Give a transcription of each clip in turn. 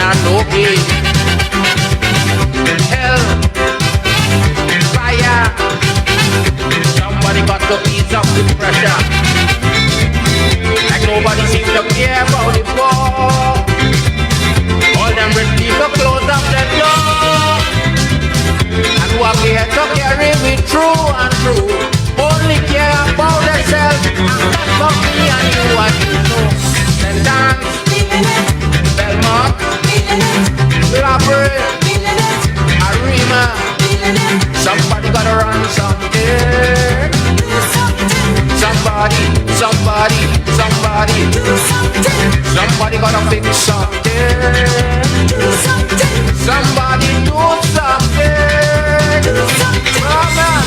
and no gain. Hell, fire. Somebody got to ease up the pressure. Like nobody seems to care about the poor. All them rich people close up the door. And who are here to carry me through and through. Only care about themselves. And that's for me and you and you know. Then dance, Belmont, Labrador, Arima. Somebody gotta run something. Somebody, somebody, somebody. Somebody gotta fix something. Somebody do something. Come on.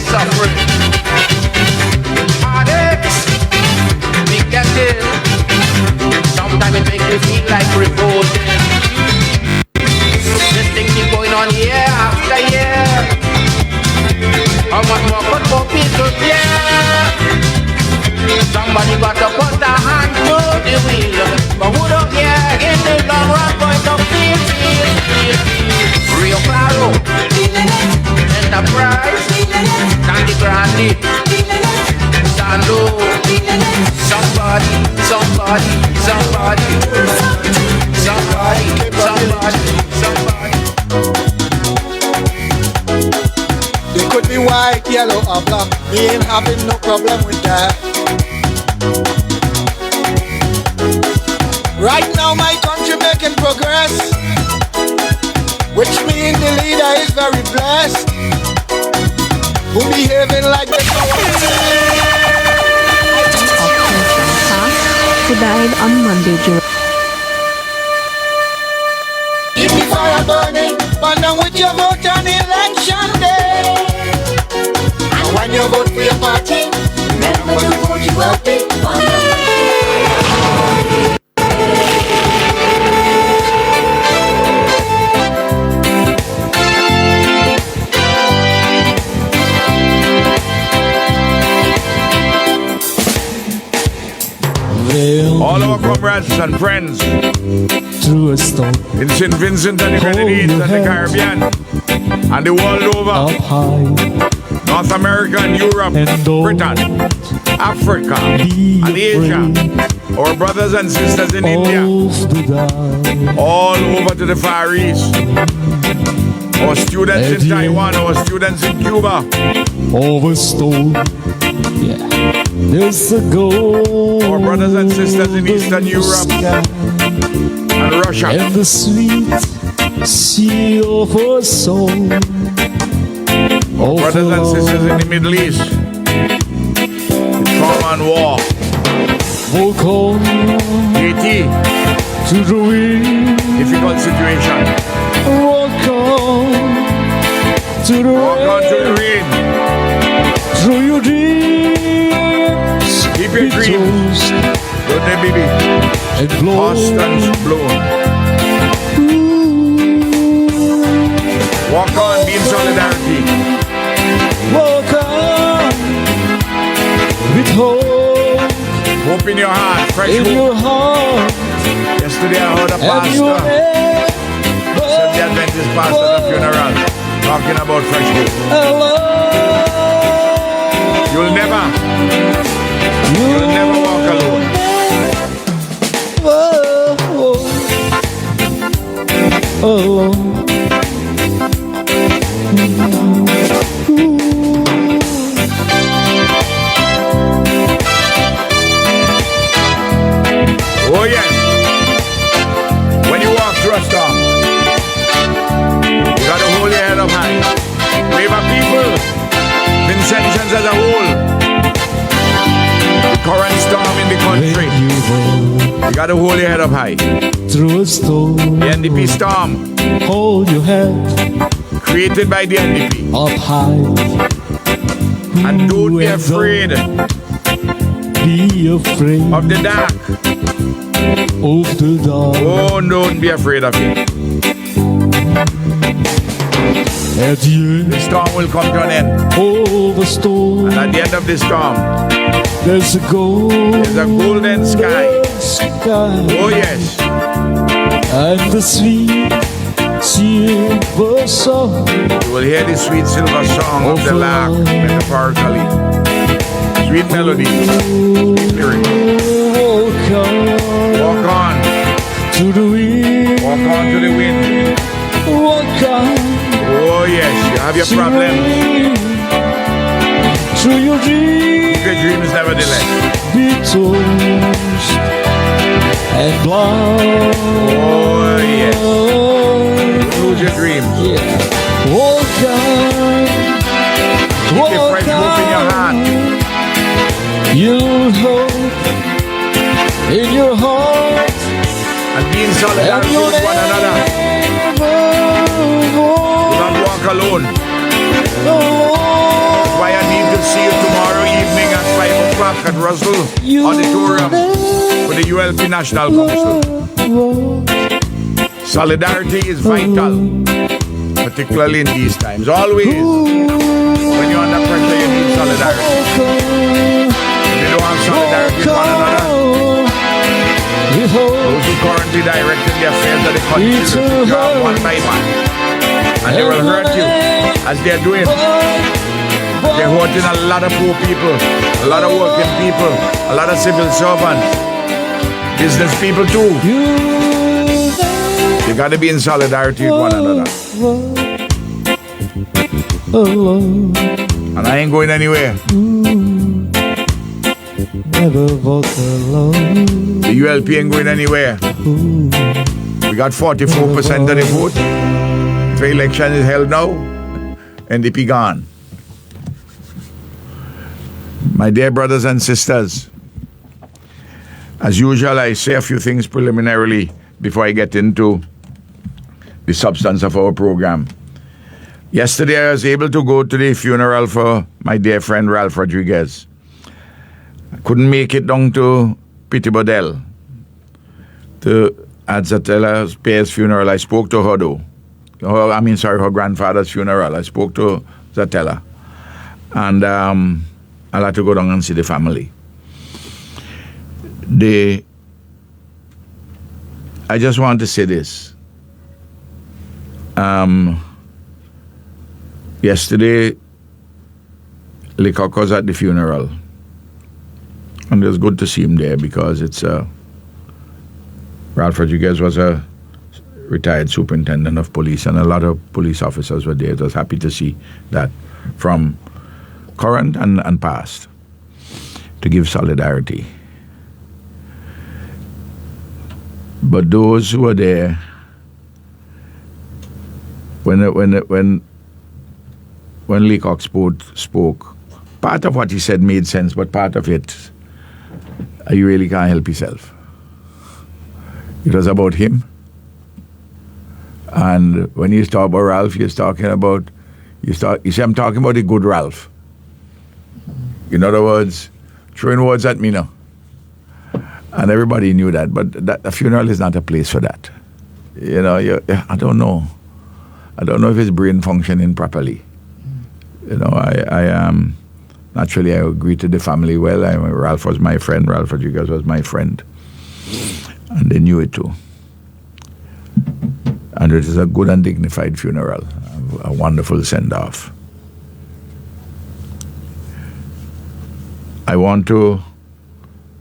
Suffering, heartaches, we get it. Sometimes it makes me feel like revolting. This thing keep going on year after year. How much more could more people bear? Somebody got to put a hand to the wheel. But who don't care in the long run going to feel. Rio Claro, Enterprise, Sandy Grande, Sando. Somebody, somebody, somebody, somebody, somebody, somebody. They could be white, yellow, or black. Me ain't having no problem with that. Right now my country making progress, which means the leader is very blessed. Who behaving like they don't want to. Who died on Monday, July. Keep the fire burning, burn down with your vote on election day. And when you vote for your party, remember to vote you wealthy on the all our comrades and friends through a storm in St. Vincent and the Grenadines and the Caribbean and the world over, up high, North America and Europe, and Britain, Africa and Asia, our brothers and sisters in India, all over to the Far East, our students in Taiwan, our students in Cuba, over stone. Yeah, there's a goal. Our brothers and sisters in Eastern Europe and Russia, and the sweet sea of a song. Our brothers and sisters in the Middle East, the trauma and war, walk on Haiti, to the wind. difficult situation. Walk on to the Walk on to the rain. Through your dreams, Keep your dreams. Don't they, baby? And blow. Constance blow. Walk on, be in solidarity. Walk on with hope. Hope in your heart, fresh In hope. your heart. Yesterday I heard a And your pastor, head. said the Adventist pastor at the funeral, talking about fresh hope. You'll never walk alone. Alone. Oh yes. When you walk through a storm, you gotta hold your head up high. Labor people, Vincentians as a whole, the current storm in the country, you gotta hold your head up high. Through a storm. The NDP storm, hold your head Created by the NDP. up high. And don't be afraid Be afraid of the dark. of the dark. Oh, don't be afraid of it. At the end The storm will come to an end. of a storm, And at the end of the storm, there's a golden sky. sky, Oh, yes. and the sweet silver song You will hear the sweet silver song of the lark, metaphorically. Sweet melody, sweet lyric. Walk on to the wind. Walk on to the wind. Walk on Oh, yes, you have your problems. through your dreams. Your dreams nevertheless. Be toast and blind. Oh, yes. Lose your dreams. Yeah. Walk on. Keep the fresh hope in your heart. You'll hope in your heart. And be in solidarity you'll with one another. Do not walk alone. That's why I need to see you tomorrow evening at 5 o'clock at Russell Auditorium for the ULP National Council. Solidarity is vital, particularly in these times. Always, when you're under pressure, you need solidarity. If you don't have solidarity with one another, those who currently directing the affairs of the country will pick you up one by one. And they will hurt you, as they're doing. They're hurting a lot of poor people, a lot of working people, a lot of civil servants, business people too. You got to be in solidarity with one another. And I ain't going anywhere. Never walk alone. The ULP ain't going anywhere. We got 44% of the vote. If the election is held now, NDP gone. My dear brothers and sisters, as usual, I say a few things preliminarily before I get into the substance of our program. Yesterday, I was able to go to the funeral for my dear friend Ralph Rodriguez. I couldn't make it down to Pity Bodell, at Zatella's Pierre's funeral. I spoke to her though. Her grandfather's funeral. I spoke to Zatella. And I'll have to go down and see the family. I just want to say this. Yesterday, Lecoq was at the funeral. And it was good to see him there because Ralph Rodriguez was a retired superintendent of police and a lot of police officers were there. I was happy to see that from current and past to give solidarity. But those who were there, when Lecoq spoke, part of what he said made sense, but part of it, you really can't help yourself. It was about him. And when you talk about Ralph, you say, I'm talking about the good Ralph. In other words, throwing words at me now. And everybody knew that, but a funeral is not a place for that. I don't know. I don't know if his brain functioning properly. Naturally, I agree to the family well. Ralph was my friend. Ralph Rodriguez was my friend. And they knew it too. And it is a good and dignified funeral, a wonderful send-off. I want to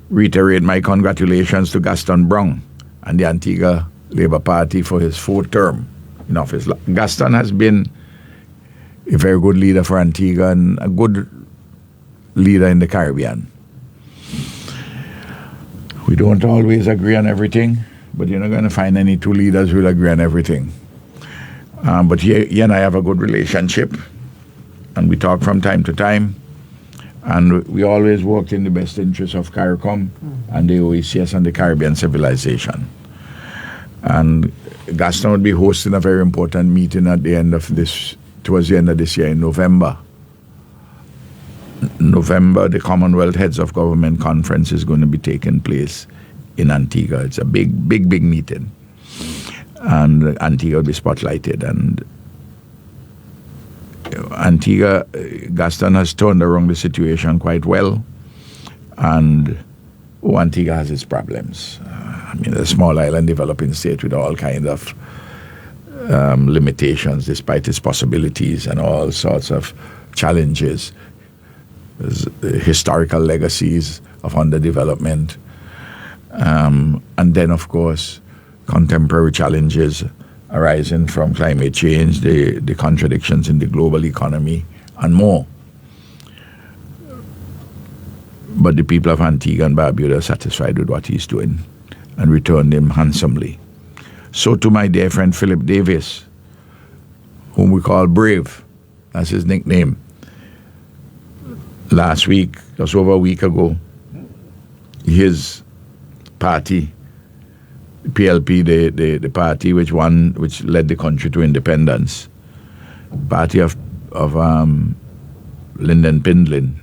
reiterate my congratulations to Gaston Brown and the Antigua Labour Party for his 4th term in office. Gaston has been a very good leader for Antigua and a good leader in the Caribbean. We don't always agree on everything, but you're not going to find any two leaders who will agree on everything. But he and I have a good relationship, and we talk from time to time, and we always worked in the best interest of CARICOM and the OECS and the Caribbean civilization. And Gaston would be hosting a very important meeting towards the end of this year in November. November, the Commonwealth Heads of Government Conference is going to be taking place in Antigua. It's a big meeting. And Antigua will be spotlighted. And Antigua, Gaston has turned around the situation quite well. And Antigua has its problems. It's a small island developing state with all kind of limitations, despite its possibilities and all sorts of challenges. There's historical legacies of underdevelopment. And then, of course, contemporary challenges arising from climate change, the contradictions in the global economy, and more. But the people of Antigua and Barbuda are satisfied with what he's doing and returned him handsomely. So to my dear friend Philip Davis, whom we call Brave, that's his nickname. Last week, just over a week ago, his party, PLP, the party which led the country to independence, party of Lyndon Pindlin,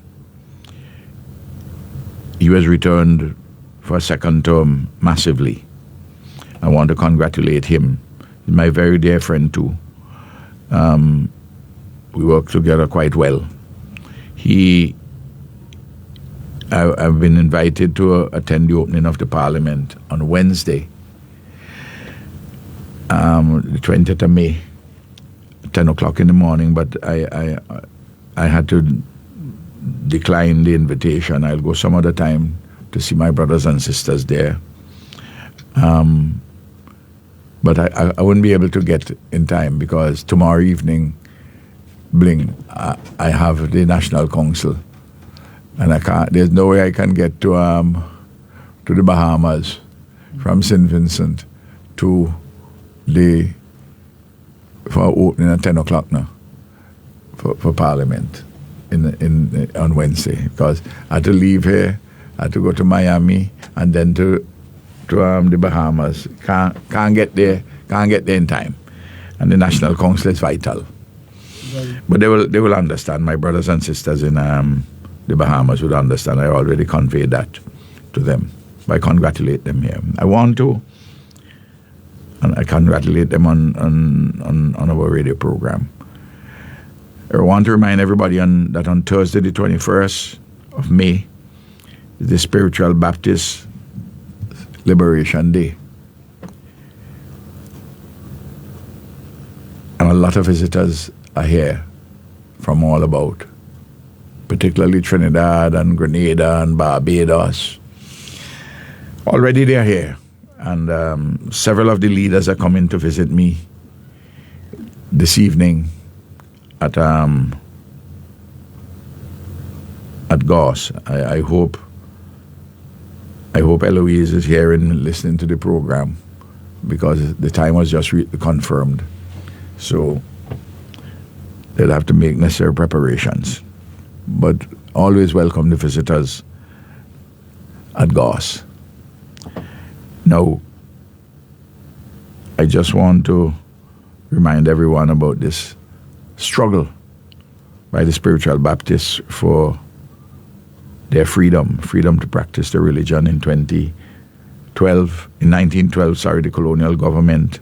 he was returned for a second term massively. I want to congratulate him. He's my very dear friend too. We work together quite well. I've been invited to attend the opening of the Parliament on Wednesday, the 20th of May, 10 o'clock in the morning, but I had to decline the invitation. I'll go some other time to see my brothers and sisters there. But I wouldn't be able to get in time because tomorrow evening, I have the National Council, and there's no way I can get to the Bahamas from St. Vincent for opening at 10 o'clock now for Parliament on Wednesday, because I had to leave here, I had to go to Miami, and then to the Bahamas. Can't get there in time, and the National Council is vital. But they will understand. My brothers and sisters in the Bahamas would understand. I already conveyed that to them. I congratulate them here. I want to, and I congratulate them on our radio program. I want to remind everybody that on Thursday, the 21st of May, is the Spiritual Baptist Liberation Day. And a lot of visitors are here from all about, particularly Trinidad and Grenada and Barbados. Already they're here. And several of the leaders are coming to visit me this evening at Goss. I hope Eloise is here and listening to the program, because the time was just confirmed. So they'll have to make necessary preparations. But always welcome the visitors at Goss. Now, I just want to remind everyone about this struggle by the Spiritual Baptists for their freedom to practice their religion. In 1912, the colonial government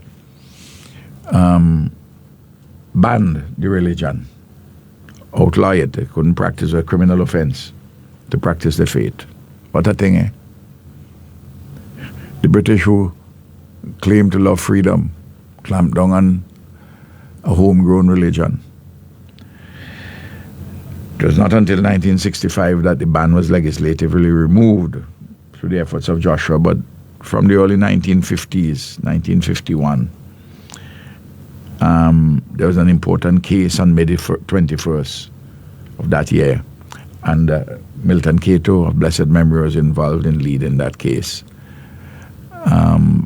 banned the religion, outlawed it. They couldn't practice a criminal offense to practice their faith. What a thing, eh? The British, who claimed to love freedom, clamped down on a homegrown religion. It was not until 1965 that the ban was legislatively removed through the efforts of Joshua, but from the early 1950s, 1951, there was an important case on May 21st of that year, and Milton Cato of blessed memory was involved in leading that case,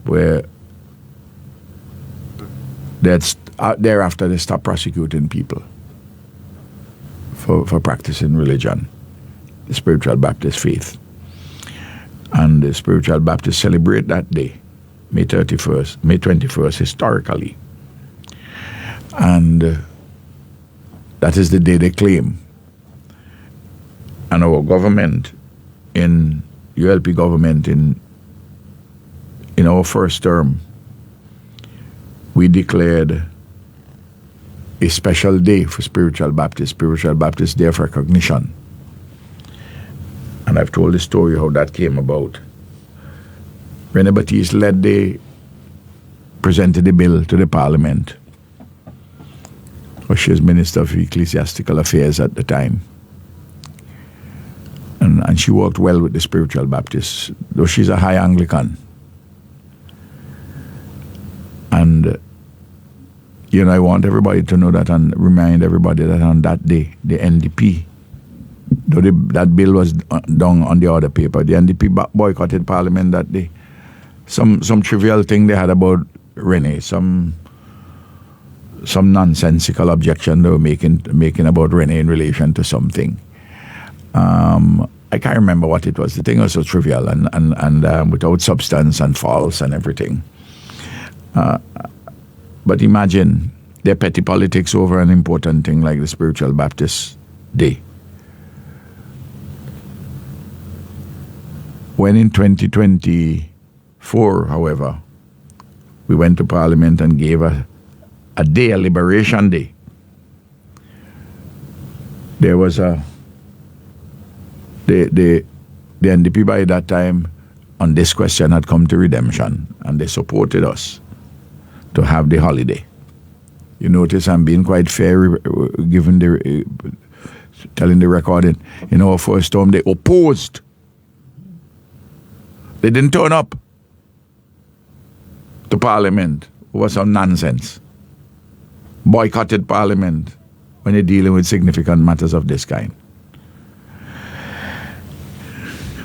where thereafter they stopped prosecuting people for practicing religion, the Spiritual Baptist faith. And the Spiritual Baptists celebrate that day May 21st, historically. And that is the day they claim. And our government, in ULP government, in our first term, we declared a special day for Spiritual Baptist Day of Recognition. And I've told the story how that came about. Rene Batiste presented the bill to the Parliament. She was Minister of Ecclesiastical Affairs at the time. And she worked well with the Spiritual Baptists, though she's a high Anglican. And, I want everybody to know that and remind everybody that on that day, the NDP, though that bill was done on the other paper, the NDP boycotted Parliament that day. Some trivial thing they had about Rene, some nonsensical objection they were making about Rene in relation to something. I can't remember what it was. The thing was so trivial and without substance and false and everything. But imagine their petty politics over an important thing like the Spiritual Baptist Day. When in 2024, however, we went to Parliament and gave a day, a Liberation Day, there was the NDP by that time on this question had come to redemption, and they supported us to have the holiday. You notice I'm being quite fair, given telling the recording. In our first term, they opposed. They didn't turn up to Parliament over some nonsense. Boycotted Parliament when you're dealing with significant matters of this kind.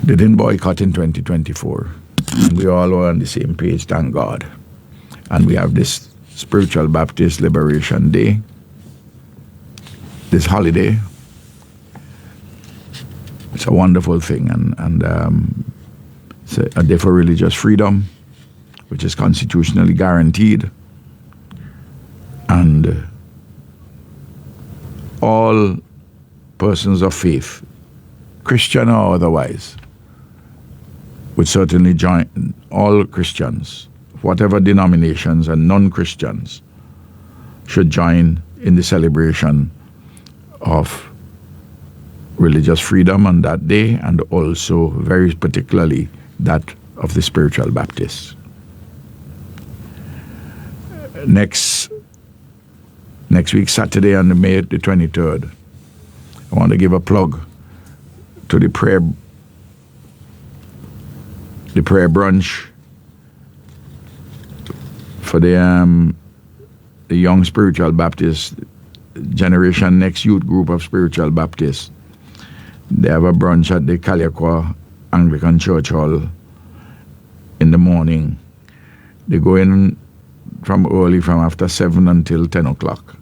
They didn't boycott in 2024. And we all were on the same page, thank God. And we have this Spiritual Baptist Liberation Day, this holiday. It's a wonderful thing, and it's a day for religious freedom, which is constitutionally guaranteed. And all persons of faith, Christian or otherwise, would certainly join, all Christians, whatever denominations and non-Christians, should join in the celebration of religious freedom on that day, and also very particularly that of the Spiritual Baptists. Next week, Saturday, on May the 23rd, I want to give a plug to the prayer brunch for the young Spiritual Baptist generation, next youth group of Spiritual Baptists. They have a brunch at the Kaliakwa Anglican Church Hall in the morning. They go in from after 7 until 10 o'clock.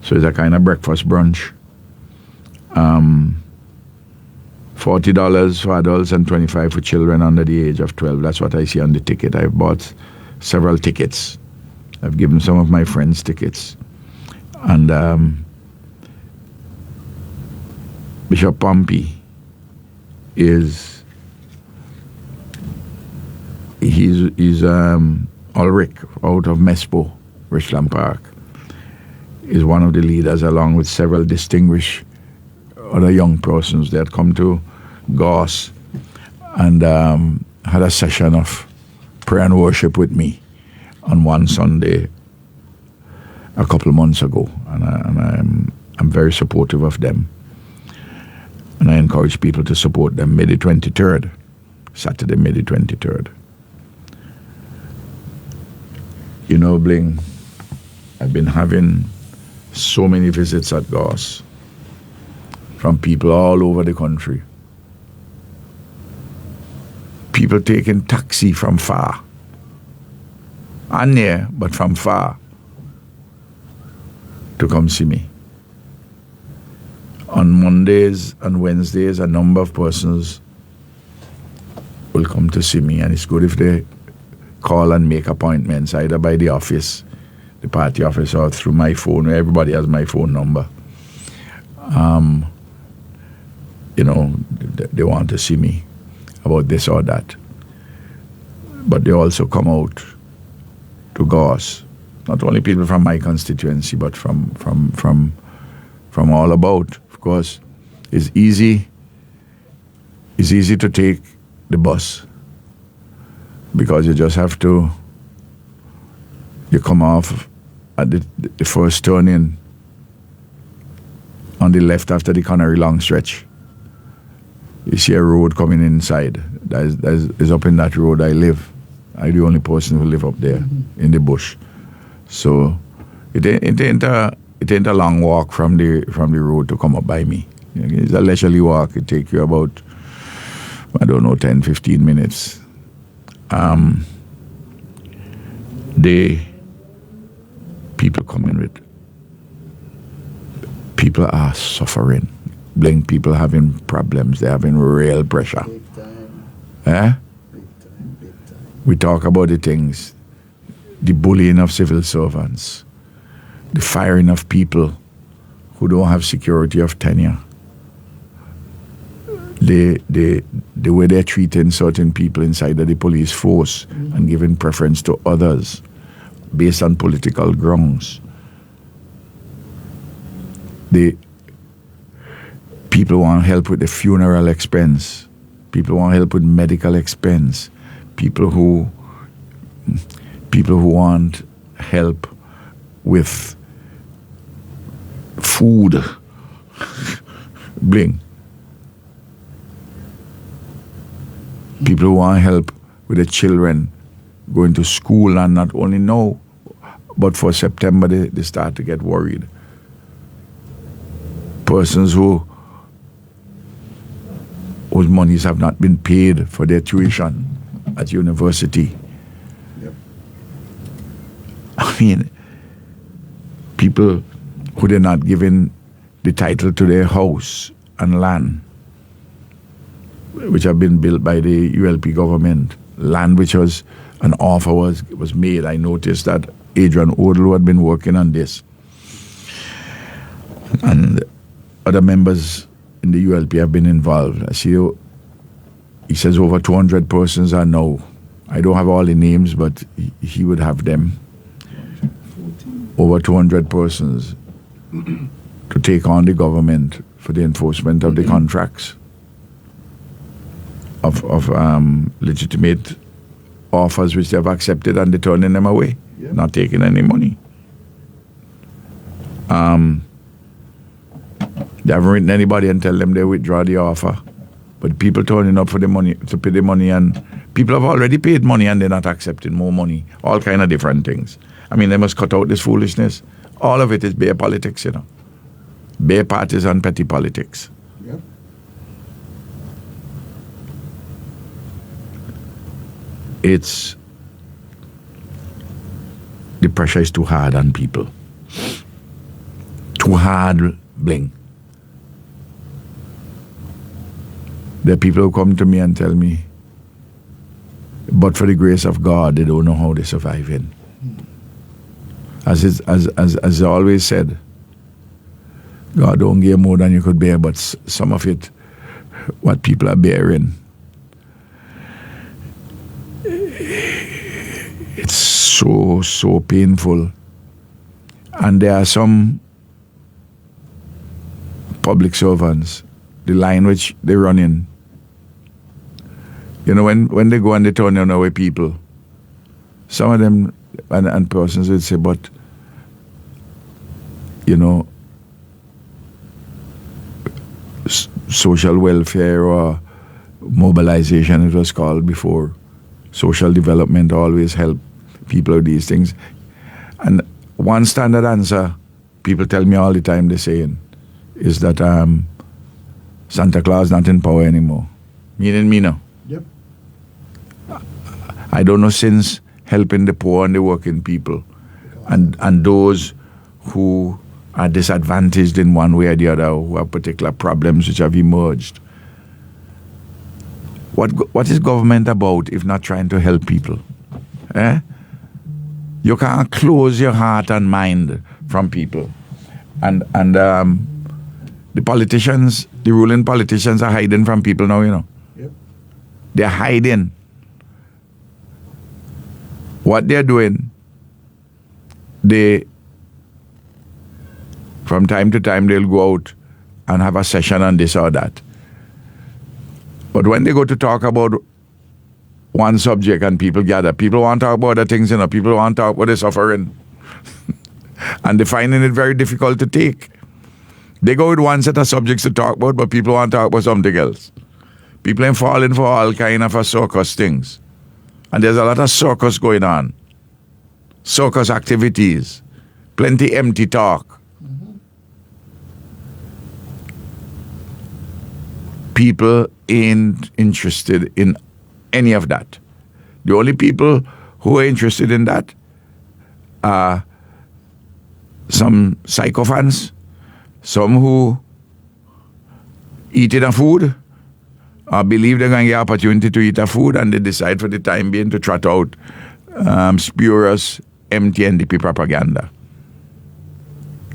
So it's a kind of breakfast brunch. $40 for adults and $25 for children under the age of 12. That's what I see on the ticket. I've bought several tickets. I've given some of my friends tickets. And Bishop Pompey he's Ulrich out of Mespo, Richland Park, is one of the leaders, along with several distinguished other young persons that come to Goss and had a session of prayer and worship with me on one Sunday a couple of months ago, and I'm very supportive of them, and I encourage people to support them. May the 23rd, Saturday, May the 23rd. You know, Bling, I've been having so many visits at Goss from people all over the country. People taking taxi from far. And near, but from far, to come see me. On Mondays and Wednesdays, a number of persons will come to see me, and it's good if they call and make appointments either by the office, the party office, or through my phone. Everybody has my phone number. They want to see me about this or that. But they also come out to Gauss. Not only people from my constituency, but from all about. Of course, it's easy to take the bus because you just have to. You come off at the first turn in on the left after the Connery long stretch. You see a road coming inside. That is up in that road I live. I'm the only person who live up there in the bush. So it ain't a long walk from the road to come up by me. It's a leisurely walk. It take you about, 10, 15 minutes. People come in with, people are suffering. Bling, people having problems. They're having real pressure. Big time. Eh? Big time. We talk about the things, the bullying of civil servants, the firing of people who don't have security of tenure, the way they're treating certain people inside of the police force and giving preference to others based on political grounds. The people want help with the funeral expense. People want help with medical expense. People who want help with food. Bling. People who want help with the children going to school, and not only now, but for September they start to get worried. Persons whose monies have not been paid for their tuition at university. Yep. I mean, people who they're not given the title to their house and land, which have been built by the ULP government, land which was an offer was made. I noticed that Adrian Odell, who had been working on this, and other members in the ULP have been involved. I see he says over 200 persons are now. I don't have all the names, but he would have them. 14. Over 200 persons to take on the government for the enforcement of the contracts of legitimate offers which they have accepted, and they're turning them away, not taking any money. They haven't written anybody and tell them they withdraw the offer. But people turning up for the money, to pay the money, and people have already paid money and they're not accepting more money. All kind of different things. I mean, they must cut out this foolishness. All of it is bare politics, bare parties and petty politics. Yep. The pressure is too hard on people. Too hard, Bling. There are people who come to me and tell me, but for the grace of God, they don't know how they're surviving. As I always said, God don't give more than you could bear, but some of it, what people are bearing, it's so painful. And there are some public servants, the line which they run in, when they go and they turn away people, some of them and persons would say, but social welfare or mobilization, it was called before, social development always help people with these things. And one standard answer people tell me all the time, they're saying, is that Santa Claus not in power anymore. Meaning me now. Yep. I don't know, since helping the poor and the working people and those who are disadvantaged in one way or the other, who have particular problems which have emerged. What is government about if not trying to help people? You can't close your heart and mind from people. And the politicians, the ruling politicians are hiding from people now, Yep. They're hiding. What they're doing, from time to time, they'll go out and have a session on this or that. But when they go to talk about one subject and people gather, people want to talk about other things, people want to talk about the suffering. And they're finding it very difficult to take. They go with one set of subjects to talk about, but people want to talk about something else. People are falling for all kind of a circus things. And there's a lot of circus going on. Circus activities. Plenty empty talk. People ain't interested in any of that. The only people who are interested in that are some psychophants, some who eat enough food or believe they're going to get opportunity to eat a food, and they decide for the time being to trot out spurious, empty NDP propaganda.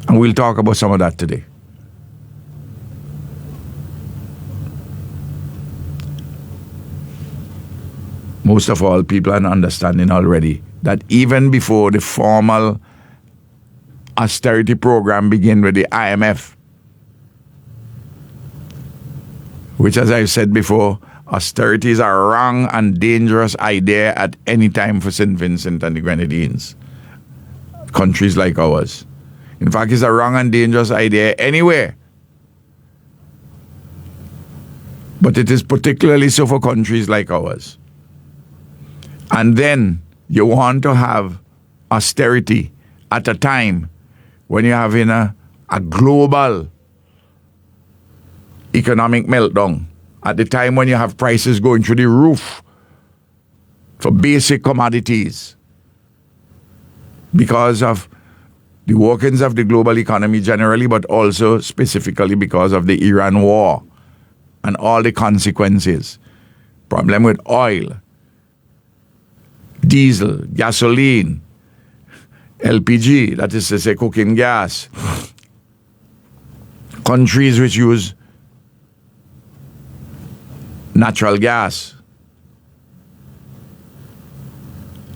And we'll talk about some of that today. Most of all, people are understanding already that even before the formal austerity program began with the IMF, which, as I've said before, austerity is a wrong and dangerous idea at any time for St. Vincent and the Grenadines, countries like ours. In fact, it's a wrong and dangerous idea anywhere. But it is particularly so for countries like ours. And then you want to have austerity at a time when you're having a global economic meltdown, at the time when you have prices going through the roof for basic commodities because of the workings of the global economy generally, but also specifically because of the Iran war and all the consequences. Problem with oil, diesel, gasoline, LPG, that is to say cooking gas. Countries which use natural gas,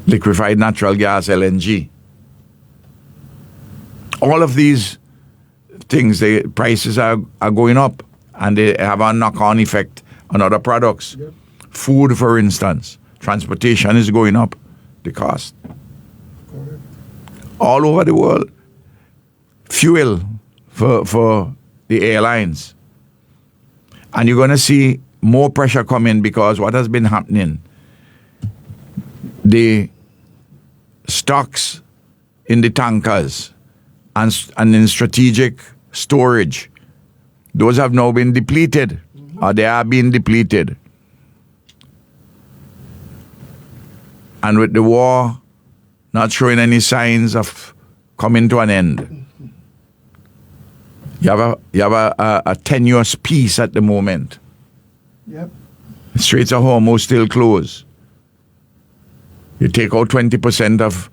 liquefied natural gas, LNG. All of these things, the prices are going up, and they have a knock-on effect on other products. Yep. Food, for instance. Transportation is going up, the cost. Correct. All over the world. Fuel for the airlines. And you're going to see more pressure coming because what has been happening, the stocks in the tankers and in strategic storage, those have now been depleted, or they are being depleted. And with the war not showing any signs of coming to an end, you have a tenuous peace at the moment. Yep. Straits of Hormuz still closed. You take out 20% of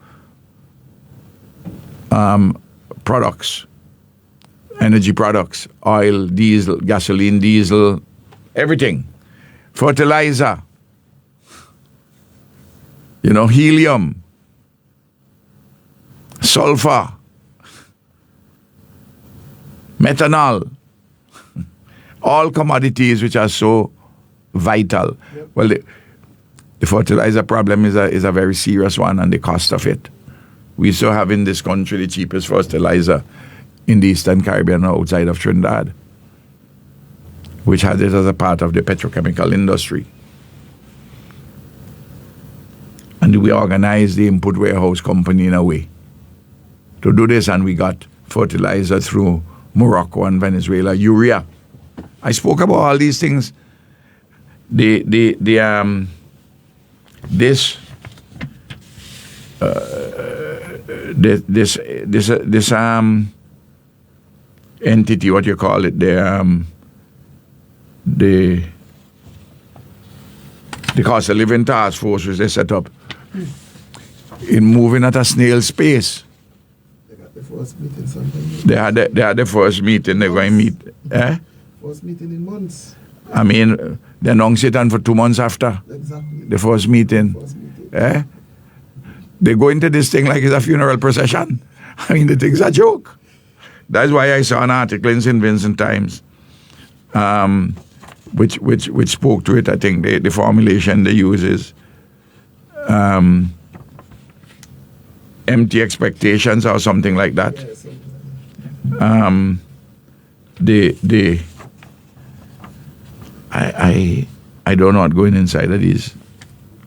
products, energy products, oil, diesel, gasoline, diesel, everything. Fertilizer, helium, sulfur, methanol, all commodities which are so vital. Yep. Well, the fertilizer problem is a very serious one, and the cost of it. We still have in this country the cheapest fertilizer in the Eastern Caribbean outside of Trinidad, which has it as a part of the petrochemical industry. And we organized the input warehouse company in a way to do this, and we got fertilizer through Morocco and Venezuela, urea. I spoke about all these things. This entity, what you call it, the cost of living task force which they set up. in moving at a snail's pace. They got the first meeting sometime. They had the first meeting. They're going to meet. First meeting in months. I mean, they announced it and for 2 months after Exactly. the first meeting. First meeting. They go into this thing like it's a funeral procession. I mean, the thing's a joke. That's why I saw an article in St. Vincent Times, which spoke to it. I think the formulation they use is empty expectations or something like that. Yeah, something like that. I don't know what going inside of these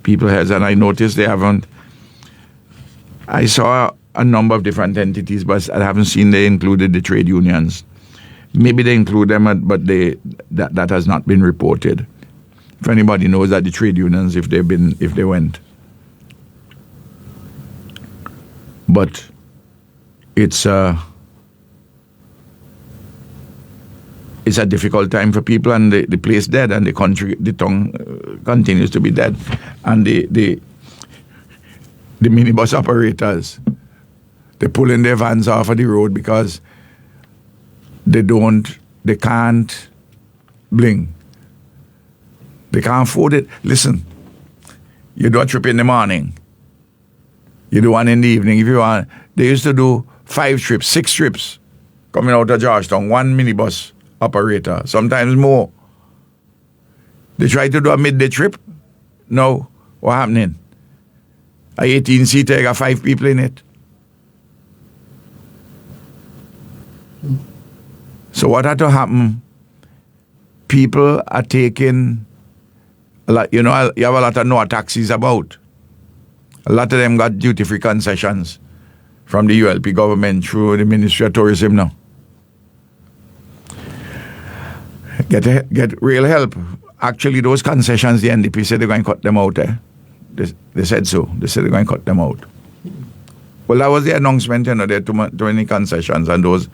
people's heads, and I noticed they haven't. I saw a number of different entities, but I haven't seen they included the trade unions. Maybe they include them, but that has not been reported. If anybody knows that the trade unions, if they went, but it's a difficult time for people, and the place dead, and the country, the tongue continues to be dead, and the minibus operators, they're pulling their vans off of the road because they can't bling. They can't afford it. Listen, you do a trip in the morning, you do one in the evening. If you want, they used to do 5 trips, 6 trips coming out of Georgetown, one minibus operator, sometimes more. They try to do a midday trip. No, what happening? A 18-seater, got 5 people in it. So what had to happen? People are taking a lot. You know, you have a lot of no taxis about. A lot of them got duty-free concessions from the ULP government through the Ministry of Tourism now. Get real help. Actually, those concessions, the NDP said they're going to cut them out. They said so. They said they're going to cut them out. Well, that was the announcement, you know, there are too many concessions, and those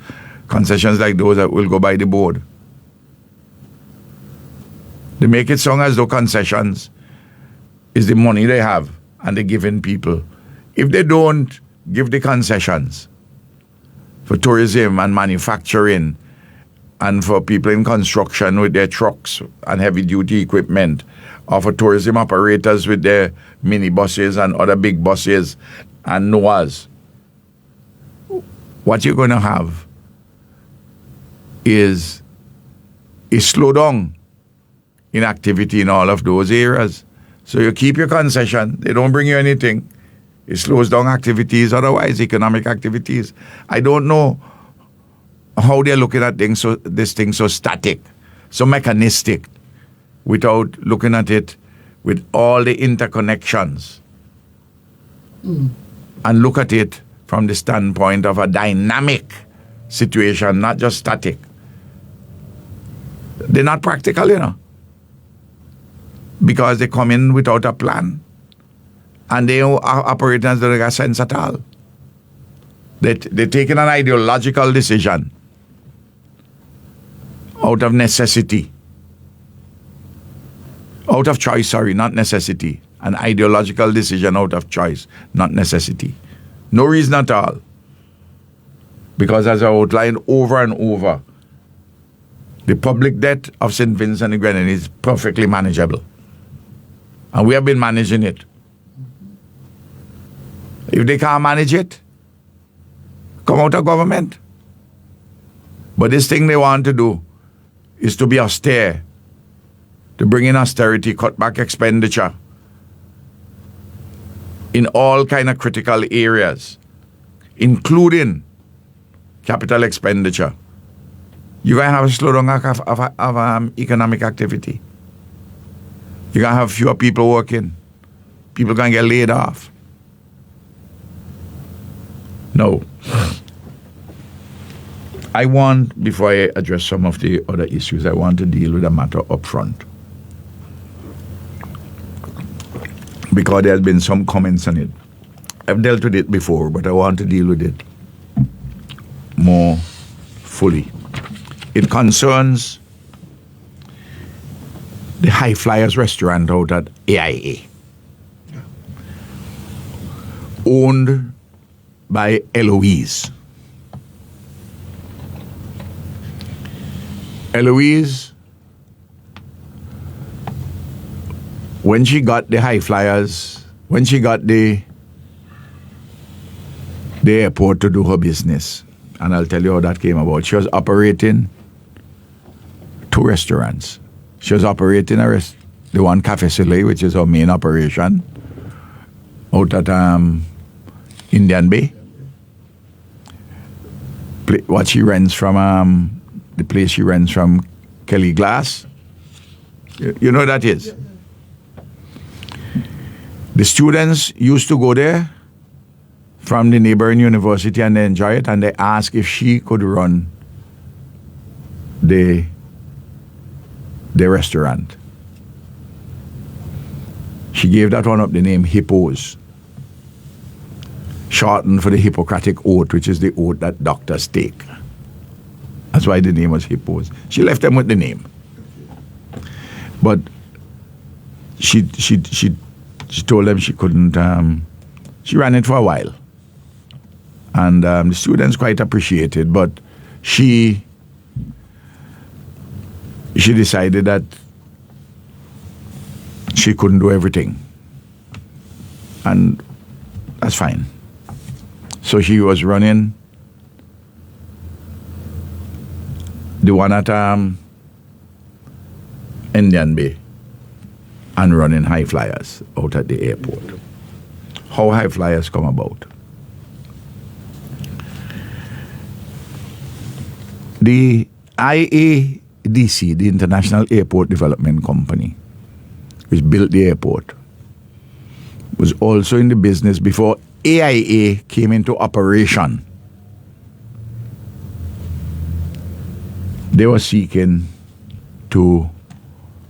concessions like those that will go by the board. They make it sound as though concessions is the money they have and they're giving people. If they don't give the concessions for tourism and manufacturing and for people in construction with their trucks and heavy-duty equipment, or for tourism operators with their minibuses and other big buses and NOAAs, what you're going to have is a slowdown in activity in all of those areas. So you keep your concession, they don't bring you anything. It slows down activities, otherwise economic activities. I don't know how they're looking at things, so this thing so static, so mechanistic, without looking at it with all the interconnections. And look at it from the standpoint of a dynamic situation, not just static. They're not practical, you know, because they come in without a plan, and they are operating as though they got sense at all. They're taking an ideological decision out of necessity. Out of choice, sorry, not necessity. An ideological decision out of choice, not necessity. No reason at all. Because as I outlined over and over, the public debt of St. Vincent and the Grenadines is perfectly manageable. And we have been managing it. If they can't manage it, come out of government. But this thing they want to do is to be austere, to bring in austerity, cut back expenditure in all kind of critical areas, including capital expenditure. You're going to have a slowdown of economic activity. You're going to have fewer people working. People going to get laid off. No. I want, before I address some of the other issues, I want to deal with a matter up front. Because there has been some comments on it. I've dealt with it before, but I want to deal with it more fully. It concerns the High Flyers restaurant out at AIA. owned by Eloise. Eloise, when she got the high flyers, when she got the airport to do her business, and I'll tell you how that came about. She was operating 2 restaurants. She was operating the one Cafe Soleil, which is her main operation, out at Indian Bay. What she rents from the place she rents from Kelly Glass. You know what that is? The students used to go there from the neighboring university and they enjoy it, and they asked if she could run the restaurant. She gave that one up the name Hippos, shortened for the Hippocratic Oath, which is the oath that doctors take. That's why the name was Hippos. She left them with the name. But she told them she couldn't, she ran it for a while. And the students quite appreciated, but she decided that she couldn't do everything. And that's fine. So she was running the one at Indian Bay and running high flyers out at the airport. How high flyers come about? The IADC, the International Airport Development Company, which built the airport, was also in the business before AIA came into operation. They were seeking to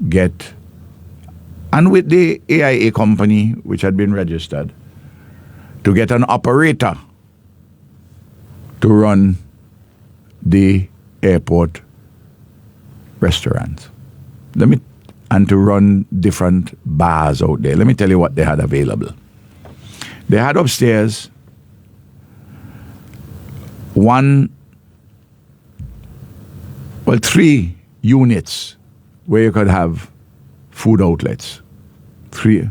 get, and with the AIA company, which had been registered, to get an operator to run the airport restaurants. And to run different bars out there. Let me tell you what they had available. They had upstairs 3 units where you could have food outlets. 3.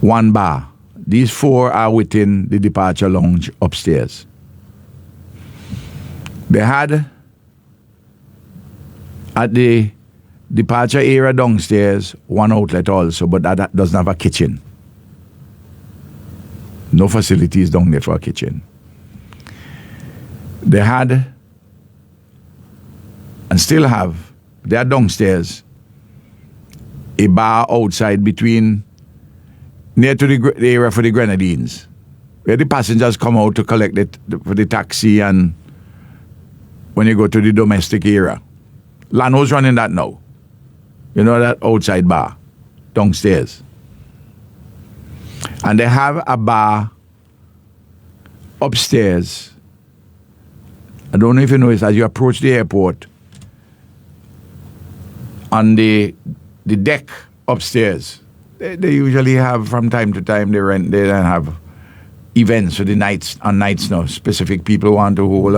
1 bar. These 4 are within the departure lounge upstairs. They had at the departure area downstairs 1 outlet also, but that doesn't have a kitchen. No facilities down there for a kitchen. They had, and still have, they are downstairs, a bar outside between, near to the area for the Grenadines, where the passengers come out to collect it for the taxi and when you go to the domestic area. Lano's running that now. You know, that outside bar downstairs. And they have a bar upstairs. I don't know if you know this, as you approach the airport, on the deck upstairs, they usually have, from time to time, they then have events for the nights now. Specific people want to hold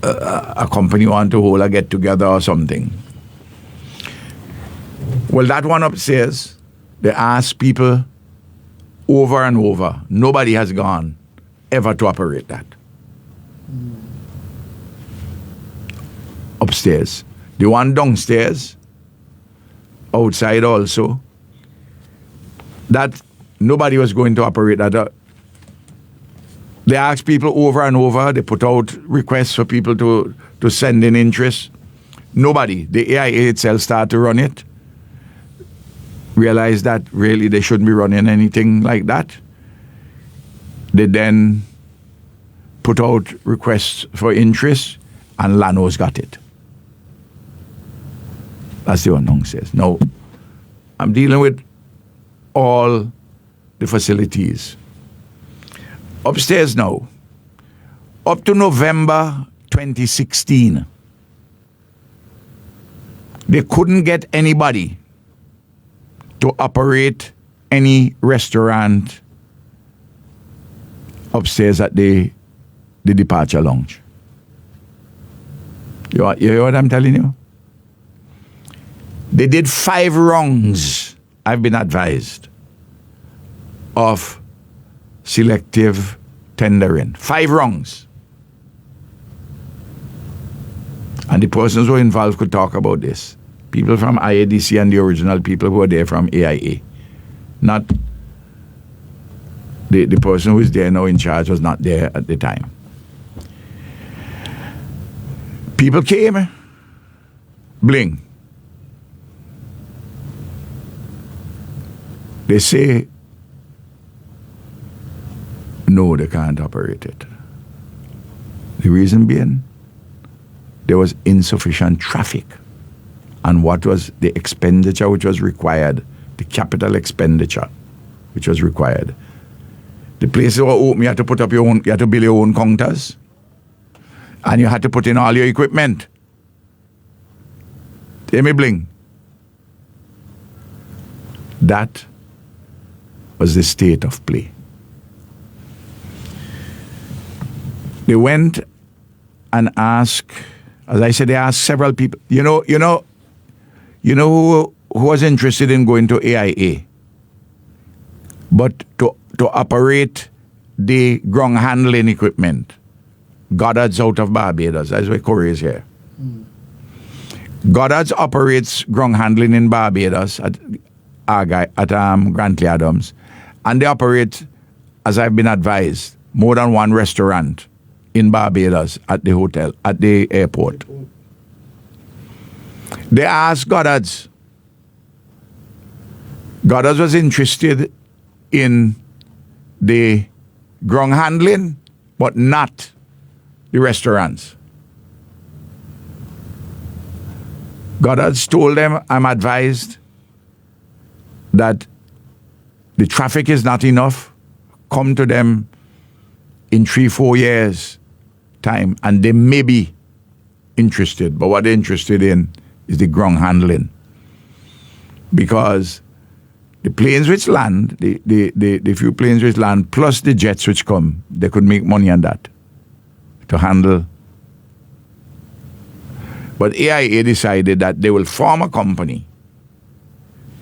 a company want to hold a get together or something. Well, that one upstairs, they ask people over and over. Nobody has gone ever to operate that. Upstairs. The one downstairs, outside also, that nobody was going to operate that. They ask people over and over. They put out requests for people to send in interest. Nobody. The AIA itself started to run it. Realized that really they shouldn't be running anything like that. They then put out requests for interest, and Lano's got it. That's the one downstairs. Now, I'm dealing with all the facilities. Upstairs now, up to November 2016, they couldn't get anybody to operate any restaurant upstairs at the departure lounge. You hear what I'm telling you? They did 5 wrongs, I've been advised, of selective tendering. 5 wrongs. And the persons who were involved could talk about this. People from IADC and the original people who were there from AIA. Not the person who is there now in charge was not there at the time. People came, bling. They say, no, they can't operate it. The reason being, there was insufficient traffic. And what was the expenditure which was required, the capital expenditure which was required. The places were open, you had to put up you had to build your own counters. And you had to put in all your equipment. Hear me bling. That was the state of play. They went and asked, as I said, they asked several people. You know who was interested in going to AIA, but to operate the ground handling equipment. Goddard's out of Barbados. That's where Corey is here. Goddard's operates ground handling in Barbados at Grantley Adams, and they operate, as I've been advised, more than 1 restaurant in Barbados at the hotel, at the airport. They asked Goddard's. Goddard's was interested in the ground handling, but not the restaurants. Goddard's told them, I'm advised that the traffic is not enough. Come to them in 3-4 years' time, and they may be interested. But what they're interested in is the ground handling. Because the planes which land, the few planes which land, plus the jets which come, they could make money on that to handle. But AIA decided that they will form a company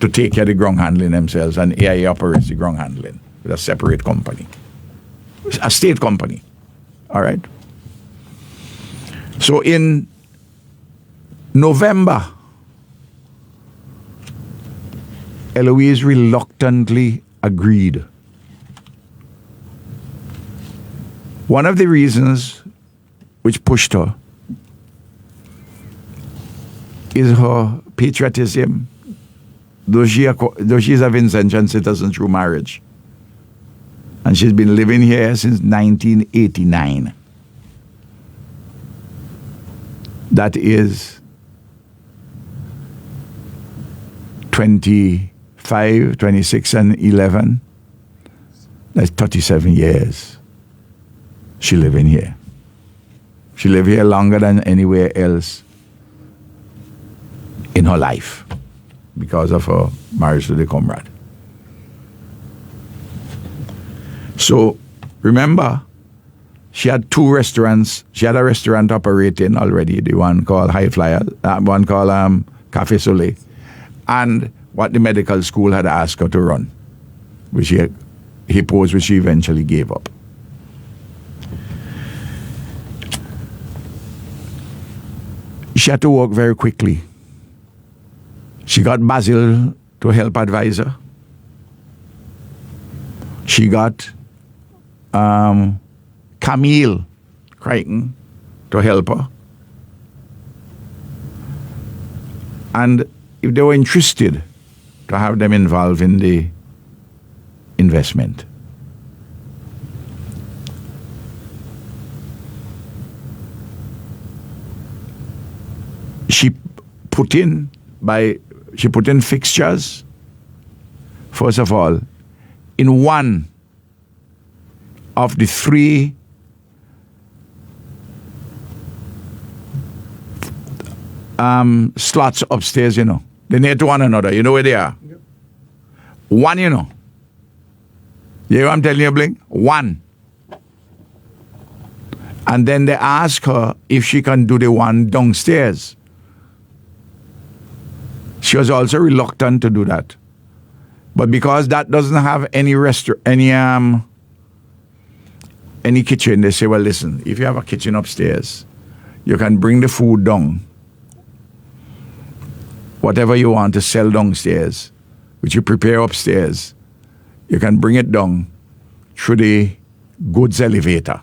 to take care of the ground handling themselves, and AIA operates the ground handling with a separate company, a state company. All right? So in November, Eloise reluctantly agreed. One of the reasons which pushed her is her patriotism, though she is a Vincentian citizen through marriage. And she's been living here since 1989. That is 25, 26, and 11. That's 37 years she living here. She lived here longer than anywhere else in her life because of her marriage to the Comrade. So remember, she had 2 restaurants. She had a restaurant operating already, the one called High Flyer, one called Cafe Soleil, and what the medical school had asked her to run, which he posed, which she eventually gave up. She had to work very quickly. She got Basil to help advise her. She got Camille Crichton to help her. And if they were interested, to have them involved in the investment. She put in fixtures, first of all, in one of the 3 slots upstairs, They're near to one another. You know where they are? Yep. One, You know what I'm telling you, Bling? One. And then they ask her if she can do the one downstairs. She was also reluctant to do that. But because that doesn't have any kitchen, they say, well, listen, if you have a kitchen upstairs, you can bring the food down. Whatever you want to sell downstairs, which you prepare upstairs, you can bring it down through the goods elevator.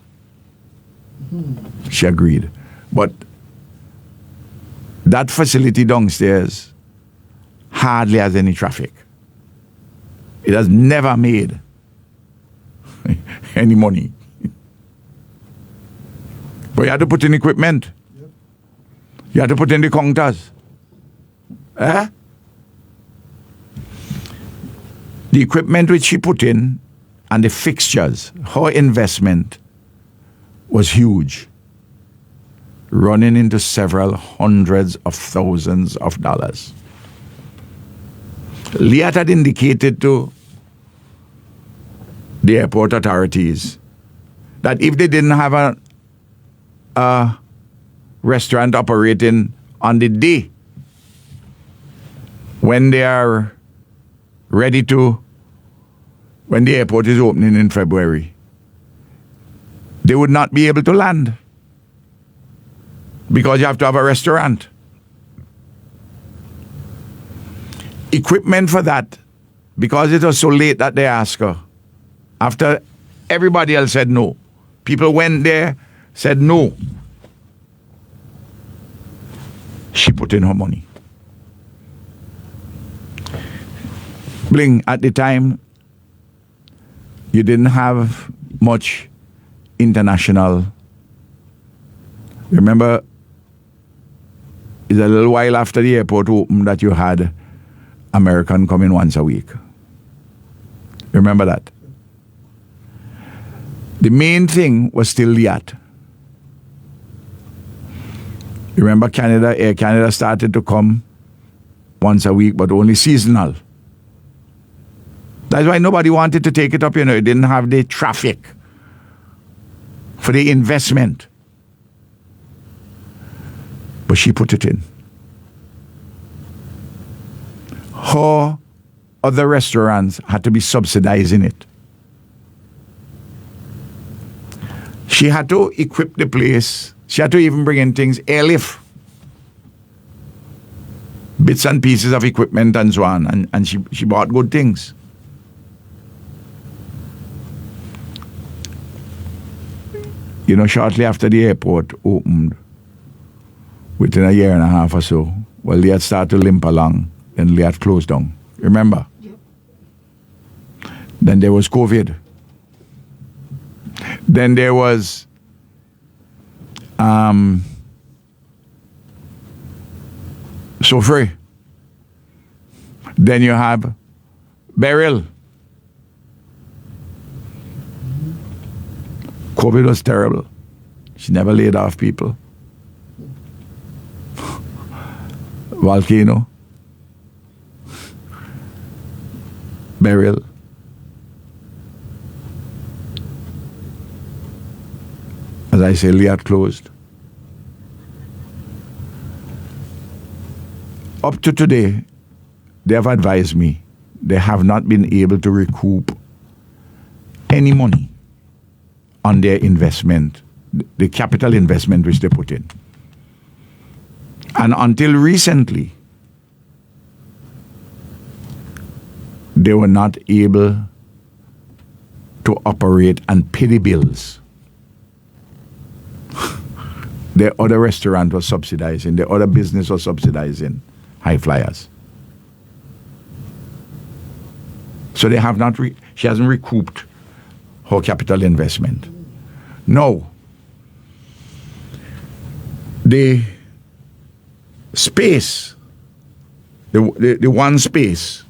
She agreed. But that facility downstairs hardly has any traffic. It has never made any money. But you had to put in equipment. You had to put in the counters. The equipment which she put in and the fixtures, her investment was huge, running into several hundreds of thousands of dollars. Liat had indicated to the airport authorities that if they didn't have a restaurant operating on the day when they are ready to, when the airport is opening in February, they would not be able to land because you have to have a restaurant. Equipment for that, because it was so late that they asked her, after everybody else said no. People went there, said no. She put in her money. Bling, at the time, you didn't have much international. Remember, it's a little while after the airport opened that you had American coming once a week. Remember that? The main thing was still Liat. Remember Canada, Air Canada started to come once a week, but only seasonal. That's why nobody wanted to take it up, It didn't have the traffic for the investment. But she put it in. Her other restaurants had to be subsidizing it. She had to equip the place. She had to even bring in things, airlift, bits and pieces of equipment and so on. And she bought good things. Shortly after the airport opened, within a year and a half or so, well, they had started to limp along, then they had closed down. Remember? Yep. Then there was COVID. Then there was So free. Then you have burial. COVID was terrible. She never laid off people. Volcano. Burial. As I say, Liat closed. Up to today, they have advised me they have not been able to recoup any money on their investment, the capital investment which they put in. And until recently, they were not able to operate and pay the bills. Their other restaurant was subsidizing, their other business was subsidizing high flyers. So they have not, she hasn't recouped her capital investment. No. The space, the one space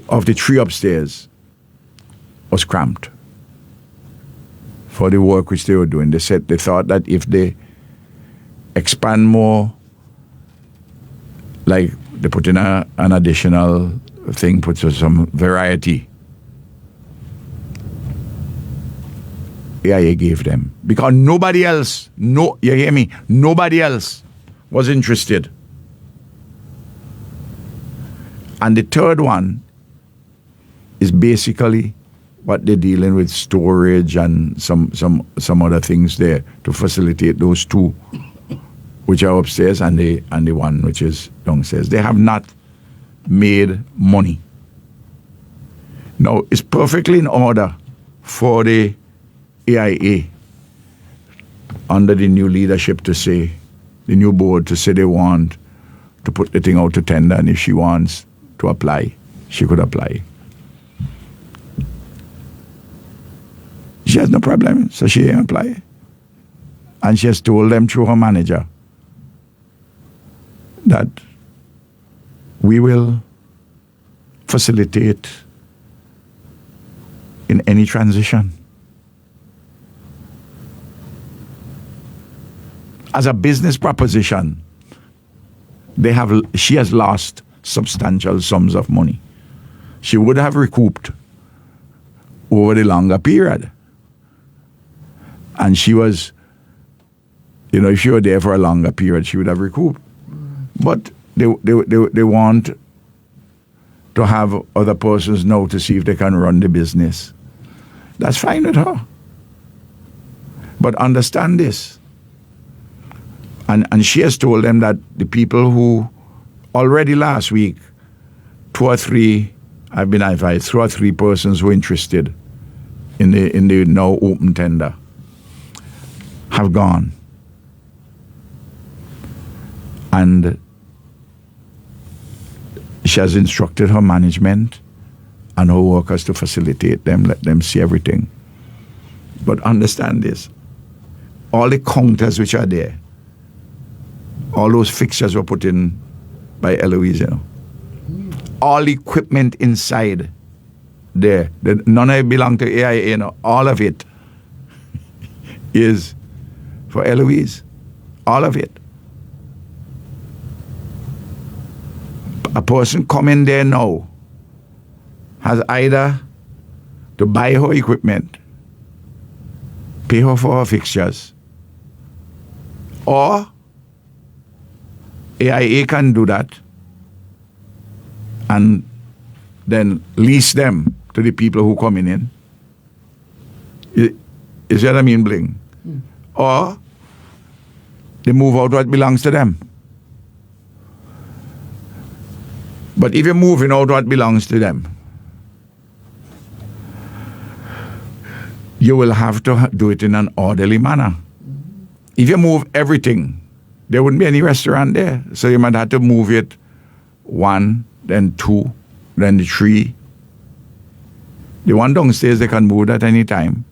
of the three upstairs was cramped for the work which they were doing. They said they thought that if they expand more, like they put in an additional thing, put some variety AIA gave them. Because nobody else, you hear me? Nobody else was interested. And the third one is basically what they're dealing with, storage and some other things there to facilitate those two, which are upstairs, and the one which is downstairs. They have not made money. Now, it's perfectly in order for the AIA under the new leadership to say, the new board to say they want to put the thing out to tender, and if she wants to apply, she could apply. She has no problem, so she didn't apply. And she has told them through her manager that we will facilitate in any transition. As a business proposition, she has lost substantial sums of money. She would have recouped over the longer period. And she was, if she were there for a longer period, she would have recouped. But they want to have other persons know to see if they can run the business. That's fine with her. But understand this. And she has told them that the people who already last week, 2 or 3, I've been advised, 2 or 3 persons were interested in the now open tender have gone. And she has instructed her management and her workers to facilitate them, let them see everything. But understand this, all the counters which are there, all those fixtures were put in by Eloise, all equipment inside there, none of it belong to AIA, all of it is for Eloise, all of it. A person coming there now has either to buy her equipment, pay her for her fixtures, or AIA can do that and then lease them to the people who coming in. Is that what I mean, Bling? Or they move out what belongs to them. But if you're moving out what belongs to them, you will have to do it in an orderly manner. If you move everything, there wouldn't be any restaurant there. So you might have to move it 1, then 2, then 3. The one downstairs, they can move at any time.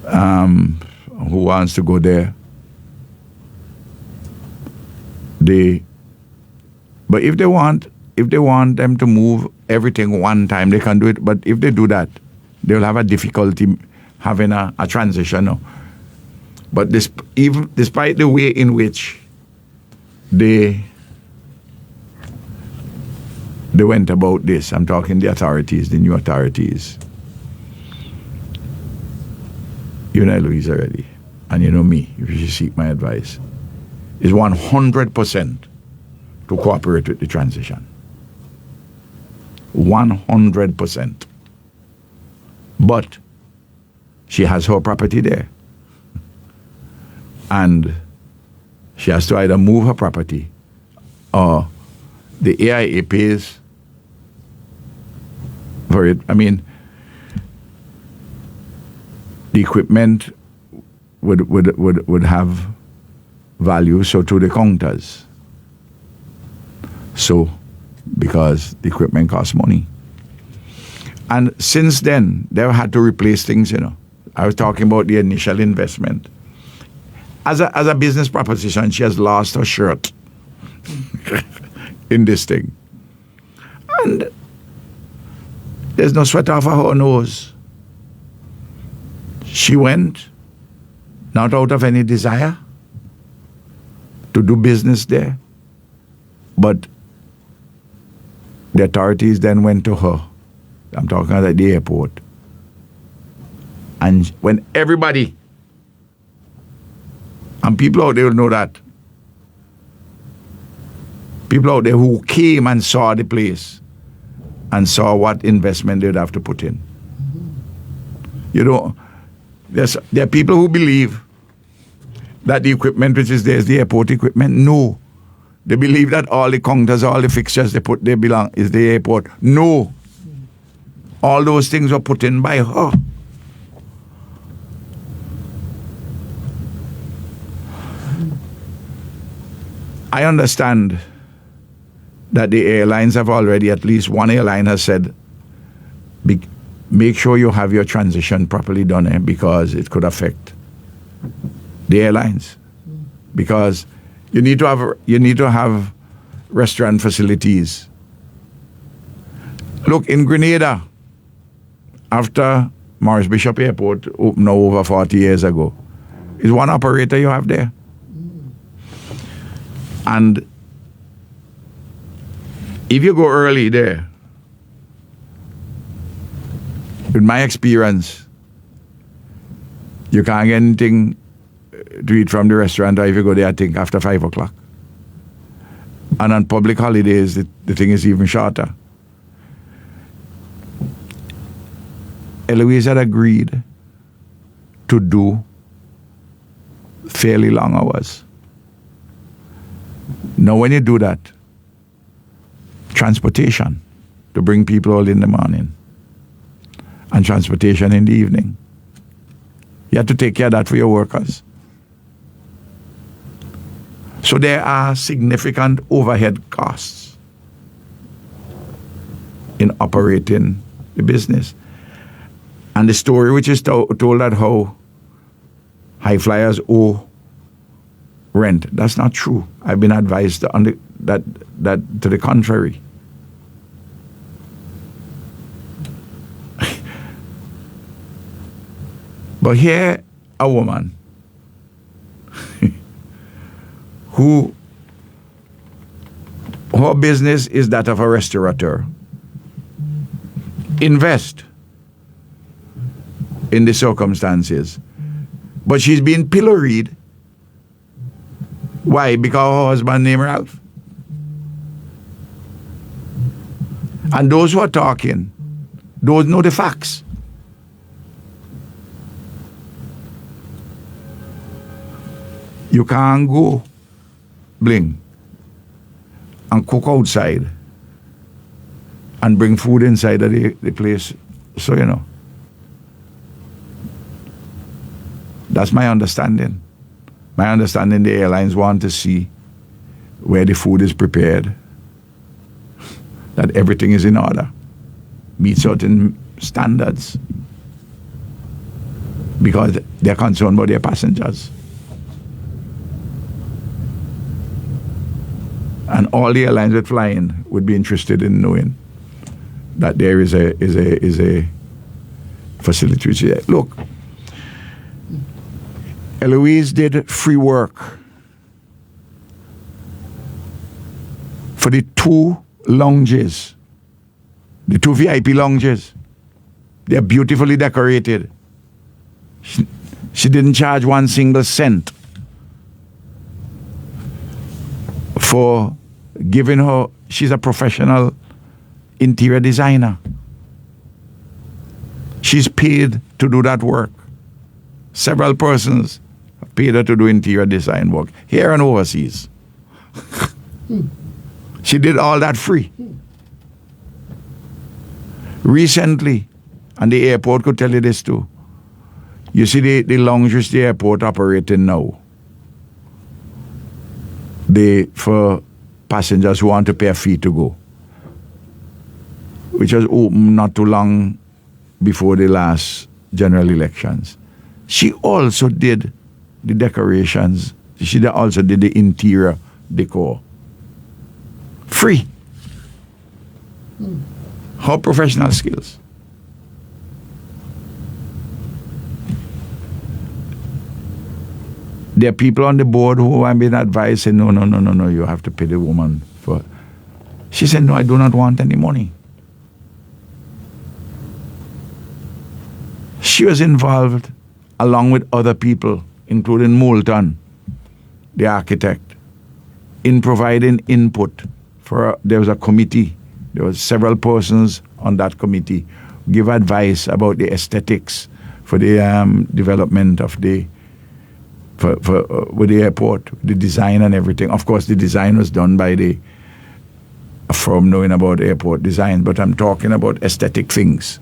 Who wants to go there? But if they want them to move everything one time, they can do it. But if they do that, they will have a difficulty having a transition. But despite the way in which they went about this, I'm talking the authorities, the new authorities. You know Louise already, and you know me, if you seek my advice, is 100% to cooperate with the transition. 100%. But she has her property there. And she has to either move her property or the AIA pays for it. I mean, the equipment would have value, so to the counters. So, because the equipment costs money. And since then, they've had to replace things, I was talking about the initial investment. As a business proposition, she has lost her shirt in this thing. And there's no sweat off of her nose. She went, not out of any desire to do business there, but the authorities then went to her. I'm talking at the airport. And when everybody, and people out there will know that, people out there who came and saw the place and saw what investment they'd have to put in. You know, there are people who believe that the equipment which is there is the airport equipment. No. They believe that all the counters, all the fixtures they belong is the airport. No. All those things were put in by her. I understand that the airlines have already, at least one airline has said, make sure you have your transition properly done because it could affect the airlines. Because you need to have restaurant facilities. Look, in Grenada, after Morris Bishop Airport opened over 40 years ago, is one operator you have there. And if you go early there, in my experience, you can't get anything to eat from the restaurant, or if you go there, I think, after 5 o'clock. And on public holidays, the thing is even shorter. Eloise had agreed to do fairly long hours. Now, when you do that, transportation to bring people all in the morning and transportation in the evening, you have to take care of that for your workers. So there are significant overhead costs in operating the business. And the story which is told that how high flyers owe rent, that's not true. I've been advised that to the contrary. But here, a woman who her business is that of a restaurateur, invest in the circumstances, but she's being pilloried. Why? Because her husband named Ralph. And those who are talking, those know the facts. You can't go bling and cook outside and bring food inside of the place. So, you know, that's my understanding. My understanding, the airlines want to see where the food is prepared, that everything is in order, meet certain standards, because they're concerned about their passengers. And all the airlines that fly in would be interested in knowing that there is a facility which is there. Look, Eloise did free work for the two lounges, the two VIP lounges. They're beautifully decorated. She didn't charge 1 single cent for giving her. She's a professional interior designer. She's paid to do that work. Several persons paid her to do interior design work here and overseas. She did all that free. Recently, and the airport could tell you this too, you see the lounges the airport operating now, for passengers who want to pay a fee to go, which was open not too long before the last general elections. She also did the decorations. She also did the interior decor. Free. Her professional skills. There are people on the board who have been advised, say, no, you have to pay the woman for. She said, no, I do not want any money. she was involved along with other people, including Moulton, the architect, in providing input there was a committee. There was several persons on that committee who give advice about the aesthetics for the development of with the airport, the design and everything. Of course, the design was done by a firm knowing about airport design, but I'm talking about aesthetic things.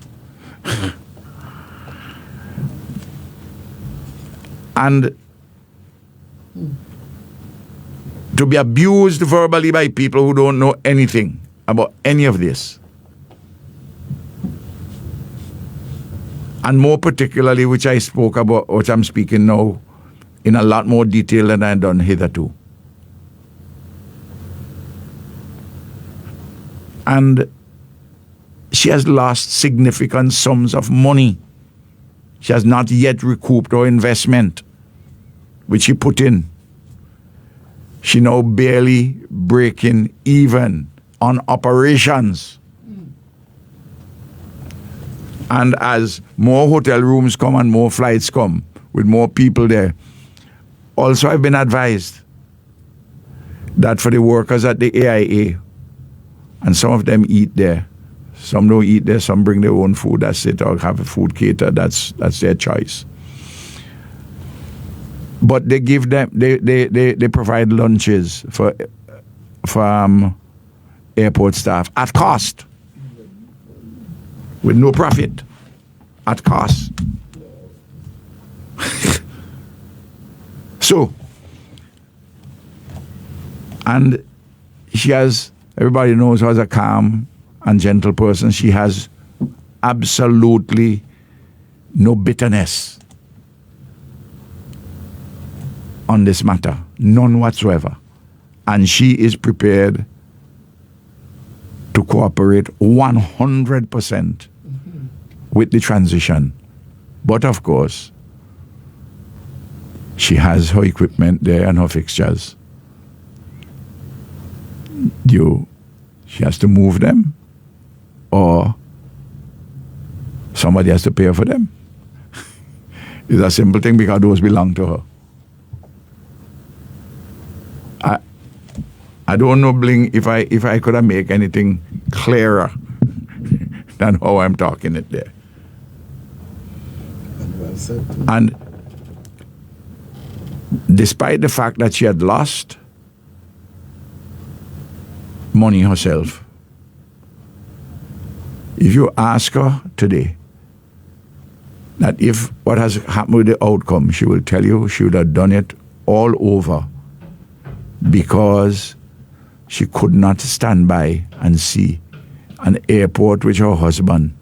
And to be abused verbally by people who don't know anything about any of this. And more particularly, which I spoke about, which I'm speaking now, in a lot more detail than I've done hitherto. And she has lost significant sums of money. She has not yet recouped her investment, which she put in. She now barely breaking even on operations. And as more hotel rooms come and more flights come, with more people there, also I've been advised that for the workers at the AIA, and some of them eat there, some don't eat there, some bring their own food, that's it, or have a food catered, that's their choice. But they give them, they provide lunches for airport staff at cost, with no profit, at cost. So, and she has, everybody knows her as a calm and gentle person. She has absolutely no bitterness on this matter, none whatsoever. And she is prepared to cooperate 100% with the transition. But of course, she has her equipment there and her fixtures. She has to move them, or somebody has to pay for them. It's a simple thing because those belong to her. I don't know, Bling, if I could have make anything clearer than how I'm talking it there. And despite the fact that she had lost money herself, if you ask her today that if what has happened with the outcome, she will tell you she would have done it all over, because she could not stand by and see an airport which her husband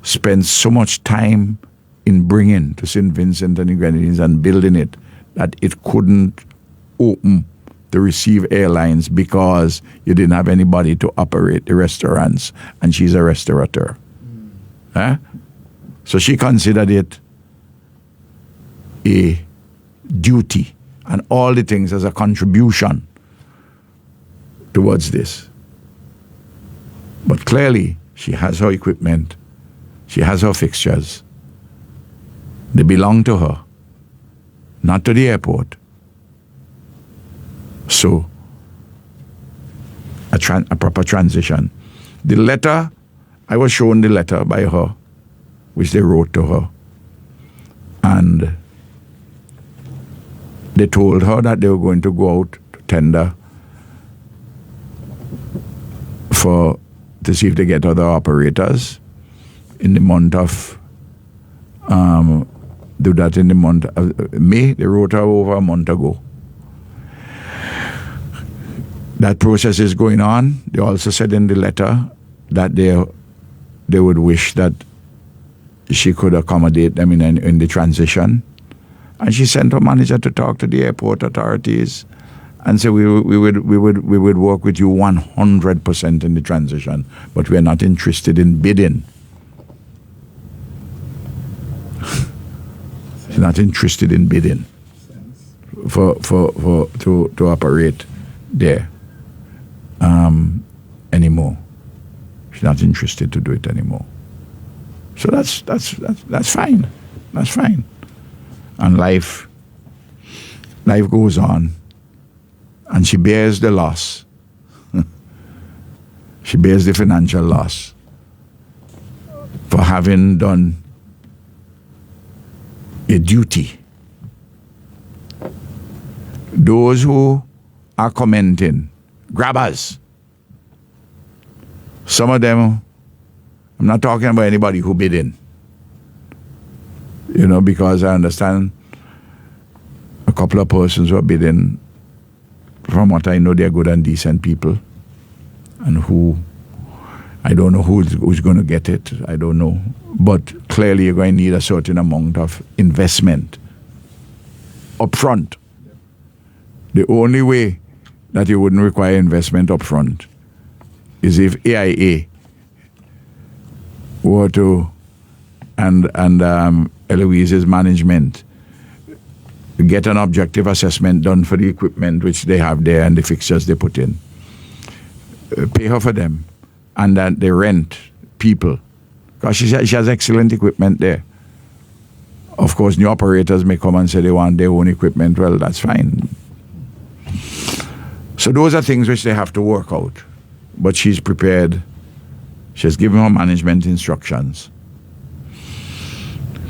spent so much time in bringing to St. Vincent and the Grenadines and building it, that it couldn't open to receive airlines because you didn't have anybody to operate the restaurants, and she's a restaurateur. So she considered it a duty and all the things as a contribution towards this. But clearly, she has her equipment, she has her fixtures. They belong to her, not to the airport. So, a proper transition. The letter, I was shown the letter by her, which they wrote to her. And they told her that they were going to go out to tender to see if they get other operators in the month of, do that in the month of May. They wrote her over a month ago. That process is going on. They also said in the letter that they would wish that she could accommodate them in the transition. And she sent her manager to talk to the airport authorities and say we would work with you 100% in the transition, but we are not interested in bidding. She's not interested in bidding to operate there anymore. She's not interested to do it anymore. So that's fine. That's fine. And life goes on. And she bears the loss. She bears the financial loss for having done a duty. Those who are commenting, grabbers, some of them, I'm not talking about anybody who bid in, because I understand a couple of persons who are bidding. From what I know, they're good and decent people, and who, I don't know who's going to get it, I don't know, but clearly you're going to need a certain amount of investment up front. The only way that you wouldn't require investment up front is if AIA were to, and Eloise's management, get an objective assessment done for the equipment which they have there and the fixtures they put in. Pay her for them, and that they rent people, because she has excellent equipment there. Of course, new operators may come and say they want their own equipment. Well, that's fine. So those are things which they have to work out. But she's prepared. She has given her management instructions.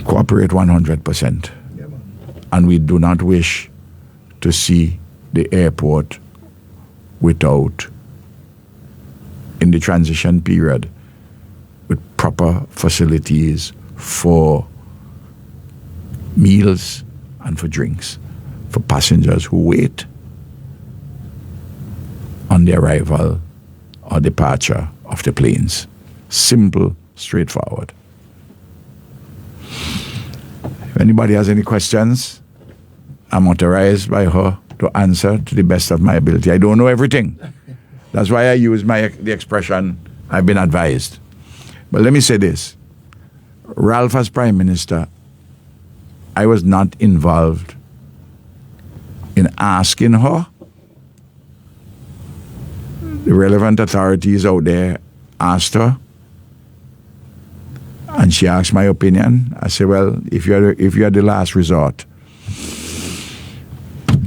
Cooperate 100%. And we do not wish to see the airport without, in the transition period, with proper facilities for meals and for drinks for passengers who wait on the arrival or departure of the planes. Simple, straightforward. If anybody has any questions, I'm authorized by her to answer to the best of my ability. I don't know everything. That's why I use the expression, I've been advised. But let me say this. Ralph, as Prime Minister, I was not involved in asking her. The relevant authorities out there asked her, and she asked my opinion. I said, well, if you're the last resort,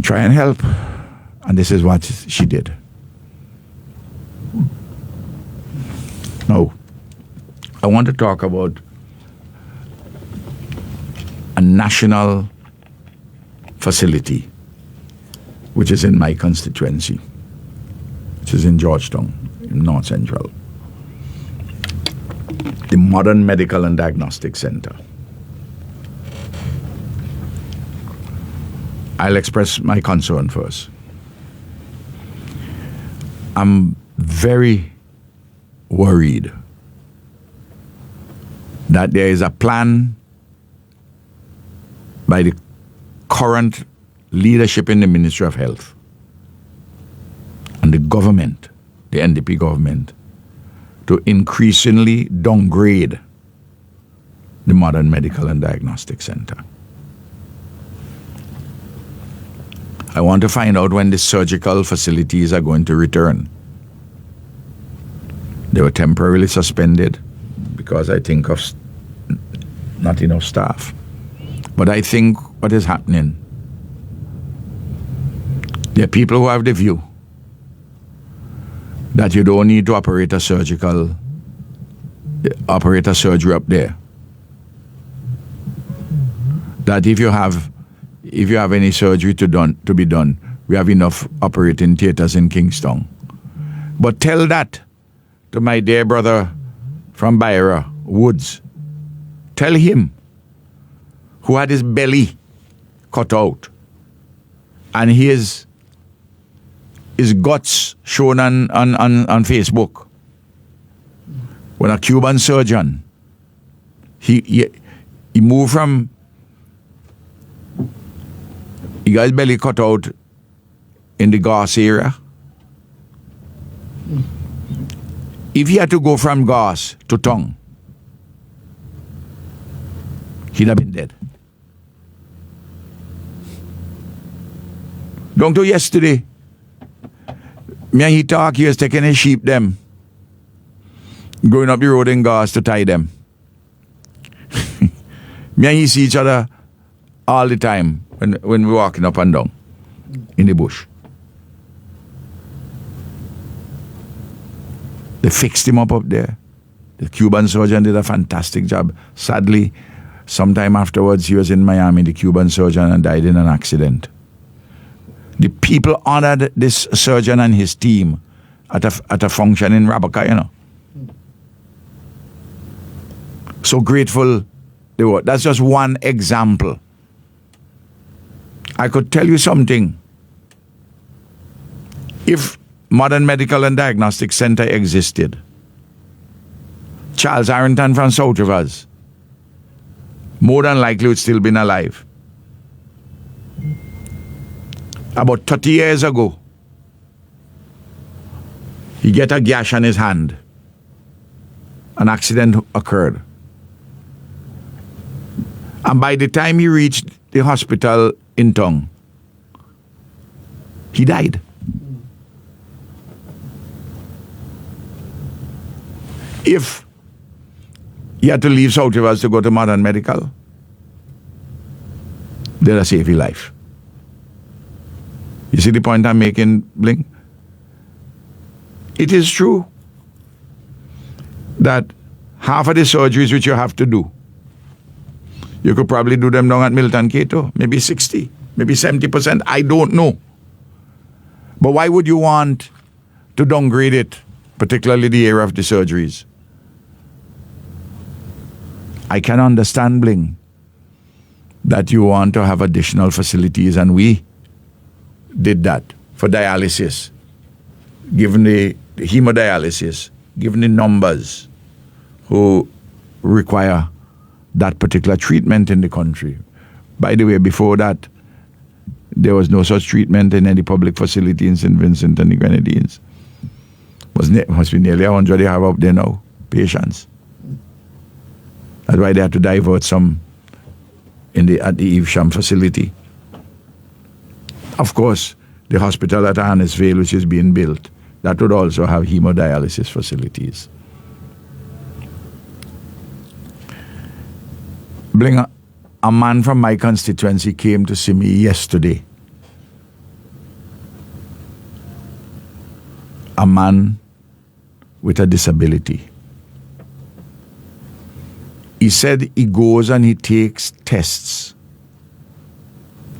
try and help. And this is what she did. Now, I want to talk about a national facility which is in my constituency, which is in Georgetown, in North Central. The Modern Medical and Diagnostic Center. I'll express my concern first. I'm very worried that there is a plan by the current leadership in the Ministry of Health and the government, the NDP government, to increasingly downgrade the Modern Medical and Diagnostic Center. I want to find out when the surgical facilities are going to return. They were temporarily suspended because I think of not enough staff. But I think what is happening, there are people who have the view that you don't need to operate a surgery up there. That if you have any surgery to be done, we have enough operating theaters in Kingston. But tell that to my dear brother from Byra, Woods. Tell him, who had his belly cut out and his guts shown on Facebook. When a Cuban surgeon, he moved from, he got his belly cut out in the Goss area. If he had to go from Goss to Tongue, he'd have been dead. Down to yesterday, me and he talk, he was taking his sheep them, going up the road in Goss to tie them. Me and he see each other all the time when we're walking up and down in the bush. They fixed him up there. The Cuban surgeon did a fantastic job. Sadly, sometime afterwards, he was in Miami, the Cuban surgeon, and died in an accident. The people honored this surgeon and his team at a function in Rabaka, you know. So grateful they were. That's just one example. I could tell you something. If Modern Medical and Diagnostic Center existed, Charles Arrington from South Rivers more than likely would still been alive. About 30 years ago, he get a gash on his hand. An accident occurred. And by the time he reached the hospital in Tongue, he died. If he had to leave South Rivers to go to Modern Medical, they'd have saved his life. You see the point I'm making, Bling? It is true that half of the surgeries which you have to do, you could probably do them down at Milton Cato, maybe 60, maybe 70%, I don't know. But why would you want to downgrade it, particularly the area of the surgeries? I can understand, Bling, that you want to have additional facilities, and we did that for dialysis, given the hemodialysis, given the numbers who require that particular treatment in the country. By the way, before that, there was no such treatment in any public facility in St. Vincent and the Grenadines. Must be nearly 100 they have up there now, patients. That's why they had to divert some at the Evesham facility. Of course, the hospital at Annisvale, which is being built, that would also have hemodialysis facilities. Bling, a man from my constituency came to see me yesterday. A man with a disability. He said he goes and he takes tests,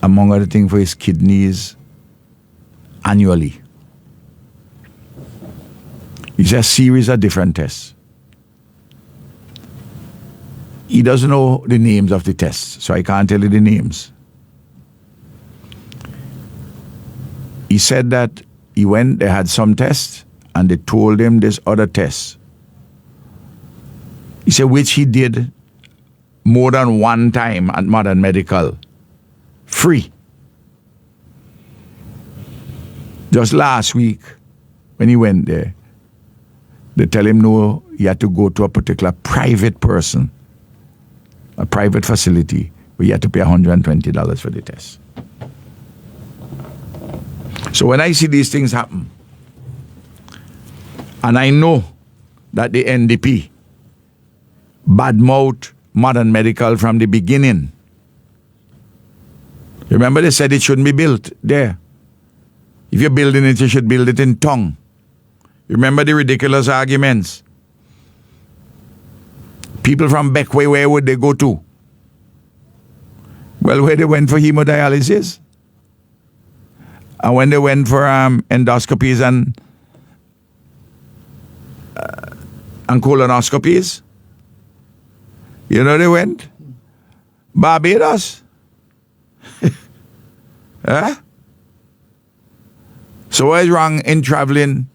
among other things, for his kidneys annually. It's a series of different tests. He doesn't know the names of the tests, so I can't tell you the names. He said that he went, they had some tests, and they told him this other test. He said, which he did more than one time at Modern Medical, free. Just last week, when he went there, they tell him no, he had to go to a particular private person, a private facility, where he had to pay $120 for the test. So when I see these things happen, and I know that the NDP badmouth Modern Medical from the beginning. Remember they said it shouldn't be built there. If you're building it, you should build it in Tongue. Remember the ridiculous arguments? People from Beckway, where would they go to? Well, where they went for hemodialysis. And when they went for endoscopies and colonoscopies, you know they went? Barbados. Huh? So what is wrong in traveling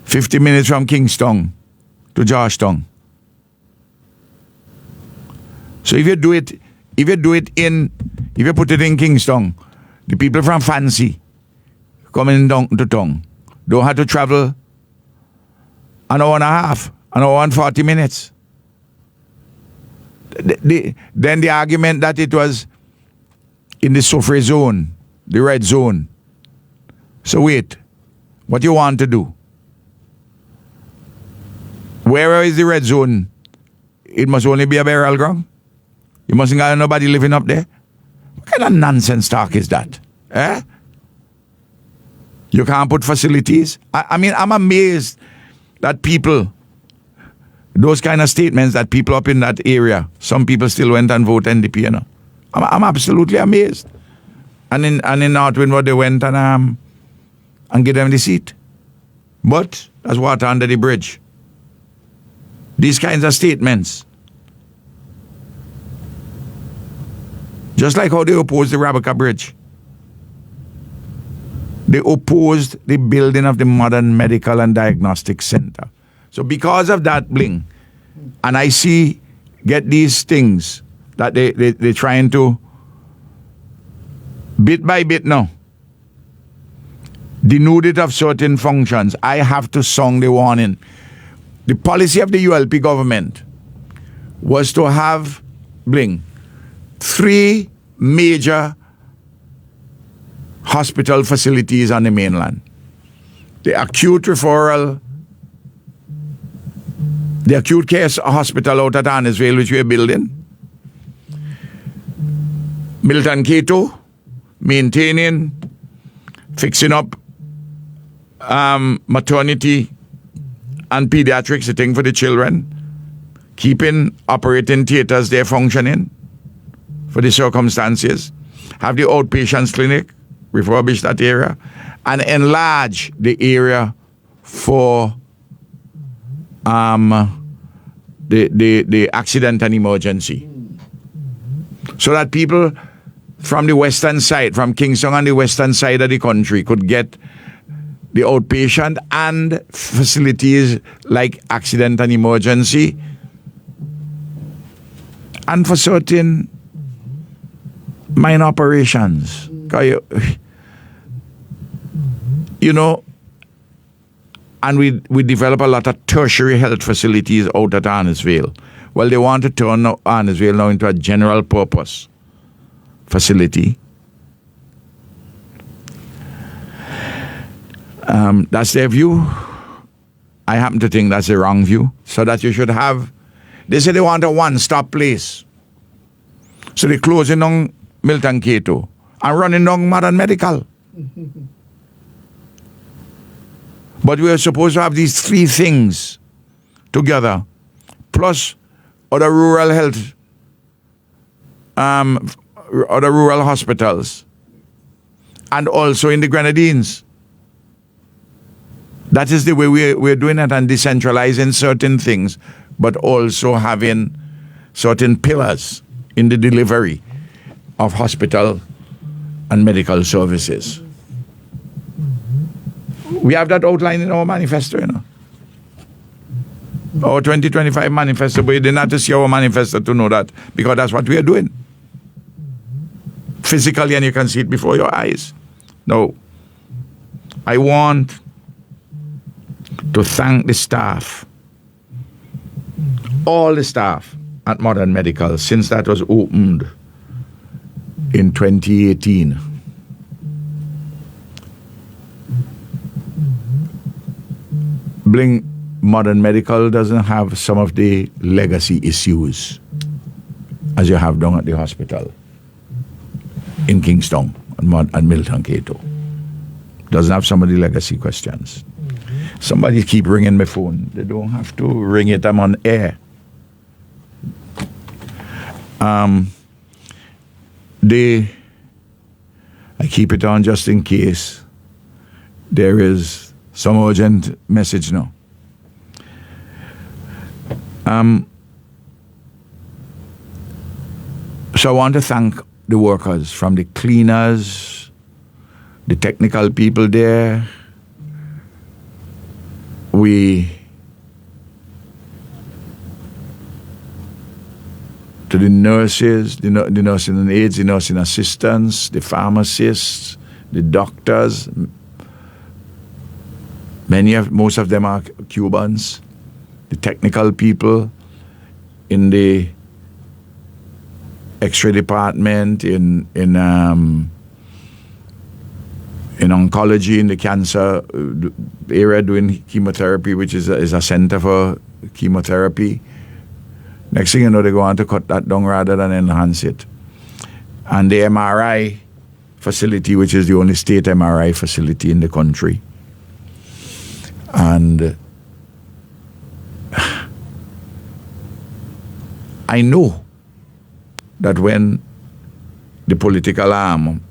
50 minutes from Kingston to Georgetown? So if you put it in Kingston, the people from Fancy coming down to town don't have to travel an hour and a half, an hour and 40 minutes. Then the argument that it was in the Sofre zone, the red zone. So wait, what you want to do? Where is the red zone it must only be a burial ground. You mustn't got nobody living up there. What kind of nonsense talk is that? Eh? You can't put facilities. I mean, I'm amazed that people, those kind of statements that people up in that area, some people still went and voted NDP, you know. I'm absolutely amazed. And in North Windward, they went and give them the seat. But that's water under the bridge. These kinds of statements. Just like how they opposed the Rabica Bridge. They opposed the building of the modern medical and diagnostic center. So because of that, Bling, and I get these things that they're trying to, bit by bit now, denude it of certain functions. I have to sound the warning. The policy of the ULP government was to have, Bling, 3 major hospital facilities on the mainland. The acute referral, the acute care hospital out at Arnesville, which we're building. Milton Cato, maintaining, fixing up maternity and pediatrics, a thing for the children, keeping operating theaters there functioning for the circumstances, have the outpatients clinic, refurbish that area, and enlarge the area for the accident and emergency. So that people from the western side, from Kingston and the western side of the country could get the outpatient and facilities like accident and emergency, and for certain mine operations. You know, and we develop a lot of tertiary health facilities out at Arnesville. Well, they want to turn Arnesville now into a general purpose facility. That's their view. I happen to think that's the wrong view. So that you should have, they say they want a one-stop place. So they're closing down Milton Cato and running down Modern Medical. But we are supposed to have these 3 things together, plus other rural health, other rural hospitals, and also in the Grenadines. That is the way we're doing it, and decentralizing certain things, but also having certain pillars in the delivery of hospital and medical services. We have that outlined in our manifesto, you know. Our 2025 manifesto, but you didn't have to see our manifesto to know that, because that's what we are doing. Physically, and you can see it before your eyes. No. I want to thank the staff, all the staff at Modern Medical, since that was opened in 2018. Bling, Modern Medical doesn't have some of the legacy issues as you have down at the hospital in Kingston and Milton Cato. Doesn't have some of the legacy questions. Somebody keep ringing my phone. They don't have to ring it. I'm on air. I keep it on just in case there is some urgent message now. So I want to thank the workers, from the cleaners, the technical people there. To the nurses, the nursing aides, the nursing assistants, the pharmacists, the doctors. Most of them are Cubans. The technical people in the X-ray department, in oncology, in the cancer area, doing chemotherapy, which is a center for chemotherapy. Next thing you know, they go on to cut that down rather than enhance it. And the MRI facility, which is the only state MRI facility in the country. And I know that when the political arm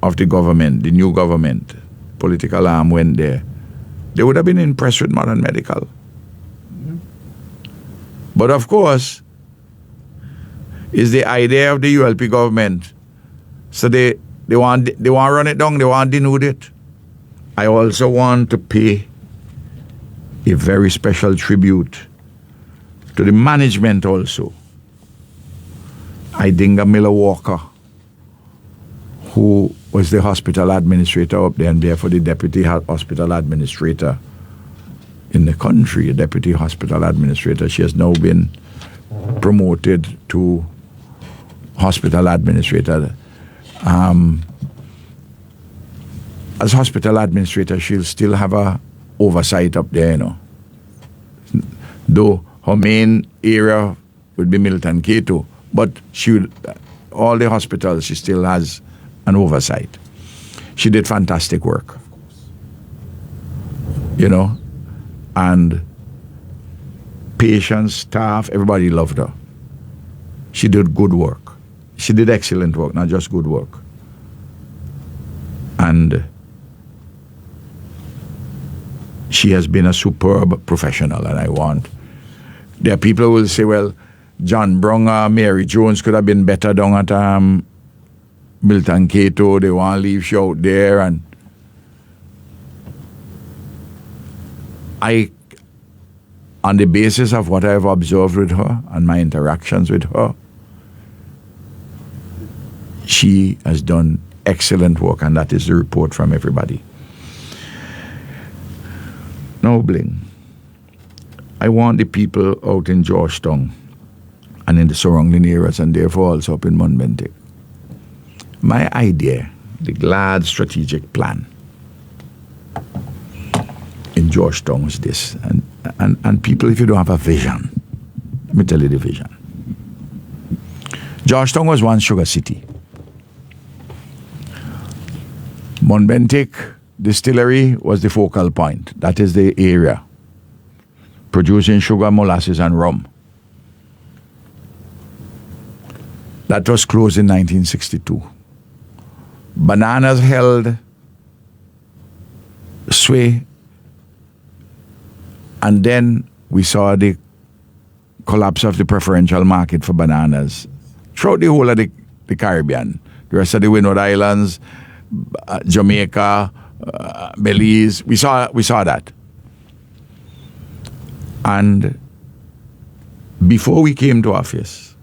of the government, the new government, political arm went there, they would have been impressed with modern medical. But of course, it's the idea of the ULP government. So they want to run it down, they want to denude it. I also want to pay a very special tribute to the management also. Idinga Miller Walker, who was the hospital administrator up there and therefore the deputy hospital administrator in the country, a deputy hospital administrator. She has now been promoted to hospital administrator. As hospital administrator, she'll still have a oversight up there, you know. Though her main area would be Milton Cato, but all the hospitals, she still has an oversight. She did fantastic work, you know, and patients, staff, everybody loved her. She did good work. She did excellent work, not just good work. And she has been a superb professional, and there are people who will say, well, John Bronger, Mary Jones could have been better down at Milton Cato. They want to leave she out there. And on the basis of what I've observed with her and my interactions with her, she has done excellent work, and that is the report from everybody. Now, Bling, I want the people out in Georgetown and in the surrounding areas, and therefore also up in Monbentik. My idea, the GLAD strategic plan in Georgetown is this. And people, if you don't have a vision, let me tell you the vision. Georgetown was once sugar city. Monbentik Distillery was the focal point. That is the area producing sugar, molasses, and rum. That was closed in 1962. Bananas held sway, and then we saw the collapse of the preferential market for bananas throughout the whole of the Caribbean. The rest of the Windward Islands, Jamaica, Belize, we saw that. And before we came to office,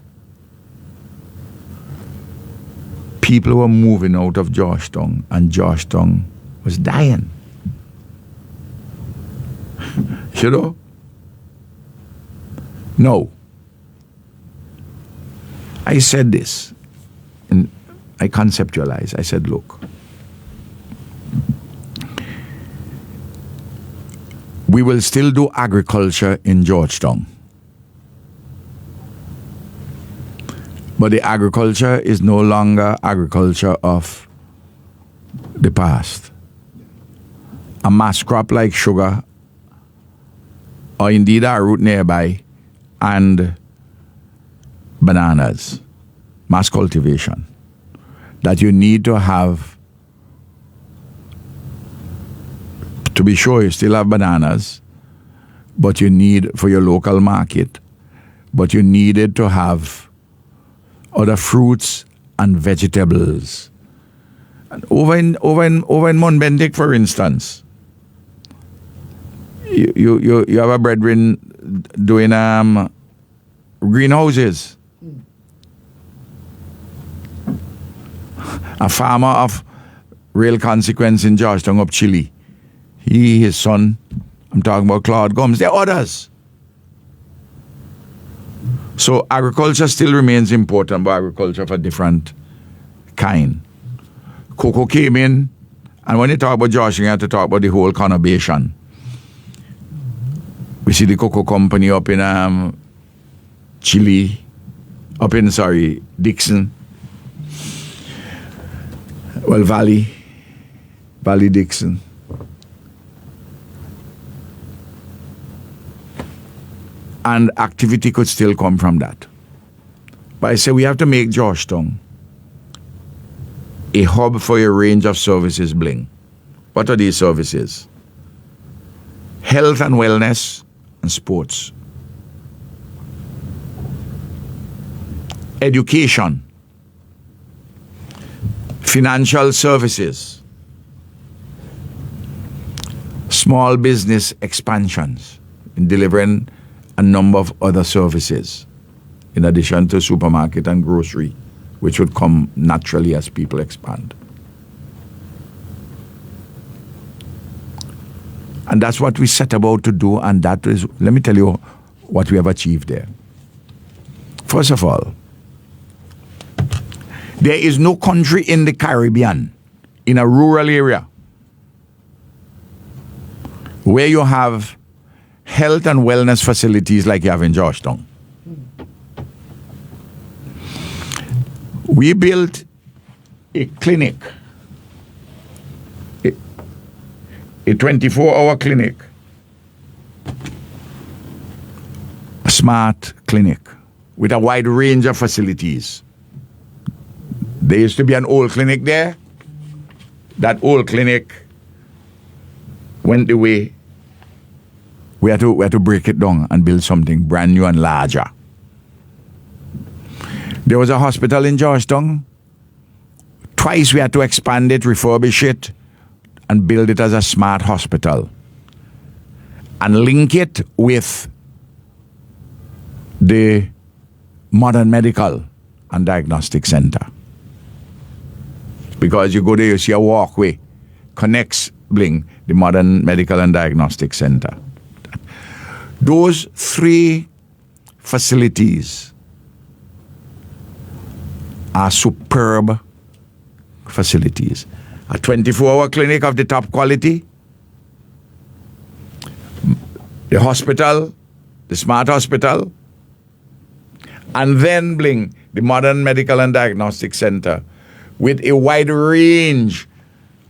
people were moving out of Georgetown, and Georgetown was dying. You know? No. I said this, and I conceptualized. I said, look, we will still do agriculture in Georgetown. But the agriculture is no longer agriculture of the past. A mass crop like sugar, or indeed our root nearby, and bananas, mass cultivation, that you need to have. To be sure, you still have bananas, but you need for your local market, but you needed to have other fruits and vegetables. And over in Monbentik, for instance, you have a brethren doing greenhouses. A farmer of real consequence in Georgetown up Chile. He, his son, I'm talking about Claude Gomes, there are others. So agriculture still remains important, but agriculture of a different kind. Cocoa came in, and when you talk about Georgetown, you have to talk about the whole conurbation. We see the cocoa company up in Chile, Dixon. Well, Valley Dixon. And activity could still come from that. But I say we have to make Georgetown a hub for a range of services, Bling. What are these services? Health and wellness and sports. Education. Financial services. Small business expansions in delivering a number of other services in addition to supermarket and grocery, which would come naturally as people expand. And that's what we set about to do, and that is, let me tell you what we have achieved there. First of all, there is no country in the Caribbean, in a rural area, where you have health and wellness facilities like you have in Georgetown. We built a clinic, a 24-hour clinic, a smart clinic with a wide range of facilities. There used to be an old clinic there. That old clinic went away. We had to break it down and build something brand new and larger. There was a hospital in Georgetown. Twice we had to expand it, refurbish it, and build it as a smart hospital. And link it with the modern medical and diagnostic center. Because you go there, you see a walkway, connects, Bling, the modern medical and diagnostic center. Those three facilities are superb facilities. A 24-hour clinic of the top quality, the hospital, the smart hospital, and then, Bling, the modern medical and diagnostic center with a wide range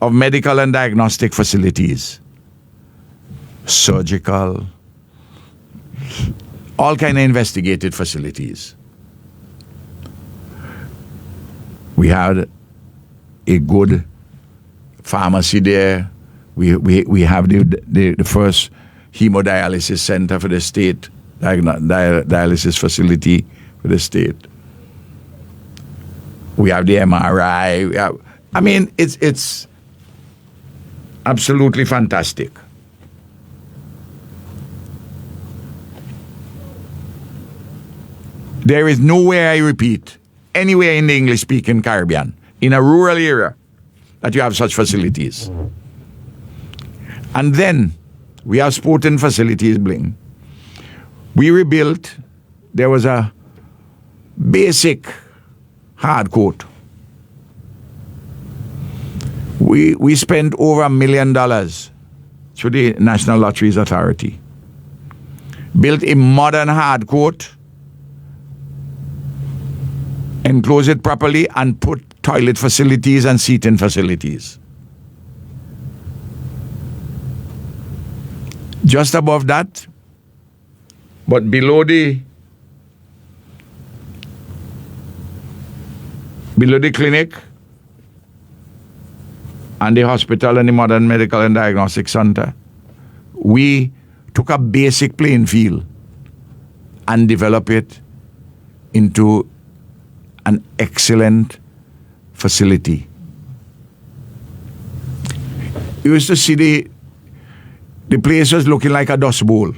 of medical and diagnostic facilities. Surgical, all kind of investigative facilities. We had a good pharmacy there. We have the first hemodialysis center for the state, dialysis facility for the state. We have the MRI. It's absolutely fantastic. There is nowhere, I repeat, anywhere in the English-speaking Caribbean, in a rural area, that you have such facilities. And then we have sporting facilities, Bling. We rebuilt, there was a basic hard court. We spent over $1 million through the National Lotteries Authority. Built a modern hard court, enclose it properly, and put toilet facilities and seating facilities. Just above that, but below the clinic and the hospital and the modern medical and diagnostic center, we took a basic playing field and developed it into an excellent facility. You used to see the place was looking like a dust bowl.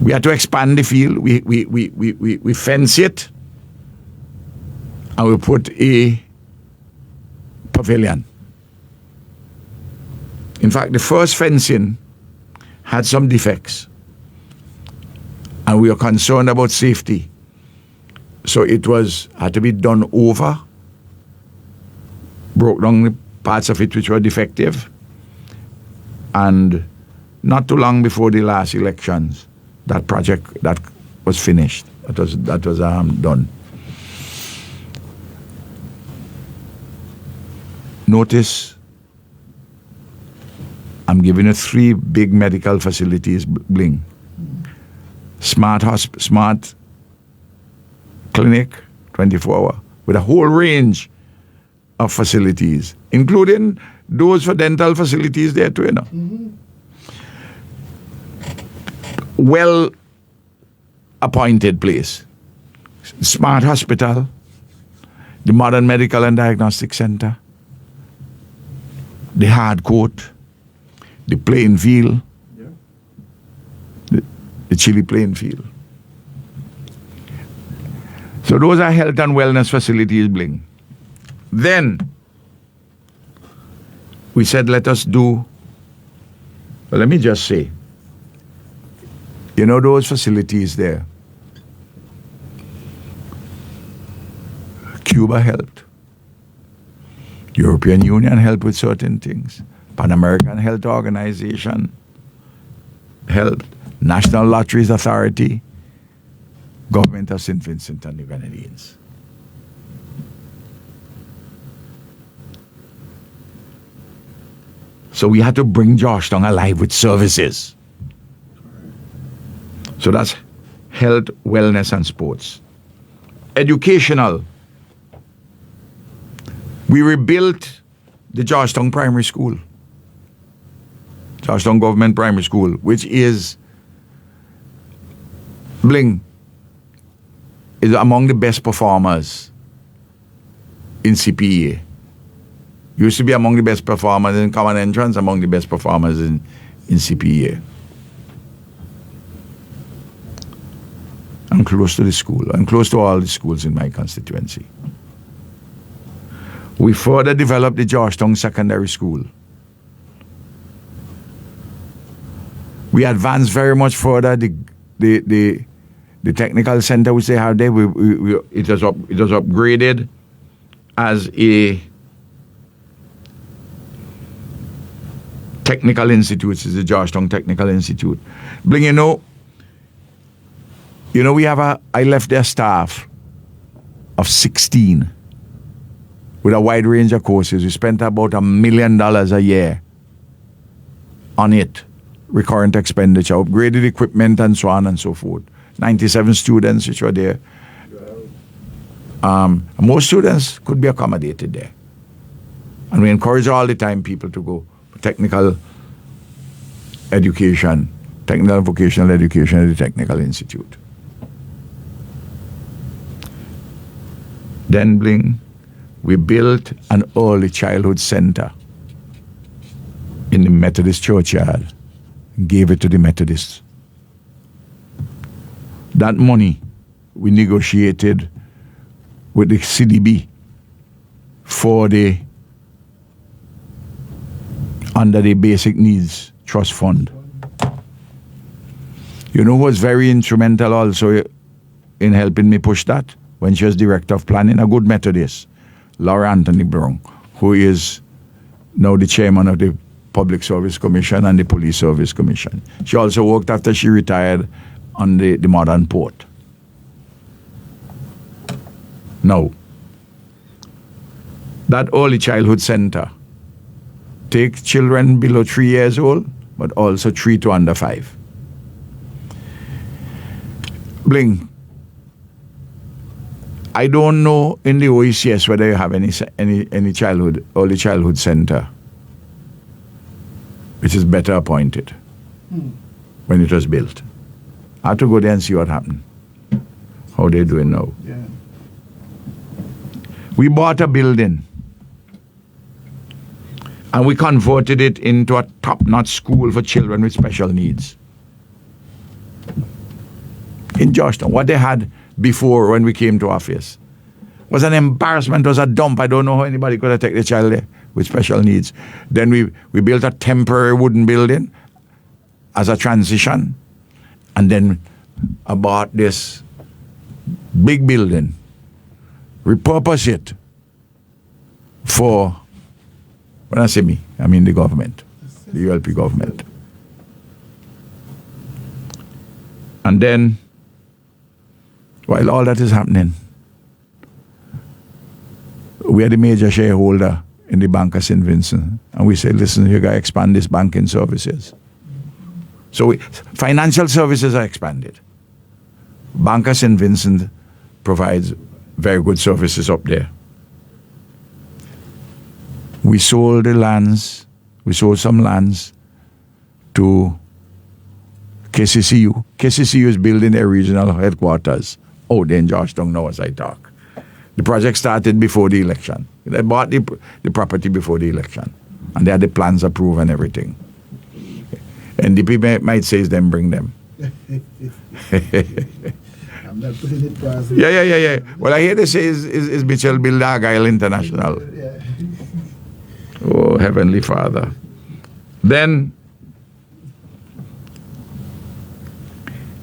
We had to expand the field. We fence it, and we put a pavilion. In fact, the first fencing had some defects, and we were concerned about safety. So it had to be done over, broke down the parts of it which were defective, and not too long before the last elections, that project that was finished. That was done. Notice, I'm giving you 3 big medical facilities, Bling. Smart clinic, 24-hour, with a whole range of facilities, including those for dental facilities there too, you know. Well appointed place. Smart hospital, the modern medical and diagnostic center, the hard court, the playing field, the Chile playing field. So those are health and wellness facilities, Bling. Then we said, let us do, well, let me just say, you know those facilities there, Cuba helped. European Union helped with certain things. Pan American Health Organization helped. National Lotteries Authority, Government of St. Vincent and the Grenadines. So we had to bring Georgetown alive with services. So that's health, wellness, and sports. Educational. We rebuilt the Georgetown Primary School. Georgetown Government Primary School, which is, Bling, is among the best performers in CPEA. Used to be among the best performers in Common Entrance, among the best performers in CPEA. I'm close to the school. I'm close to all the schools in my constituency. We further developed the Georgetown Secondary School. We advanced very much further the technical center which they have there. It was upgraded as a technical institute. It's the Georgetown Technical Institute. Bling, you know, I left their staff of 16 with a wide range of courses. We spent about $1 million a year on it, recurrent expenditure, upgraded equipment and so on and so forth. 97 students which were there. Most students could be accommodated there. And we encourage all the time people to go for technical education, technical and vocational education at the Technical Institute. Then, Bling, we built an early childhood center in the Methodist churchyard, gave it to the Methodists. That money we negotiated with the CDB for under the Basic Needs Trust Fund. You know who was very instrumental also in helping me push that? When she was director of planning, a good Methodist, Laura Anthony Brown, who is now the chairman of the Public Service Commission and the Police Service Commission. She also worked after she retired on the Modern Port. Now, that early childhood center take children below 3 years old, but also 3 to under 5. Bling, I don't know in the OECS whether you have any early childhood center which is better appointed when it was built. I have to go there and see what happened, how they're doing now. Yeah. We bought a building and we converted it into a top-notch school for children with special needs. In Georgetown, what they had before when we came to office was an embarrassment, was a dump. I don't know how anybody could have taken a child there with special needs. Then we built a temporary wooden building as a transition, and then I bought this big building, repurpose it for, when I say me, I mean the government, the ULP government. And then, while all that is happening, we are the major shareholder in the Bank of St. Vincent. And we say, listen, you got to expand this banking services. So financial services are expanded. Bank of St. Vincent provides very good services up there. We sold the lands, we sold some lands to KCCU. KCCU is building their regional headquarters out there in Georgetown now as I talk. The project started before the election. They bought the property before the election. And they had the plans approved and everything. And the people might say it's them bring them. I'm not putting it past. Yeah. Well, I hear they say it's Mitchell Bill Argyle International. Yeah. Oh, Heavenly Father. Then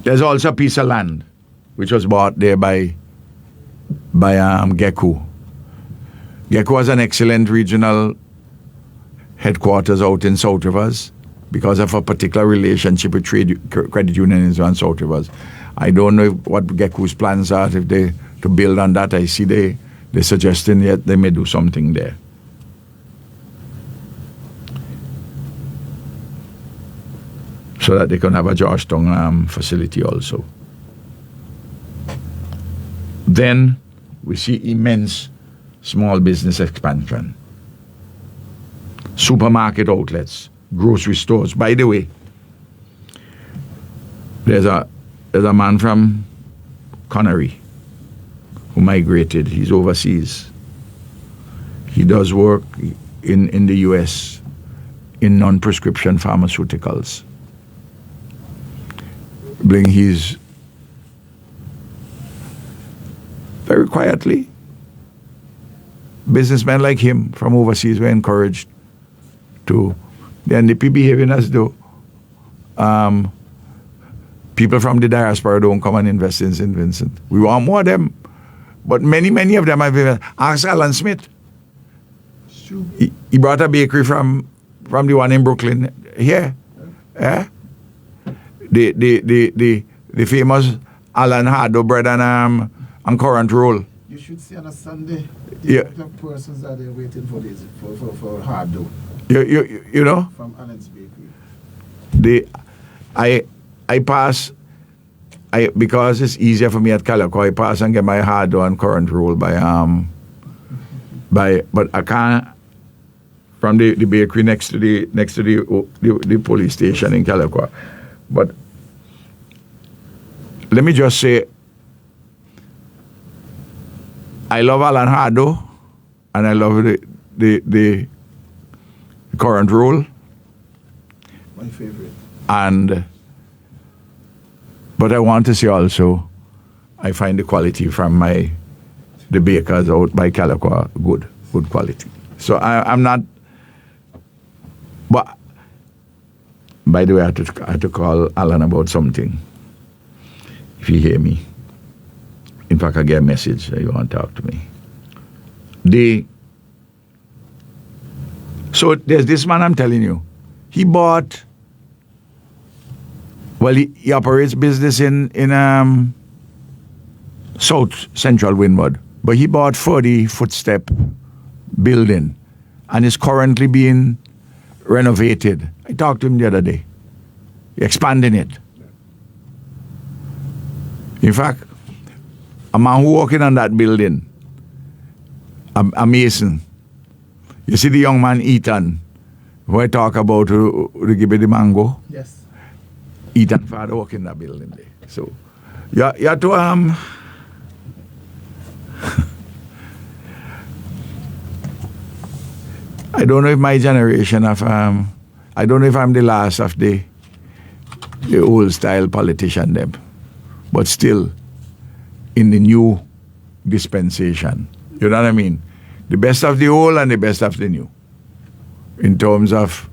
there's also a piece of land which was bought there by Geku. Geku was an excellent regional headquarters out in South Rivers because of a particular relationship with credit unions on South Rivers. I don't know what Geku's plans are if they to build on that. I see they're suggesting that they may do something there. So that they can have a Georgetown facility also. Then we see immense small business expansion. Supermarket outlets, grocery stores. By the way, there's a man from Connery who migrated. He's overseas. He does work in the US in non-prescription pharmaceuticals. He's very quietly. Businessmen like him from overseas were encouraged to, and they be behaving as though people from the diaspora don't come and invest in St. Vincent. We want more of them. But many of them have been. Ask Alan Smith. Sure. He brought a bakery from the one in Brooklyn here. Yeah. The famous Alan Hardo bread and currant roll. You should see on a Sunday Yeah. the persons are there waiting for this for hard dough You know? from Alan's Bakery. I pass because it's easier for me at Calico, I pass and get my hard dough and currant roll but I can't from the bakery next to the police station in Calico. But let me just say, I love Alan Hardo and I love the currant roll. My favorite. But I want to say also, I find the quality from the bakers out by Calico good quality. So I'm not. But by the way, I had to call Alan about something. If you hear me, in fact, I get a message that you want to talk to me. So there's this man I'm telling you. He bought. Well, he operates business in South Central Windward, but he bought 40 footstep building, and is currently being renovated. I talked to him the other day. Expanding it. In fact, a man who working on that building, a mason. You see the young man Ethan, who I talk about who give me the mango? Yes. Ethan father working in that building there. So you have to I don't know if my generation of I don't know if I'm the last of the old style politician them, but still in the new dispensation. You know what I mean? The best of the old and the best of the new. In terms of,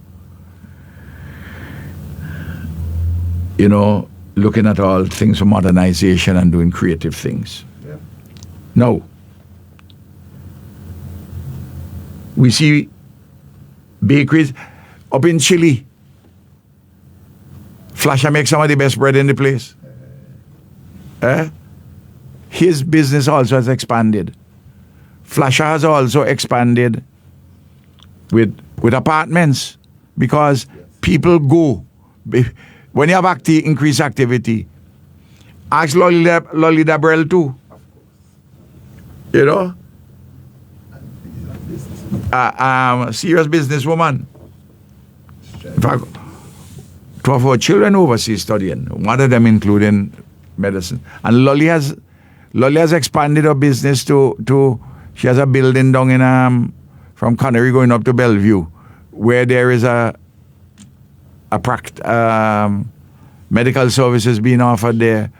you know, looking at all things for modernization and doing creative things. Yeah. Now, we see bakeries up in Chile. Flasher makes some of the best bread in the place. his business also has expanded. Flasher has also expanded with apartments because people go. When you have increased activity, ask Lolly Dabrel too. You know? Serious businesswoman. In fact, two of our children overseas studying, one of them including medicine. And Lolly has expanded her business to she has a building down in from Connery going up to Bellevue, where there is a medical services being offered there,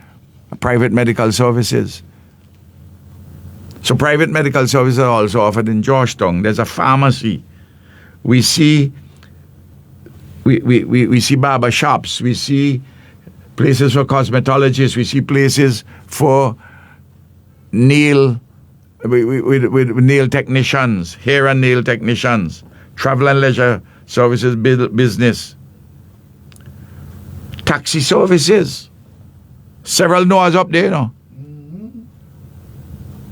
private medical services. So private medical services are also offered in Georgetown. There's a pharmacy. We see barber shops. We see places for cosmetologists. We see places for nail with nail technicians, hair and nail technicians, travel and leisure services business, taxi services. Several Noahs up there, you know.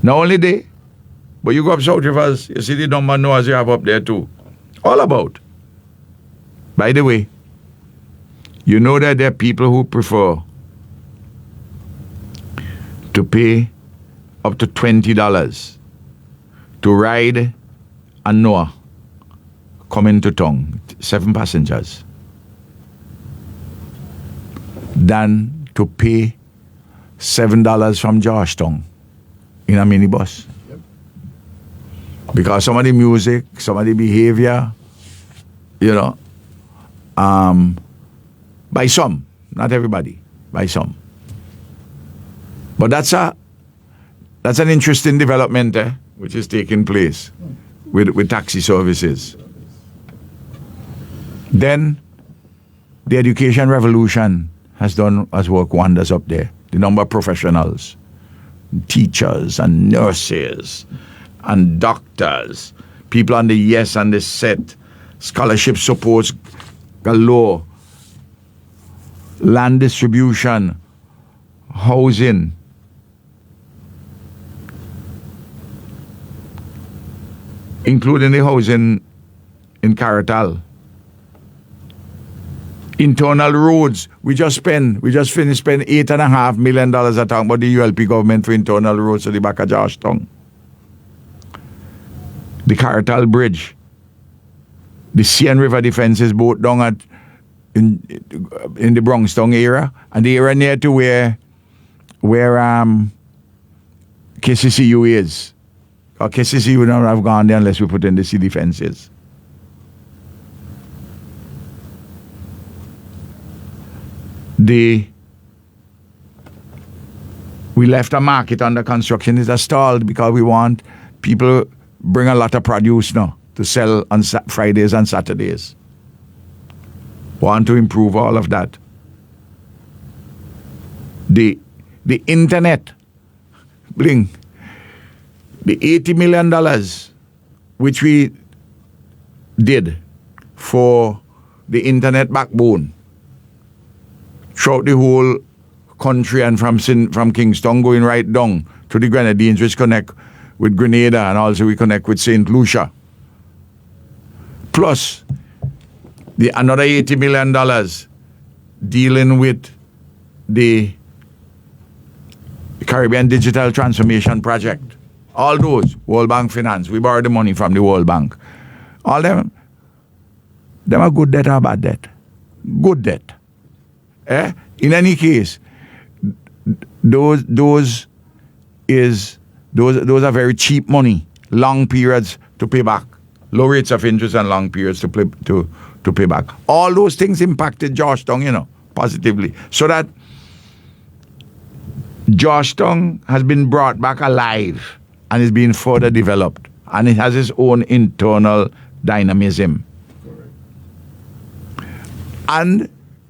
Not only they, but you go up South Rivers, you see the number of Noahs you have up there too. All about. By the way, you know that there are people who prefer to pay up to $20 to ride a Noah coming to town, 7 passengers, than to pay $7 from Georgetown in a minibus. Yep. Because some of the music, some of the behavior, you know, by some, not everybody, by some. But that's an interesting development, which is taking place with taxi services. Then the education revolution has worked wonders up there. The number of professionals, teachers and nurses and doctors, people on the yes and the set, scholarship supports galore, land distribution, housing. Including the housing in Caratal. Internal roads. We just finished spending $8.5 million a talking about the ULP government for internal roads to the back of Georgetown. The Caratal Bridge. The Seine River defenses both down in the Bronxtown area and the area near to where KCCU is. Or KCCU would not have gone there unless we put in the sea defenses. We left a market under construction. It's stalled because we want people bring a lot of produce now to sell on Fridays and Saturdays. Want to improve all of that. The internet, bling. The $80 million which we did for the internet backbone throughout the whole country and from Kingston going right down to the Grenadines, which connect with Grenada and also we connect with St. Lucia. Plus another $80 million dealing with the Caribbean Digital Transformation Project. All those, World Bank Finance, we borrowed the money from the World Bank. All them are good debt or bad debt? Good debt. In any case, those are very cheap money, long periods to pay back, low rates of interest and long periods to pay back. All those things impacted Georgetown, you know, positively. So that Georgetown has been brought back alive and is being further developed. And it has its own internal dynamism. Correct. And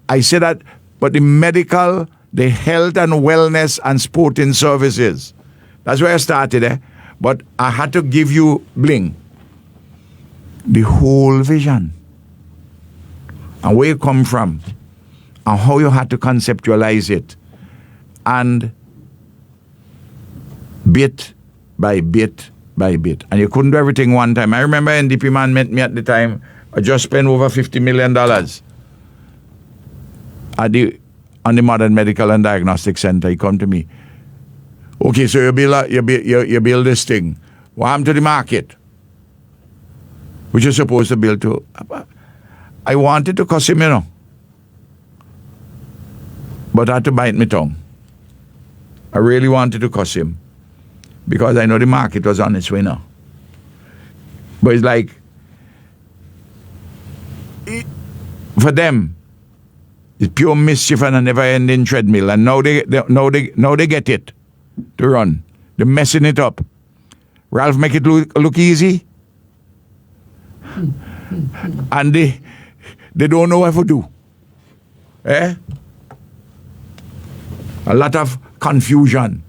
I say that, but the medical, the health and wellness and sporting services, that's where I started. But I had to give you, bling, the whole vision. And where you come from. And how you had to conceptualize it. And bit by bit by bit. And you couldn't do everything one time. I remember NDP man met me at the time. I just spent over $50 million on the Modern Medical and Diagnostic Center. He come to me. Okay, so you build this thing. What happened to the market? Which you're supposed to build to. I wanted to cuss him, but I had to bite my tongue. I really wanted to cuss him because I know the market was on its way now. But it's like, for them, it's pure mischief and a never-ending treadmill. And now they get it to run. They're messing it up. Ralph make it look easy, and they don't know what to do. A lot of confusion.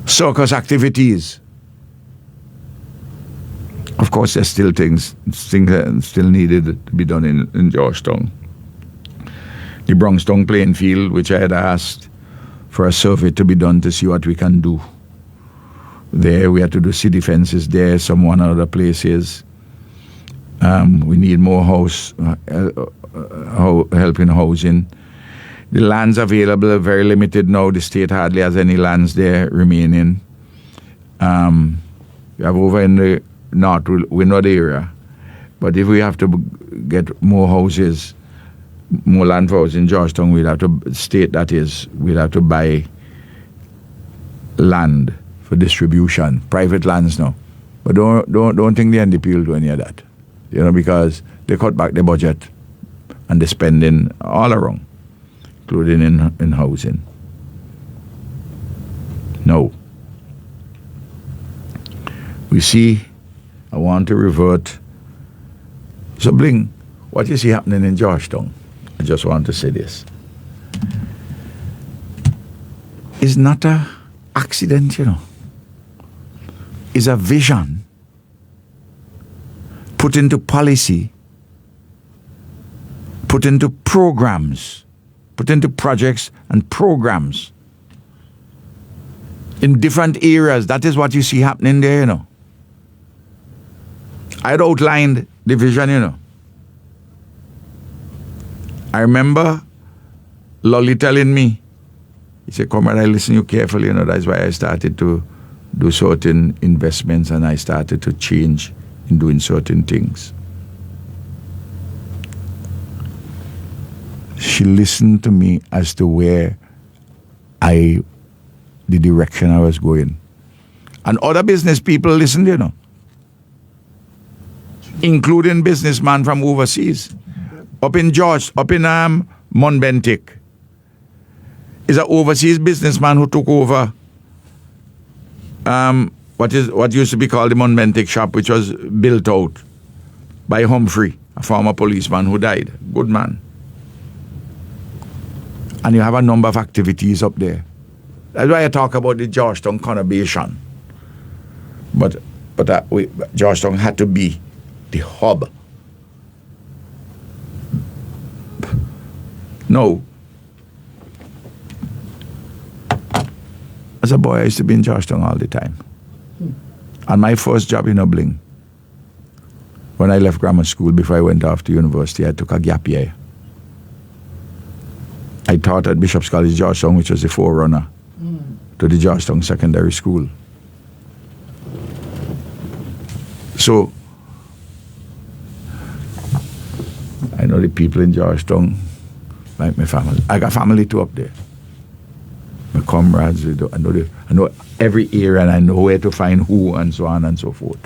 Circus activities. Of course, there's still things still needed to be done in Georgetown. The Bronxtown playing field, which I had asked for a survey to be done to see what we can do. There, we had to do city fences there, some one other places. We need more help in housing. The lands available are very limited now. The state hardly has any lands there remaining. We have over in the north, we know the area. But if we have to get more houses, more land for us in Georgetown, we'll have to we'll have to buy land for distribution, private lands now. But don't think the NDP will do any of that, because they cut back the budget and they're spending all around, including in housing. No. We see, I want to revert. So Bling, what you see happening in Georgetown, I just want to say this. It's not an accident, It's a vision put into policy, put into programs, put into projects and programs in different areas. That is what you see happening there, I had outlined the vision, I remember Lolly telling me, he said, Comrade, I listen to you carefully, that's why I started to do certain investments and I started to change in doing certain things. She listened to me as to where the direction I was going. And other business people listened, including businessmen from overseas. Up in Monbentik is an overseas businessman who took over what used to be called the Monbentik shop, which was built out by Humphrey, a former policeman who died. Good man. And you have a number of activities up there. That's why I talk about the Georgetown conurbation. But Georgetown had to be the hub. No. As a boy, I used to be in Georgetown all the time. And my first job in Bling, when I left grammar school before I went off to university, I took a gap year. I taught at Bishop's College, Georgetown, which was the forerunner to the Georgetown Secondary School. So, I know the people in Georgetown, like my family. I got family too up there. My comrades, I know every area and I know where to find who and so on and so forth.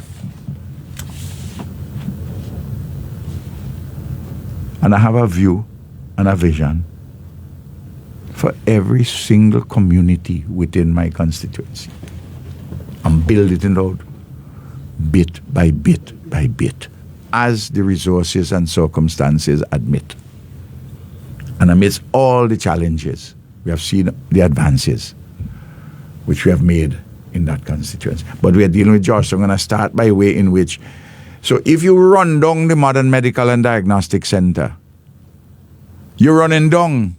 And I have a view and a vision for every single community within my constituency. And build it out bit by bit by bit, as the resources and circumstances admit. And amidst all the challenges, we have seen the advances which we have made in that constituency. But we are dealing with Georgetown. I'm going to start by way in which, so if you run down the Modern Medical and Diagnostic Center, you're running down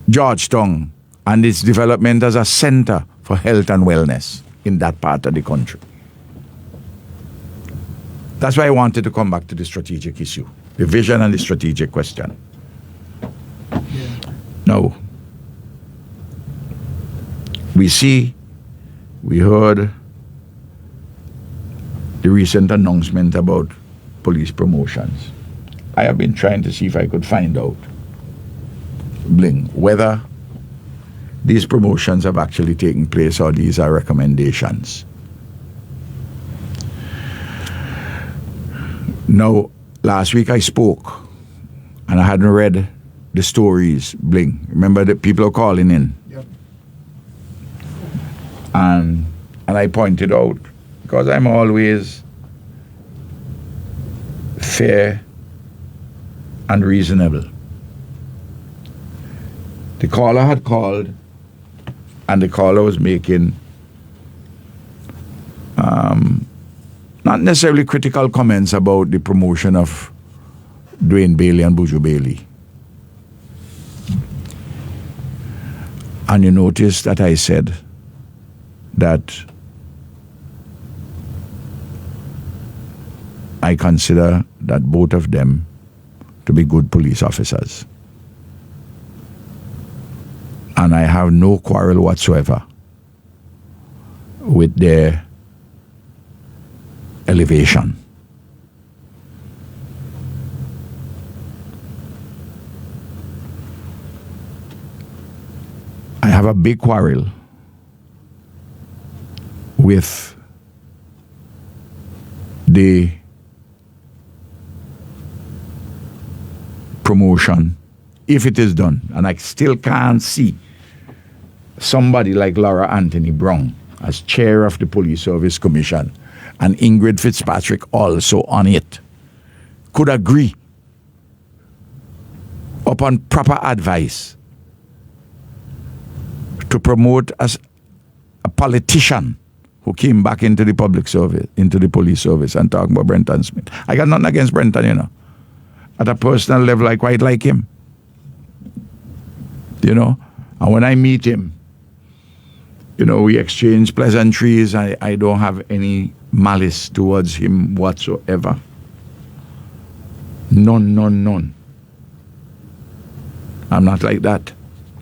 Georgetown and its development as a center for health and wellness in that part of the country. That's why I wanted to come back to the strategic issue, the vision and the strategic question. Now, we heard the recent announcement about police promotions. I have been trying to see if I could find out, Bling, whether these promotions have actually taken place or these are recommendations. Now, last week I spoke and I hadn't read the stories, Bling. Remember that people are calling in? Yep. And I pointed out, because I'm always fair and reasonable. The caller had called and the caller was making not necessarily critical comments about the promotion of Dwayne Bailey and Buju Bailey. And you notice that I said that I consider that both of them to be good police officers. And I have no quarrel whatsoever with their elevation. I have a big quarrel with the promotion, if it is done, and I still can't see somebody like Laura Anthony Brown as chair of the Police Service Commission and Ingrid Fitzpatrick also on it could agree upon proper advice to promote as a politician who came back into the public service, into the police service, and talking about Brenton Smith. I got nothing against Brenton, you know. At a personal level, I quite like him. You know, and when I meet him, you know, we exchange pleasantries. I don't have any malice towards him whatsoever. None. I'm not like that.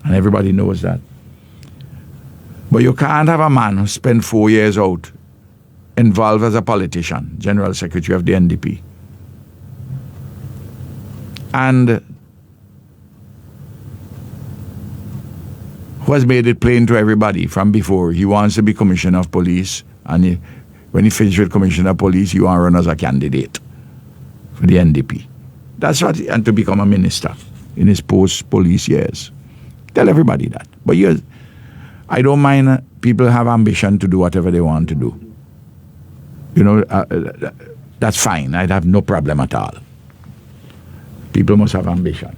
And everybody knows that. But you can't have a man who spent 4 years out, involved as a politician, General Secretary of the NDP, and who has made it plain to everybody from before he wants to be Commissioner of Police, and when he finishes with Commissioner of Police, he wants to run as a candidate for the NDP. That's what, and to become a minister in his post-police years. Tell everybody that. But I don't mind people have ambition to do whatever they want to do. You know, that's fine. I'd have no problem at all. People must have ambition.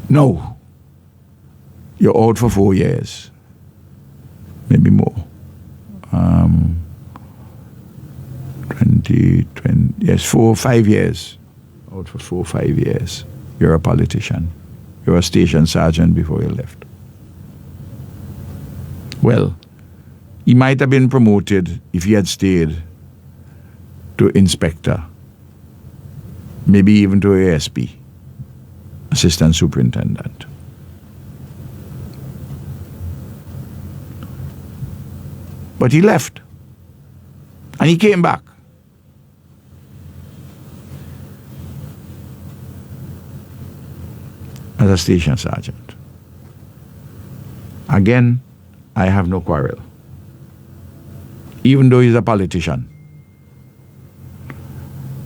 No. You're out for 4 years. Maybe more. 4 or 5 years. Out for 4 or 5 years. You're a politician. You're a station sergeant before you left. Well, he might have been promoted if he had stayed to inspector, maybe even to ASP, assistant superintendent. But he left. And he came back. As a station sergeant. Again, I have no quarrel. Even though he's a politician.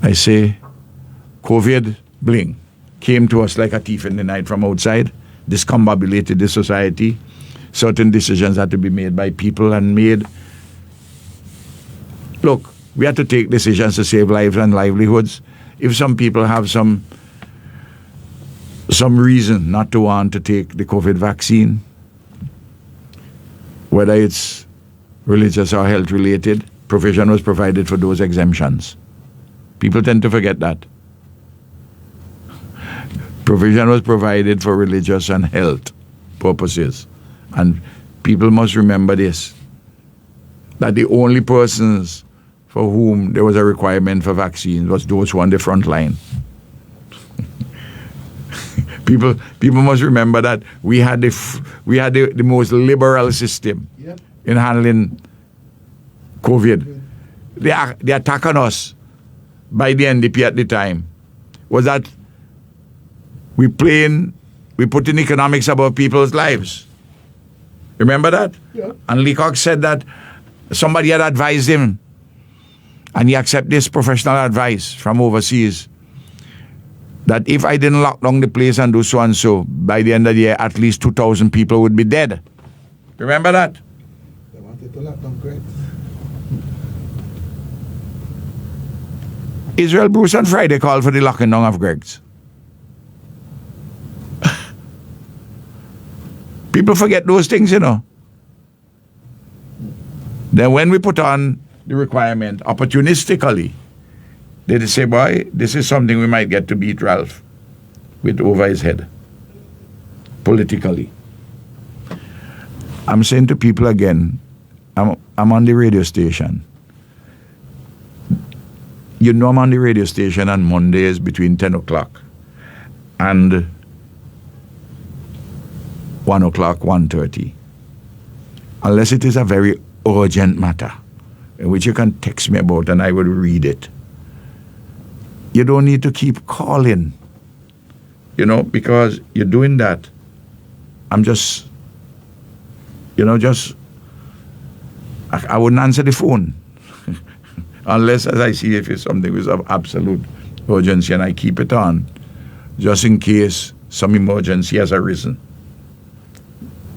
I say, COVID, bling, came to us like a thief in the night from outside, discombobulated the society. Certain decisions had to be made by people and made. Look, we had to take decisions to save lives and livelihoods. If some people have some reason not to want to take the COVID vaccine, whether it's religious or health related, provision was provided for those exemptions. People tend to forget that. Provision was provided for religious and health purposes. And people must remember this, that the only persons for whom there was a requirement for vaccines was those who were on the front line. People must remember that we had the most liberal system in handling COVID. The attack on us by the NDP at the time was that we put in economics above people's lives. Remember that? Yeah. And Leacock said that somebody had advised him, and he accepted this professional advice from overseas, that if I didn't lock down the place and do so and so, by the end of the year, at least 2,000 people would be dead. Remember that? They wanted to lock down Great. Israel Bruce on Friday called for the locking down of Greg's. People forget those things, you know. Then when we put on the requirement opportunistically, they say, boy, this is something we might get to beat Ralph with over his head, politically. I'm saying to people again, I'm on the radio station. You know I'm on the radio station on Mondays between 10 o'clock and 1 o'clock, 1:30. Unless it is a very urgent matter, which you can text me about and I will read it. You don't need to keep calling, you know, because you're doing that. I'm just, you know, I wouldn't answer the phone unless, as I see, if it's something with of absolute urgency, and I keep it on just in case some emergency has arisen.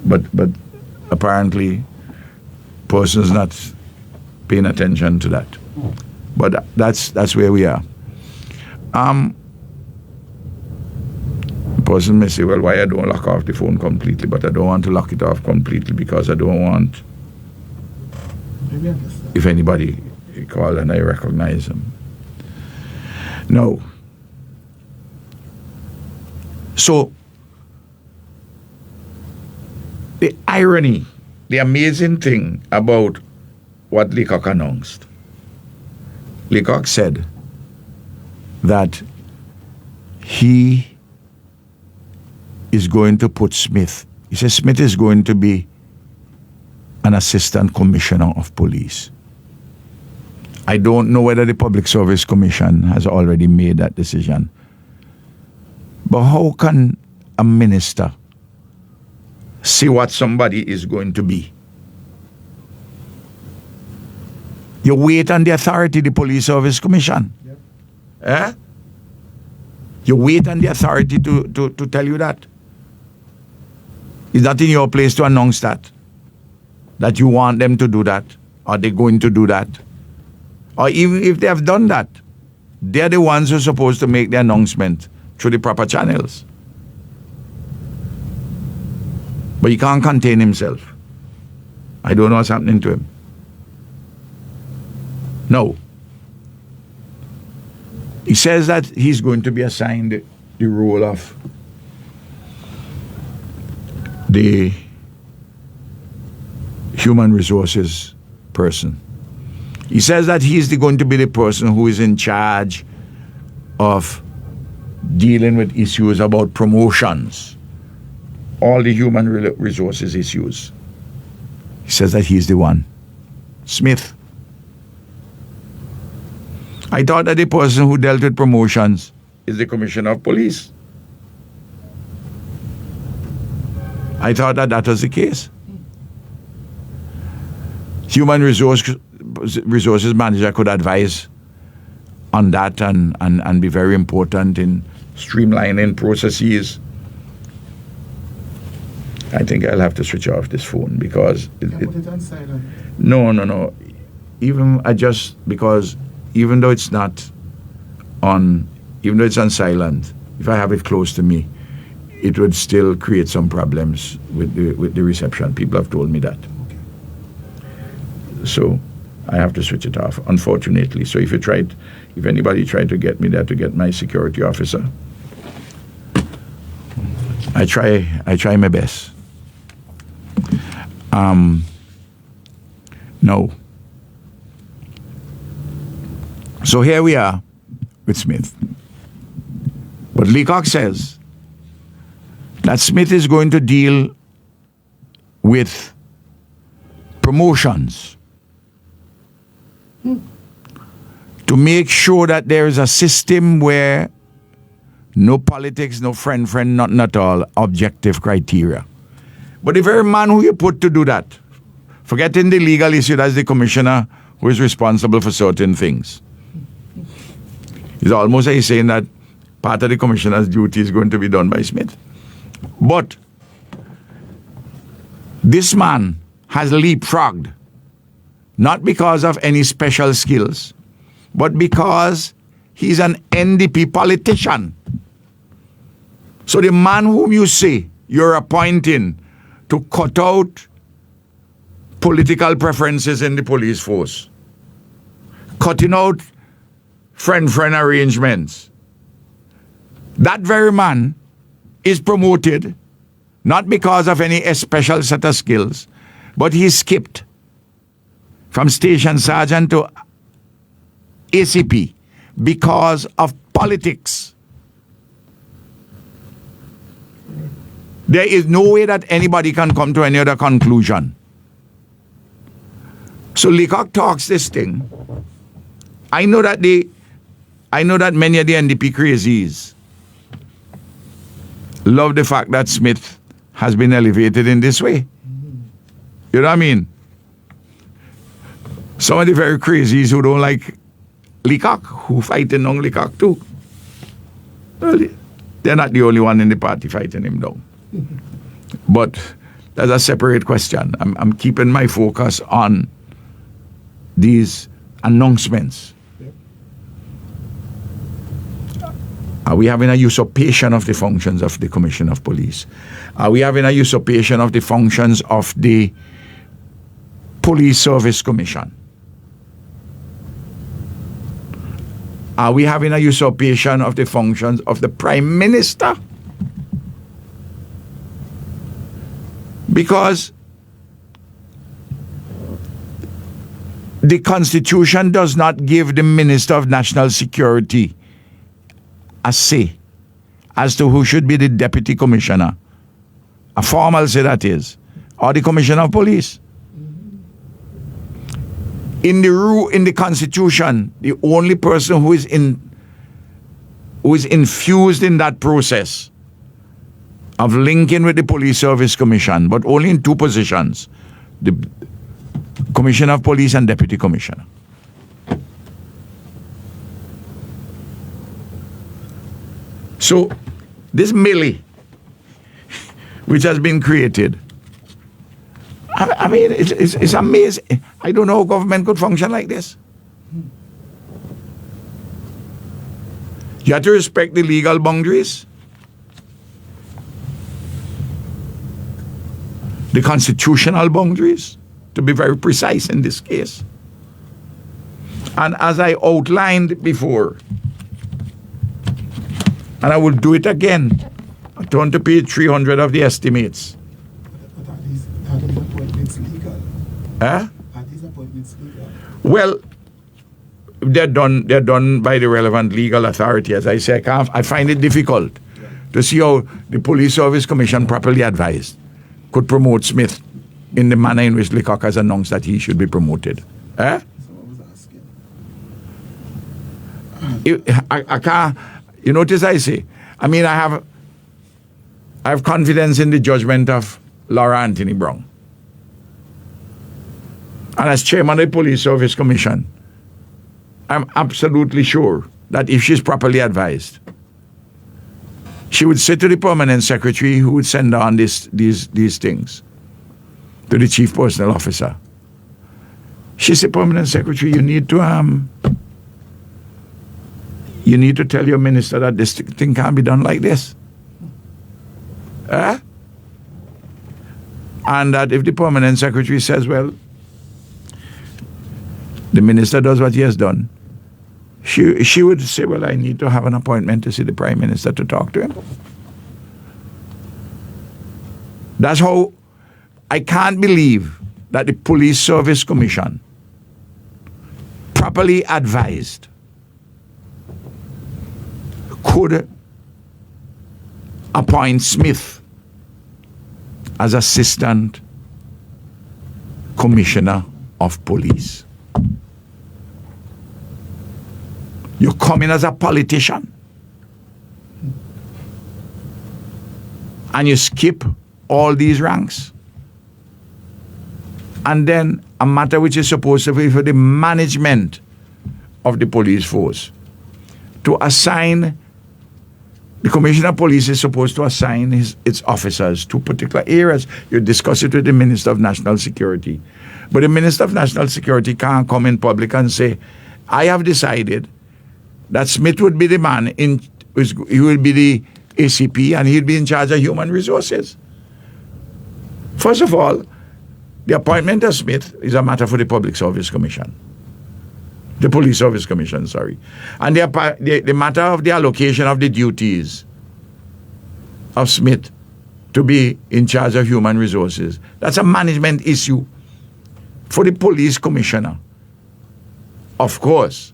But apparently, persons not paying attention to that. But that's where we are. Person may say, well, why I don't lock off the phone completely? But I don't want to lock it off completely because I don't want, if anybody call and I recognize them. No. So, the irony, the amazing thing about what Leacock announced. Leacock said that he is going to put Smith. He says Smith is going to be an assistant commissioner of police. I don't know whether the Public Service Commission has already made that decision. But how can a minister see what somebody is going to be? You wait on the authority, the Police Service Commission. Yep. Eh? You wait on the authority to tell you that. It's not in your place to announce that you want them to do that, or they're going to do that. Or even if they have done that, they're the ones who are supposed to make the announcement through the proper channels. But he can't contain himself. I don't know what's happening to him. No. He says that he's going to be assigned the role of the human resources person. He says that he's going to be the person who is in charge of dealing with issues about promotions, all the human resources issues. He says that he's the one. Smith. I thought that the person who dealt with promotions is the Commissioner of Police. I thought that was the case. Human resources manager could advise on that and be very important in streamlining processes. I think I'll have to switch off this phone because Put it on silent. No. Even though it's not on, even though it's on silent, if I have it close to me, it would still create some problems with the reception. People have told me that. So I have to switch it off, unfortunately. So if anybody tried to get me there to get my security officer, I try my best. No. So here we are with Smith. But Leacock says that Smith is going to deal with promotions to make sure that there is a system where no politics, no friend, nothing at all, objective criteria. But the very man who you put to do that, forgetting the legal issue, that's the commissioner who is responsible for certain things. It's almost like he's saying that part of the commissioner's duty is going to be done by Smith. But this man has leapfrogged, not because of any special skills, but because he's an NDP politician. So the man whom you say you're appointing to cut out political preferences in the police force, cutting out friend arrangements, that very man is promoted not because of any special set of skills, but he skipped from station sergeant to ACP because of politics. There is no way that anybody can come to any other conclusion. So Leacock talks this thing. I know that many of the NDP crazies love the fact that Smith has been elevated in this way. You know what I mean? Some of the very crazies who don't like Leacock, who fight on Leacock too. Well, they're not the only one in the party fighting him down. But that's a separate question. I'm keeping my focus on these announcements. Are we having a usurpation of the functions of the Commission of Police? Are we having a usurpation of the functions of the Police Service Commission? Are we having a usurpation of the functions of the Prime Minister? Because the Constitution does not give the Minister of National Security a say as to who should be the Deputy Commissioner. A formal say that is. Or the Commissioner of Police. In the Constitution, the only person who is infused in that process of linking with the Police Service Commission, but only in two positions, the Commissioner of Police and Deputy Commissioner. So, this Millie, which has been created, I mean, it's amazing. I don't know how government could function like this. You have to respect the legal boundaries, the constitutional boundaries, to be very precise in this case. And as I outlined before, and I will do it again, I turn to page 300 of the estimates. But are these appointments legal? Huh? Are these appointments legal? Well, they're done by the relevant legal authority. As I say, I find it difficult to see how the Police Service Commission, properly advised, could promote Smith in the manner in which Leacock has announced that he should be promoted. Eh? Someone was asking. I can't. You notice I say, I mean, I have confidence in the judgment of Laura Anthony Brown. And as chairman of the Police Service Commission, I'm absolutely sure that if she's properly advised, she would say to the permanent secretary who would send on these things to the chief personnel officer. She said, permanent secretary, you need to tell your minister that this thing can't be done like this. And that if the permanent secretary says, well, the minister does what he has done, she would say, well, I need to have an appointment to see the Prime Minister to talk to him. That's how I can't believe that the Police Service Commission, properly advised, could appoint Smith as Assistant Commissioner of Police. You come in as a politician and you skip all these ranks. And then a matter which is supposed to be for the management of the police force, to assign, the Commissioner of Police is supposed to assign its officers to particular areas. You discuss it with the Minister of National Security. But the Minister of National Security can't come in public and say, I have decided that Smith would be the man, he will be the ACP and he'll be in charge of human resources. First of all, the appointment of Smith is a matter for the Public Service Commission. The Police Service Commission, sorry. And the matter of the allocation of the duties of Smith to be in charge of human resources, that's a management issue for the Police Commissioner. Of course,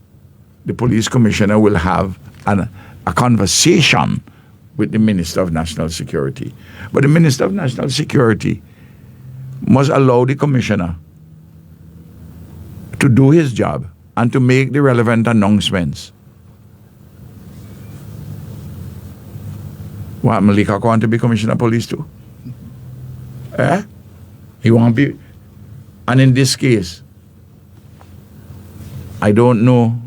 the Police Commissioner will have a conversation with the Minister of National Security. But the Minister of National Security must allow the Commissioner to do his job and to make the relevant announcements. What, Malika want to be Commissioner of Police too? He won't be. And in this case, I don't know.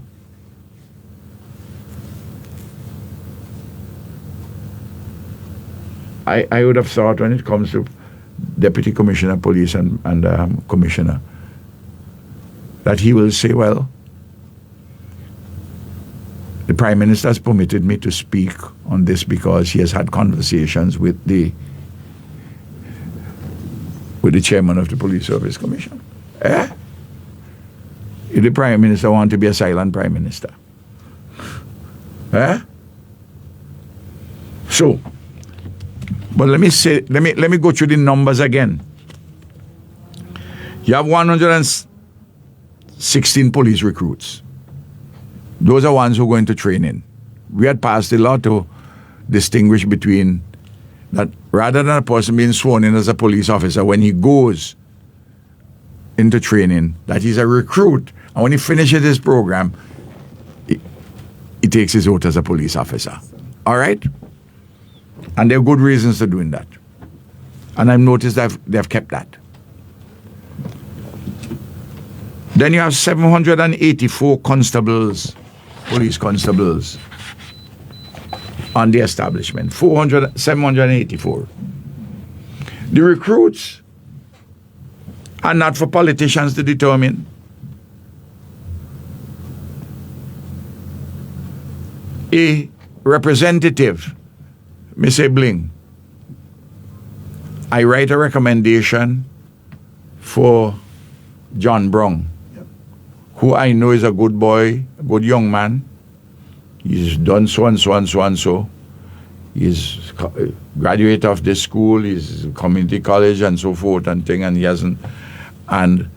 I would have thought when it comes to Deputy Commissioner of Police and Commissioner, that he will say, well, the Prime Minister has permitted me to speak on this because he has had conversations with the chairman of the Police Service Commission. If the Prime Minister want to be a silent Prime Minister. So, but let me go through the numbers again. You have 116 police recruits. Those are ones who are going to training. We had passed a law to distinguish between that rather than a person being sworn in as a police officer, when he goes into training, that he's a recruit, and when he finishes his program, he takes his oath as a police officer. All right? And there are good reasons for doing that. And I've noticed that they've kept that. Then you have 784 constables, police constables, on the establishment. 784. The recruits are not for politicians to determine. A representative, Mr. Bling, I write a recommendation for John Brown, who I know is a good boy, a good young man. He's done so and so and so and so. He's graduate of this school, he's community college and so forth and thing, and he hasn't. And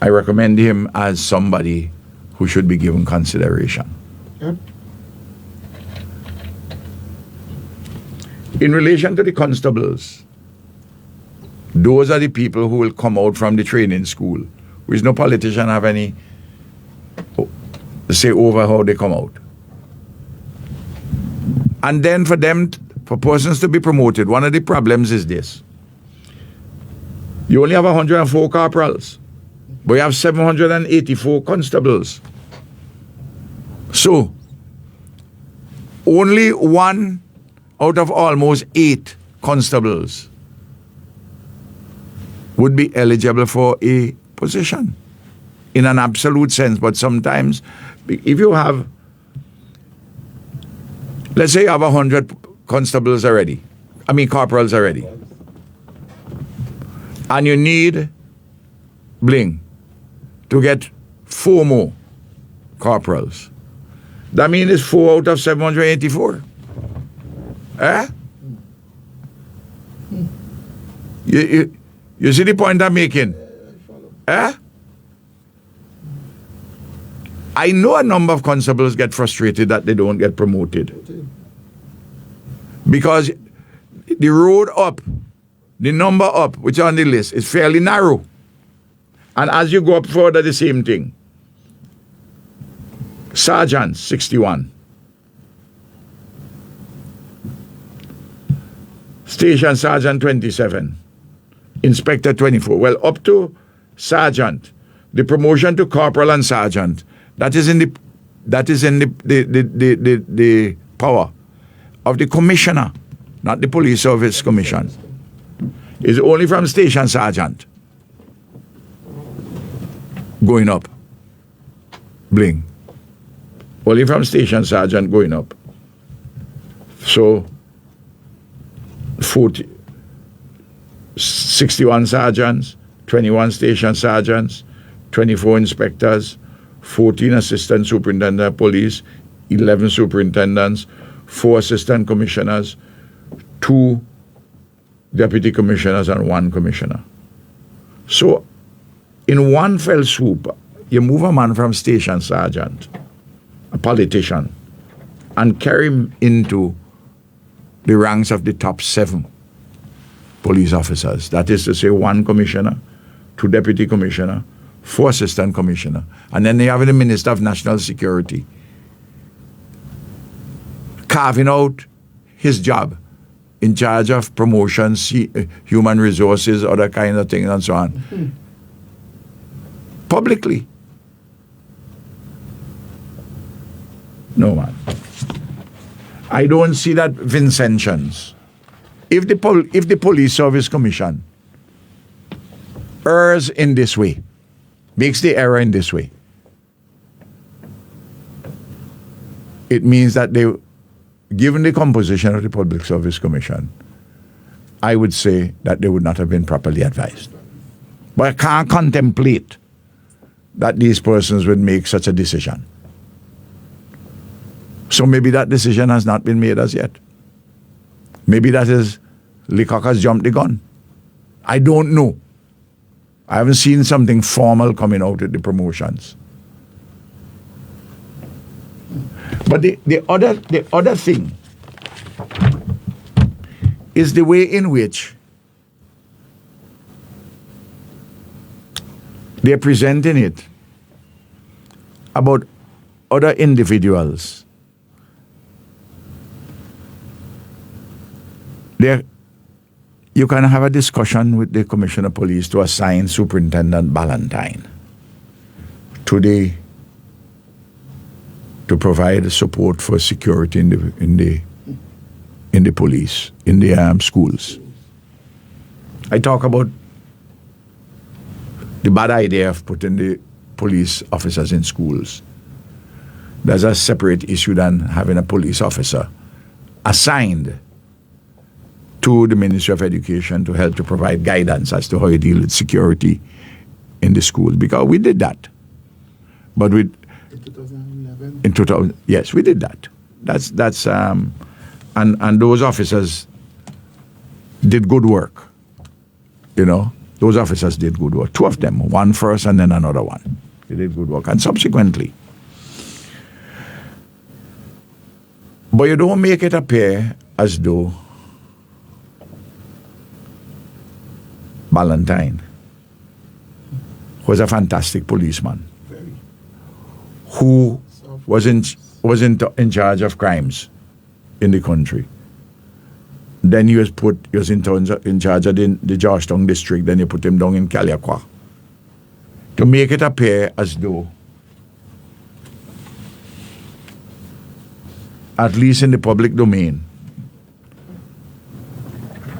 I recommend him as somebody who should be given consideration. Yep. In relation to the constables, those are the people who will come out from the training school, which no politician have any say over how they come out. And then for persons to be promoted, one of the problems is this. You only have 104 corporals, but you have 784 constables. So, only one out of almost 8 constables would be eligible for a position in an absolute sense. But sometimes, if you have, let's say you have 100 constables already, corporals already, and you need Bling to get 4 more corporals. That means it's 4 out of 784. You see the point I'm making? Eh? I know a number of constables get frustrated that they don't get promoted. Because the road up, the number up, which is on the list, is fairly narrow. And as you go up further, the same thing. Sergeant, 61. Station Sergeant, 27. Inspector, 24. Well, up to Sergeant, the promotion to Corporal and Sergeant, that is in the power of the Commissioner, not the Police Service Commission. It's only from Station Sergeant going up. Bling. Only from Station Sergeant going up. So 61 sergeants, 21 station sergeants, 24 inspectors, 14 assistant superintendent of police, 11 superintendents, 4 assistant commissioners, 2 deputy commissioners, and 1 commissioner. So in one fell swoop, you move a man from station sergeant, a politician, and carry him into the ranks of the top 7 police officers. That is to say, 1 commissioner, 2 deputy commissioner, 4 assistant commissioner, and then they have the Minister of National Security carving out his job in charge of promotions, human resources, other kinds of things, and so on. Publicly. No, man. I don't see that Vincentians. If the Police Service Commission errs in this way, makes the error in this way, it means that they, given the composition of the Public Service Commission, I would say that they would not have been properly advised. But I can't contemplate that these persons would make such a decision. So maybe that decision has not been made as yet. Maybe that is Leacock has jumped the gun. I don't know. I haven't seen something formal coming out with the promotions. But the other thing is the way in which they're presenting it about other individuals. You can have a discussion with the Commissioner of Police to assign Superintendent Ballantyne to provide support for security in the police, in the schools. I talk about the bad idea of putting the police officers in schools. There's a separate issue than having a police officer assigned to the Ministry of Education to help to provide guidance as to how you deal with security in the schools. Because we did that. But in 2011? Yes, we did that. And those officers did good work. You know, those officers did good work. 2 of them, one first and then another one. They did good work. And subsequently. But you don't make it appear as though Ballantyne was a fantastic policeman who was in charge of crimes in the country. Then he was in charge of the Georgetown district. Then you put him down in Caliacua to make it appear as though, at least in the public domain,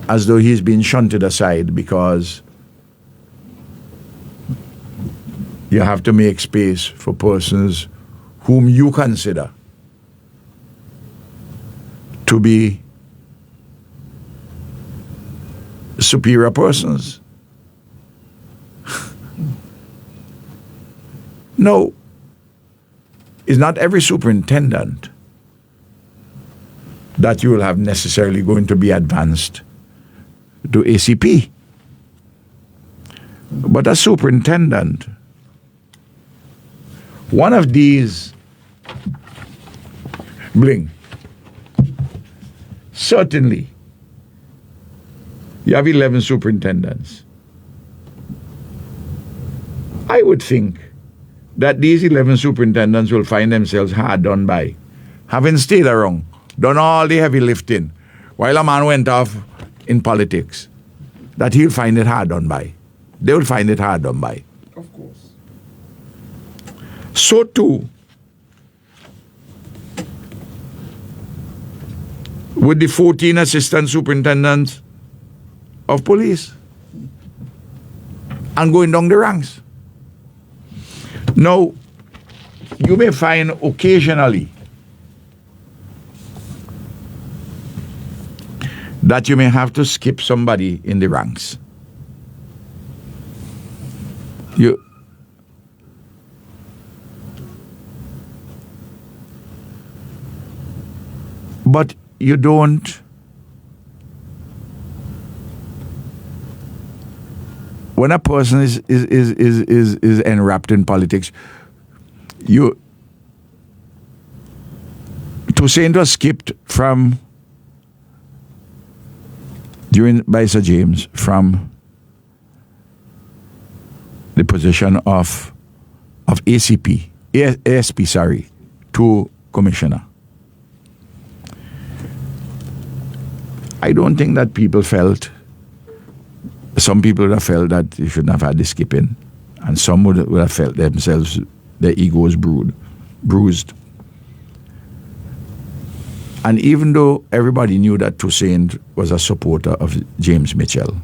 as though he's been shunted aside because you have to make space for persons whom you consider to be superior persons. No, it's not every superintendent that you will have necessarily going to be advanced to ACP. But a superintendent, one of these, bling, certainly, you have 11 superintendents. I would think that these 11 superintendents will find themselves hard done by, having stayed around, done all the heavy lifting, while a man went off in politics, that he'll find it hard done by. They will find it hard done by. Of course. So too, with the 14 assistant superintendents of police and going down the ranks. Now, you may find occasionally that you may have to skip somebody in the ranks. But you don't. When a person is enwrapped in politics, Toussaint was skipped from by Sir James from the position of ASP, to commissioner. I don't think that some people would have felt that they shouldn't have had the skipping, and some would have felt themselves, their egos bruised. And even though everybody knew that Toussaint was a supporter of James Mitchell,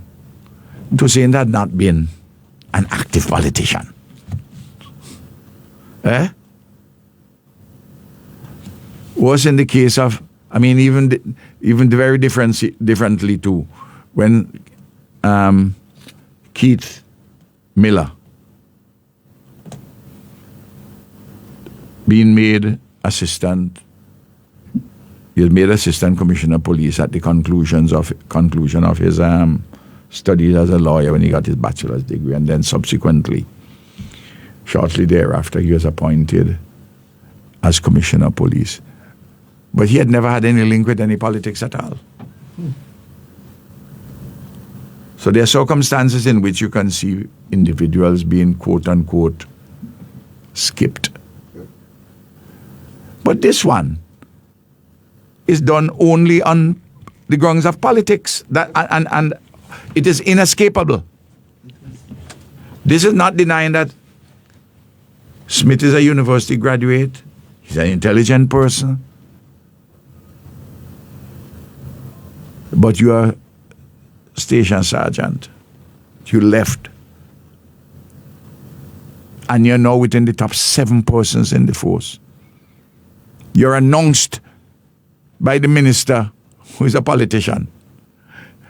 Toussaint had not been an active politician. Was in the case of, even very differently too, when Keith Miller being made assistant. He was made assistant commissioner of police at the conclusion of his studies as a lawyer when he got his bachelor's degree, and then subsequently, shortly thereafter, he was appointed as commissioner of police. But he had never had any link with any politics at all. So there are circumstances in which you can see individuals being quote unquote skipped. But this one is done only on the grounds of politics, and it is inescapable. This is not denying that Smith is a university graduate, he's an intelligent person, but you are station sergeant, you left, and you're now within the top 7 persons in the force. You're announced by the minister, who is a politician,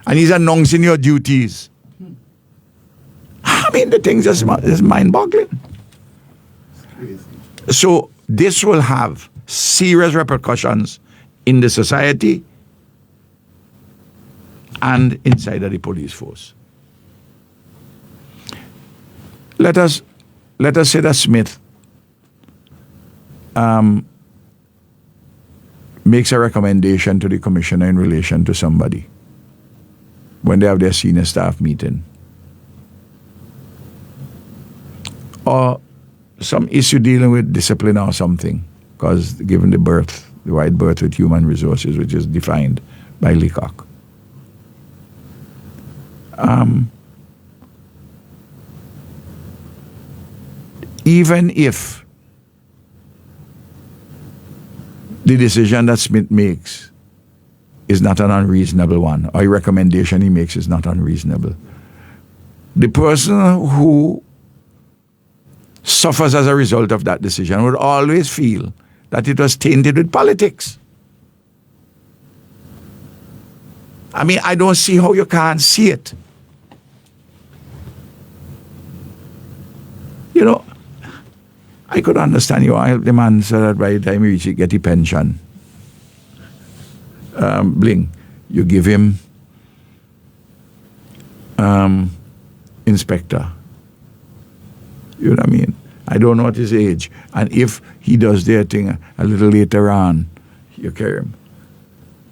and he's announcing your duties. The thing is mind-boggling. So this will have serious repercussions in the society and inside of the police force. Let us say that Smith makes a recommendation to the commissioner in relation to somebody when they have their senior staff meeting, or some issue dealing with discipline or something, because given the wide berth with human resources, which is defined by Leacock. Even if the decision that Smith makes is not an unreasonable one, or a recommendation he makes is not unreasonable, the person who suffers as a result of that decision would always feel that it was tainted with politics. I don't see how you can't see it. I could understand you. I help the man so that by the time he reaches, get the pension. Bling, you give him inspector, You know what I mean? I don't know what his age. And if he does their thing a little later on, you carry him.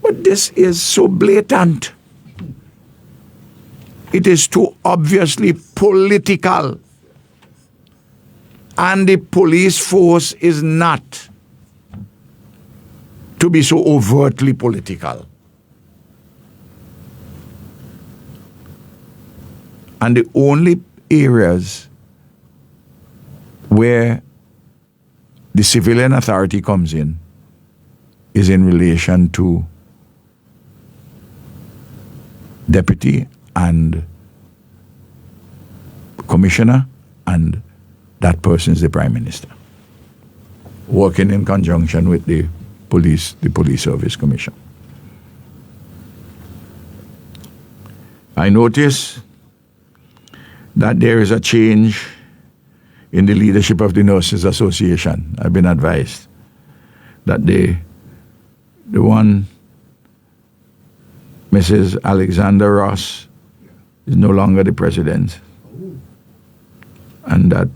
But this is so blatant. It is too obviously political. And the police force is not to be so overtly political. And the only areas where the civilian authority comes in is in relation to deputy and commissioner, and that person is the prime minister, working in conjunction with the police service commission. I notice that there is a change in the leadership of the Nurses Association. I've been advised that the one, Mrs. Alexander Ross, is no longer the president. And that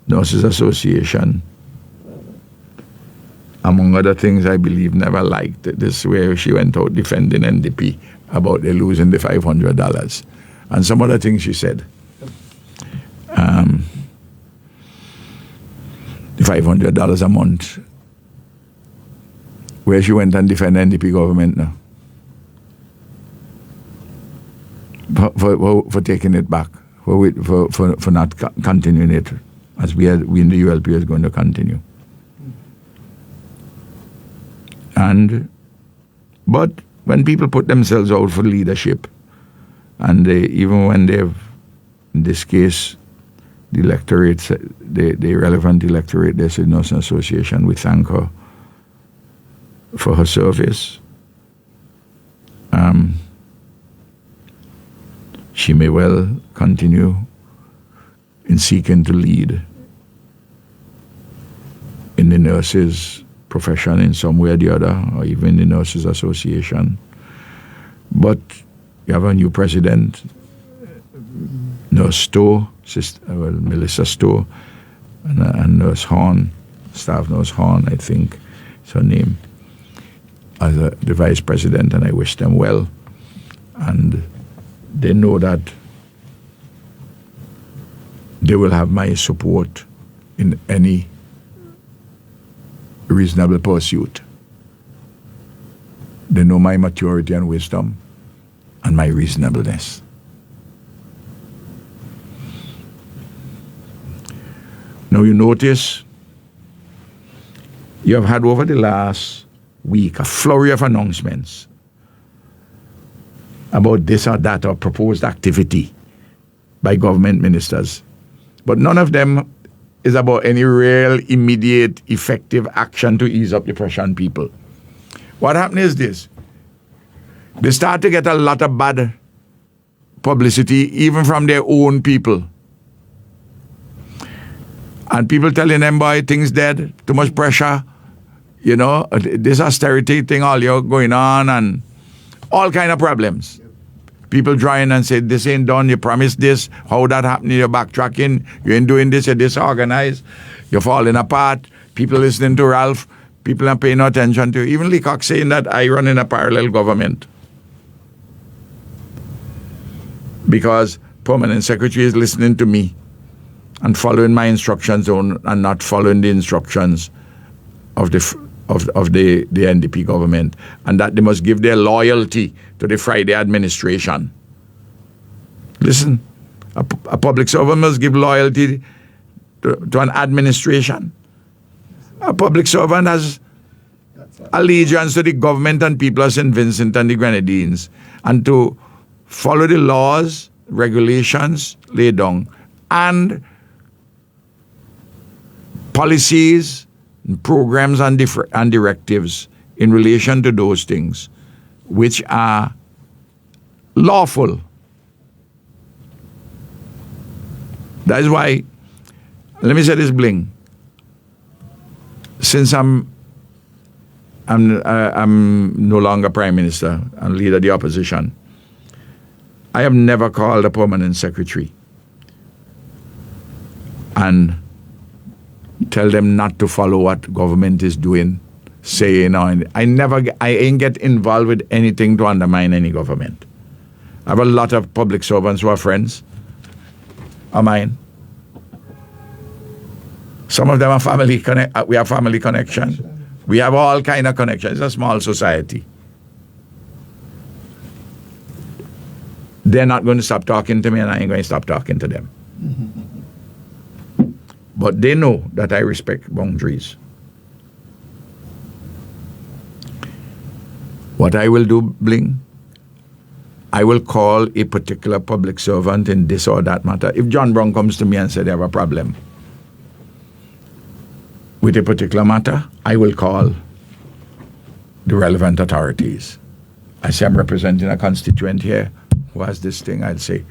Nurses Association, among other things, I believe, never liked this, where she went out defending NDP about they losing the $500. And some other things she said. The $500 a month, where she went and defended NDP government now. For taking it back, for not continuing it, as we in the ULP is going to continue. But when people put themselves out for leadership, and even when they've, in this case, the electorate, the relevant electorate, the Nurses Association, we thank her for her service. She may well continue in seeking to lead in the nurses profession in some way or the other, or even the Nurses Association. But you have a new president, Nurse Stowe, Melissa Stowe, and Nurse Horn, Staff Nurse Horn, I think is her name, as the vice president, and I wish them well. And they know that they will have my support in any reasonable pursuit. They know my maturity and wisdom and my reasonableness. Now you notice you have had over the last week a flurry of announcements about this or that or proposed activity by government ministers. But none of them is about any real, immediate, effective action to ease up the pressure on people. What happened is this. They start to get a lot of bad publicity, even from their own people. And people telling them, boy, things dead, too much pressure, you know, this austerity thing, all you're going on, and all kind of problems. People trying and say, this ain't done, you promised this, how that happened, you're backtracking, you ain't doing this, you're disorganized, you're falling apart, people listening to Ralph, people are paying no attention to you. Even Leacock saying that I run in a parallel government. Because permanent secretary is listening to me and following my instructions and not following the instructions of the NDP government, and that they must give their loyalty to the Friday administration. Listen, a public servant must give loyalty to an administration. A public servant has allegiance to the government and people of St. Vincent and the Grenadines, and to follow the laws, regulations laid down, and policies, programs and directives in relation to those things which are lawful. That is why, let me say this, Bling. Since I'm no longer Prime Minister and leader of the opposition, I have never called a permanent secretary and tell them not to follow what government is doing, saying, I ain't get involved with anything to undermine any government. I have a lot of public servants who are friends of mine. Some of them are family we have family connection. We have all kind of connections. It's a small society. They're not going to stop talking to me, and I ain't going to stop talking to them. But they know that I respect boundaries. What I will do, Bling, I will call a particular public servant in this or that matter. If John Brown comes to me and said they have a problem with a particular matter, I will call the relevant authorities. I say I'm representing a constituent here who has this thing. I'll say,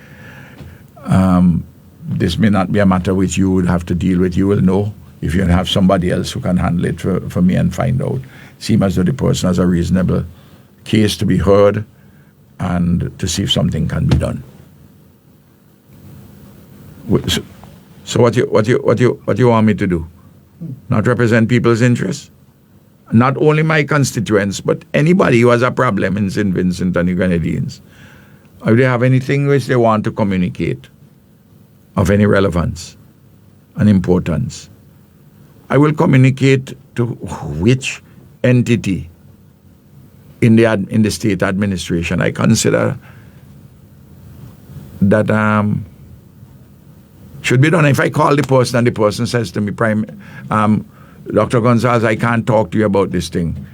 this may not be a matter which you would have to deal with. You will know if you have somebody else who can handle it for me and find out. Seem as though the person has a reasonable case to be heard and to see if something can be done. So what you want me to do? Not represent people's interests? Not only my constituents, but anybody who has a problem in St. Vincent and the Grenadines. If they have anything which they want to communicate of any relevance and importance, I will communicate to which entity in the state administration I consider that should be done. If I call the person and the person says to me, Dr. Gonsalves, I can't talk to you about this thing.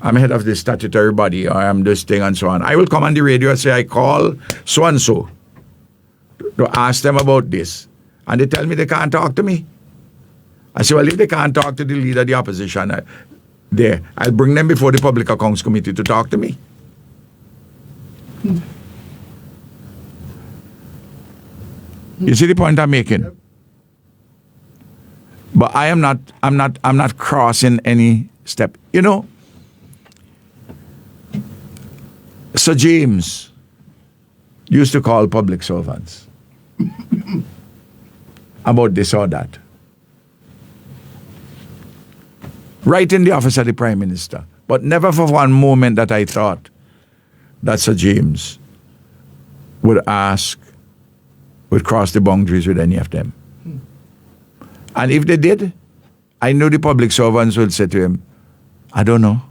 I'm head of this statutory body, or I'm this thing and so on. I will come on the radio and say, I call so-and-so to ask them about this. And they tell me they can't talk to me. I say, well, if they can't talk to the leader of the opposition, I'll bring them before the Public Accounts Committee to talk to me. You see the point I'm making? Yep. But I'm not crossing any step. You know, Sir James used to call public servants about this or that. Right in the office of the Prime Minister. But never for one moment that I thought that Sir James would cross the boundaries with any of them. And if they did, I knew the public servants would say to him, I don't know.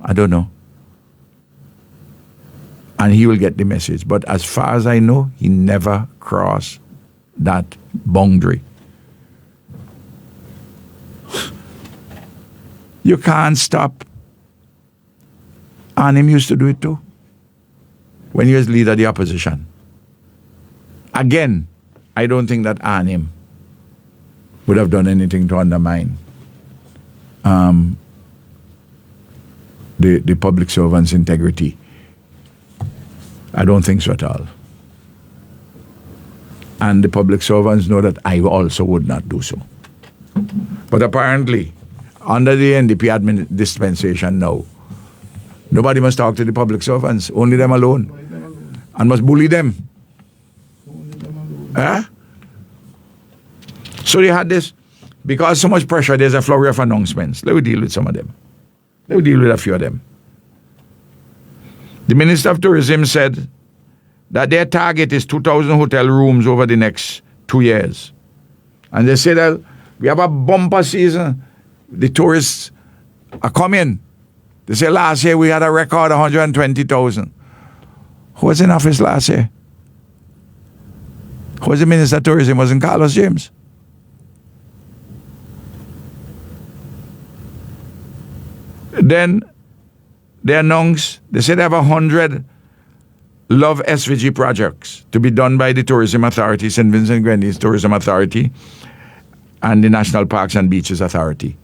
And he will get the message. But as far as I know, he never crossed that boundary. You can't stop. Arnim used to do it too, when he was leader of the opposition. Again, I don't think that Arnim would have done anything to undermine the public servant's integrity. I don't think so at all. And the public servants know that I also would not do so. But apparently, under the NDP dispensation now, nobody must talk to the public servants, only them alone. And must bully them. So they had this, because so much pressure, there's a flurry of announcements. Let me deal with some of them. Let me deal with a few of them. The Minister of Tourism said that their target is 2,000 hotel rooms over the next 2 years. And they said that we have a bumper season. The tourists are coming. They say last year we had a record 120,000. Who was in office last year? Who was the Minister of Tourism? Wasn't Carlos James? Then they announced, they said they have 100 Love SVG projects to be done by the Tourism Authority, St. Vincent Grenadines Tourism Authority, and the National Parks and Beaches Authority.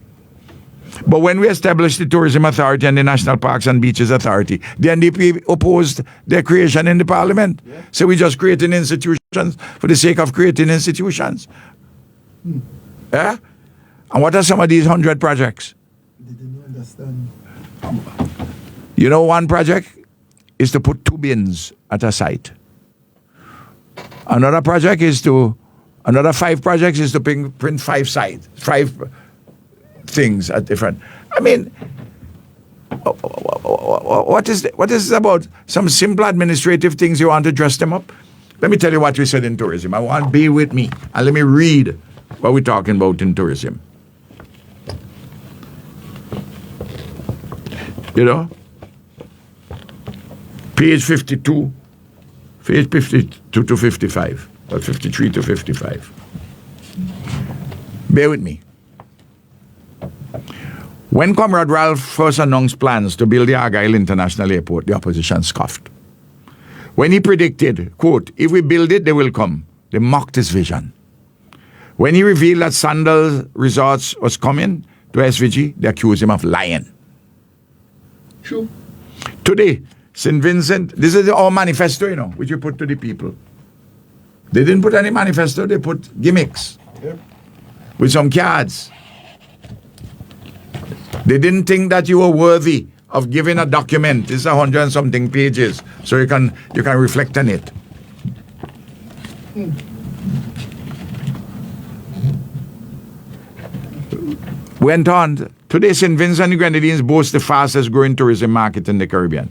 But when we established the Tourism Authority and the National Parks and Beaches Authority, the NDP opposed their creation in the Parliament. Yeah. So we're just creating institutions for the sake of creating institutions. Yeah? And what are some of these 100 projects? Didn't understand. You know, one project is to put 2 bins at a site. Another project is to Another 5 projects is to print 5 sites, 5 things at different. I mean, what is this about? Some simple administrative things you want to dress them up? Let me tell you what we said in tourism. I want be with me and let me read what we're talking about in tourism. You know, page 52 to 55, or 53 to 55. Bear with me. When Comrade Ralph first announced plans to build the Argyle International Airport, the opposition scoffed. When he predicted, quote, if we build it, they will come, they mocked his vision. When he revealed that Sandals Resorts was coming to SVG, they accused him of lying. True. Today, St. Vincent, this is our manifesto, you know, which we put to the people. They didn't put any manifesto, they put gimmicks. Yep. With some cards. They didn't think that you were worthy of giving a document. It's 100 and something pages, so you can reflect on it. Went on. Today, St. Vincent and the Grenadines boast the fastest growing tourism market in the Caribbean.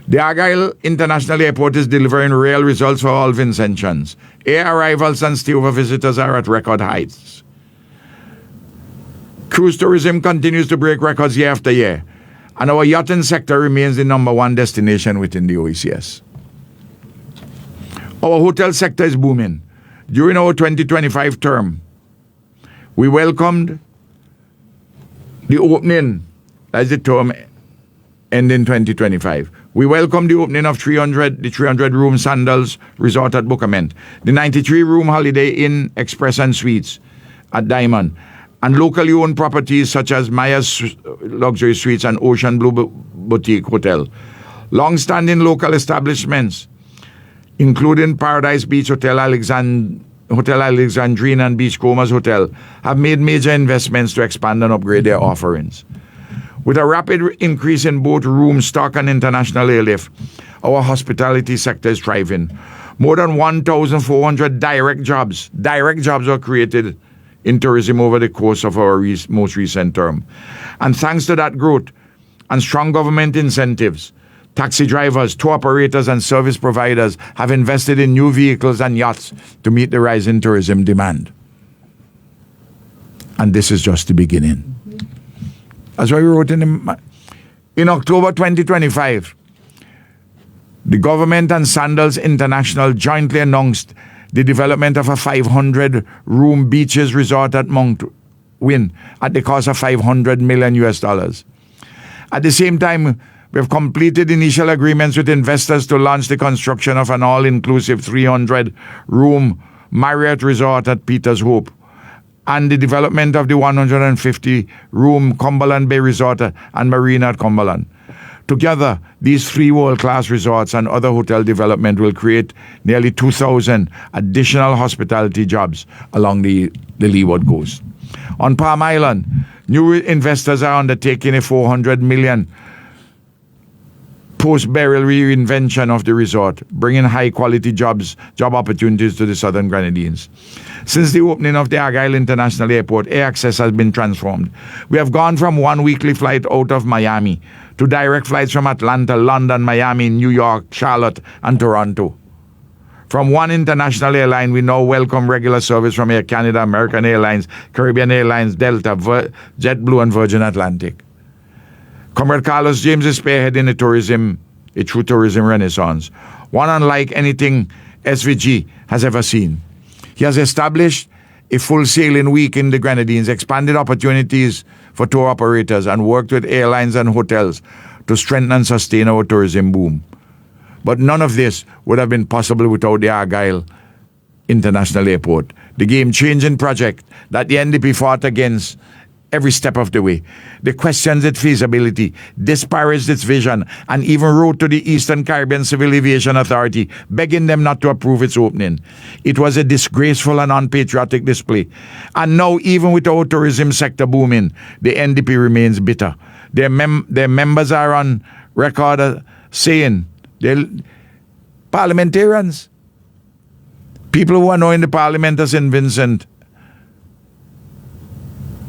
The Argyle International Airport is delivering real results for all Vincentians. Air arrivals and stayover visitors are at record heights. Cruise tourism continues to break records year after year, and our yachting sector remains the #1 destination within the OECS. Our hotel sector is booming. During our 2025 term, we welcomed the opening, that's the term ending 2025. We welcomed the opening of the 300-room Sandals Resort at Bookament, the 93-room Holiday Inn Express and Suites at Diamond, and locally owned properties such as Maya's Luxury Suites and Ocean Blue Boutique Hotel. Long-standing local establishments, including Paradise Beach Hotel Alexandrine and Beachcombers Hotel, have made major investments to expand and upgrade their offerings. With a rapid increase in both room stock and international airlift, our hospitality sector is thriving. More than 1,400 direct jobs were created in tourism over the course of our most recent term. And thanks to that growth and strong government incentives, taxi drivers, tour operators, and service providers have invested in new vehicles and yachts to meet the rise in tourism demand. And this is just the beginning. That's why we wrote in October 2025, the government and Sandals International jointly announced the development of a 500-room beaches resort at Mount Wynn at the cost of $500 million. At the same time, we have completed initial agreements with investors to launch the construction of an all-inclusive 300-room Marriott Resort at Peters Hope and the development of the 150-room Cumberland Bay Resort and Marina at Cumberland. Together, these 3 world-class resorts and other hotel development will create nearly 2,000 additional hospitality jobs along the Leeward Coast. On Palm Island, new investors are undertaking a $400 million post-burial reinvention of the resort, bringing high-quality job opportunities to the Southern Grenadines. Since the opening of the Argyle International Airport, air access has been transformed. We have gone from 1 weekly flight out of Miami to direct flights from Atlanta, London, Miami, New York, Charlotte, and Toronto. From one international airline, we now welcome regular service from Air Canada, American Airlines, Caribbean Airlines, Delta, JetBlue, and Virgin Atlantic. Comrade Carlos James is spearheading a true tourism renaissance, one unlike anything SVG has ever seen. He has established a full sailing week in the Grenadines, expanded opportunities for tour operators, and worked with airlines and hotels to strengthen and sustain our tourism boom. But none of this would have been possible without the Argyle International Airport, the game-changing project that the NDP fought against every step of the way. They questioned its feasibility, disparaged its vision, and even wrote to the Eastern Caribbean Civil Aviation Authority, begging them not to approve its opening. It was a disgraceful and unpatriotic display. And now, even with our tourism sector booming, the NDP remains bitter. Their members are on record saying, they're parliamentarians, People who are now in the parliament of St. Vincent,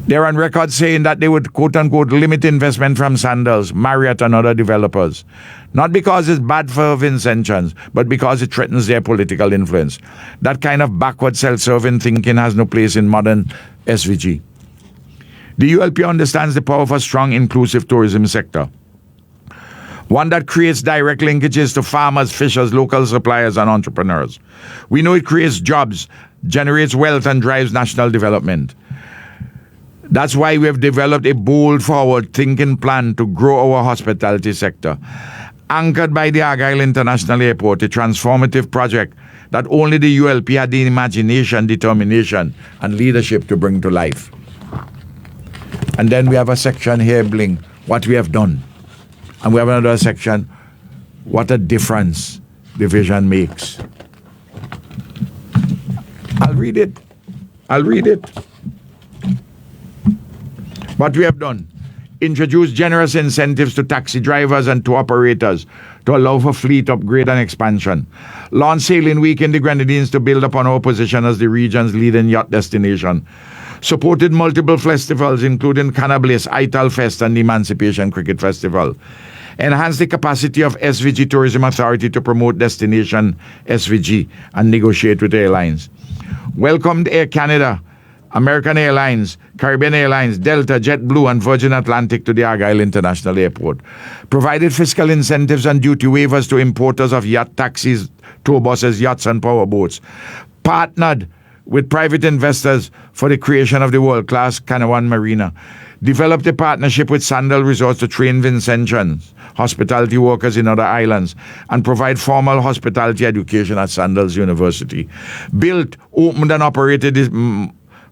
they're on record saying that they would, quote unquote, limit investment from Sandals, Marriott, and other developers. Not because it's bad for Vincentians, but because it threatens their political influence. That kind of backward, self-serving thinking has no place in modern SVG. The ULP understands the power of a strong, inclusive tourism sector. One that creates direct linkages to farmers, fishers, local suppliers, and entrepreneurs. We know it creates jobs, generates wealth, and drives national development. That's why we have developed a bold, forward-thinking plan to grow our hospitality sector. Anchored by the Argyle International Airport, a transformative project that only the ULP had the imagination, determination, and leadership to bring to life. And then we have a section here, Bling, what we have done. And we have another section, what a difference the vision makes. I'll read it. What we have done, introduce generous incentives to taxi drivers and tour operators to allow for fleet upgrade and expansion. Launch Sailing Week in the Grenadines to build upon our position as the region's leading yacht destination. Supported multiple festivals, including Cannabis, Ital Fest, and the Emancipation Cricket Festival. Enhance the capacity of SVG Tourism Authority to promote destination SVG and negotiate with airlines. Welcomed Air Canada, American Airlines, Caribbean Airlines, Delta, JetBlue, and Virgin Atlantic to the Argyle International Airport. Provided fiscal incentives and duty waivers to importers of yacht taxis, tour buses, yachts, and powerboats. Partnered with private investors for the creation of the world-class Canawan Marina. Developed a partnership with Sandal Resorts to train Vincentians, hospitality workers in other islands, and provide formal hospitality education at Sandals University. Built, opened, and operated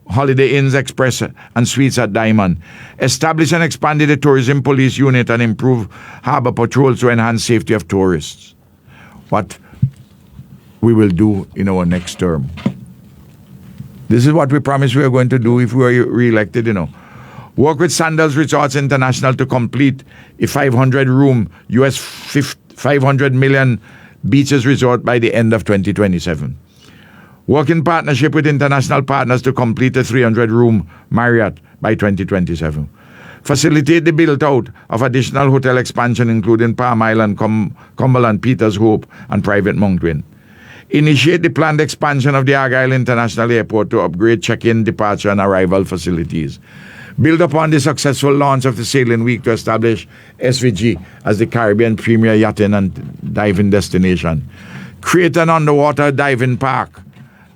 Holiday Inns Express and Suites at Diamond. Established and expanded the tourism police unit and improved harbor patrols to enhance safety of tourists. What we will do in our next term. This is what we promised we are going to do if we are re-elected, Work with Sandals Resorts International to complete a 500-room US $500 million beaches resort by the end of 2027. Work in partnership with international partners to complete a 300-room Marriott by 2027. Facilitate the build-out of additional hotel expansion, including Palm Island, Cumberland, Peters Hope, and Private Mountain. Initiate the planned expansion of the Argyle International Airport to upgrade check-in, departure, and arrival facilities. Build upon the successful launch of the Sailing Week to establish SVG as the Caribbean premier yachting and diving destination. Create an underwater diving park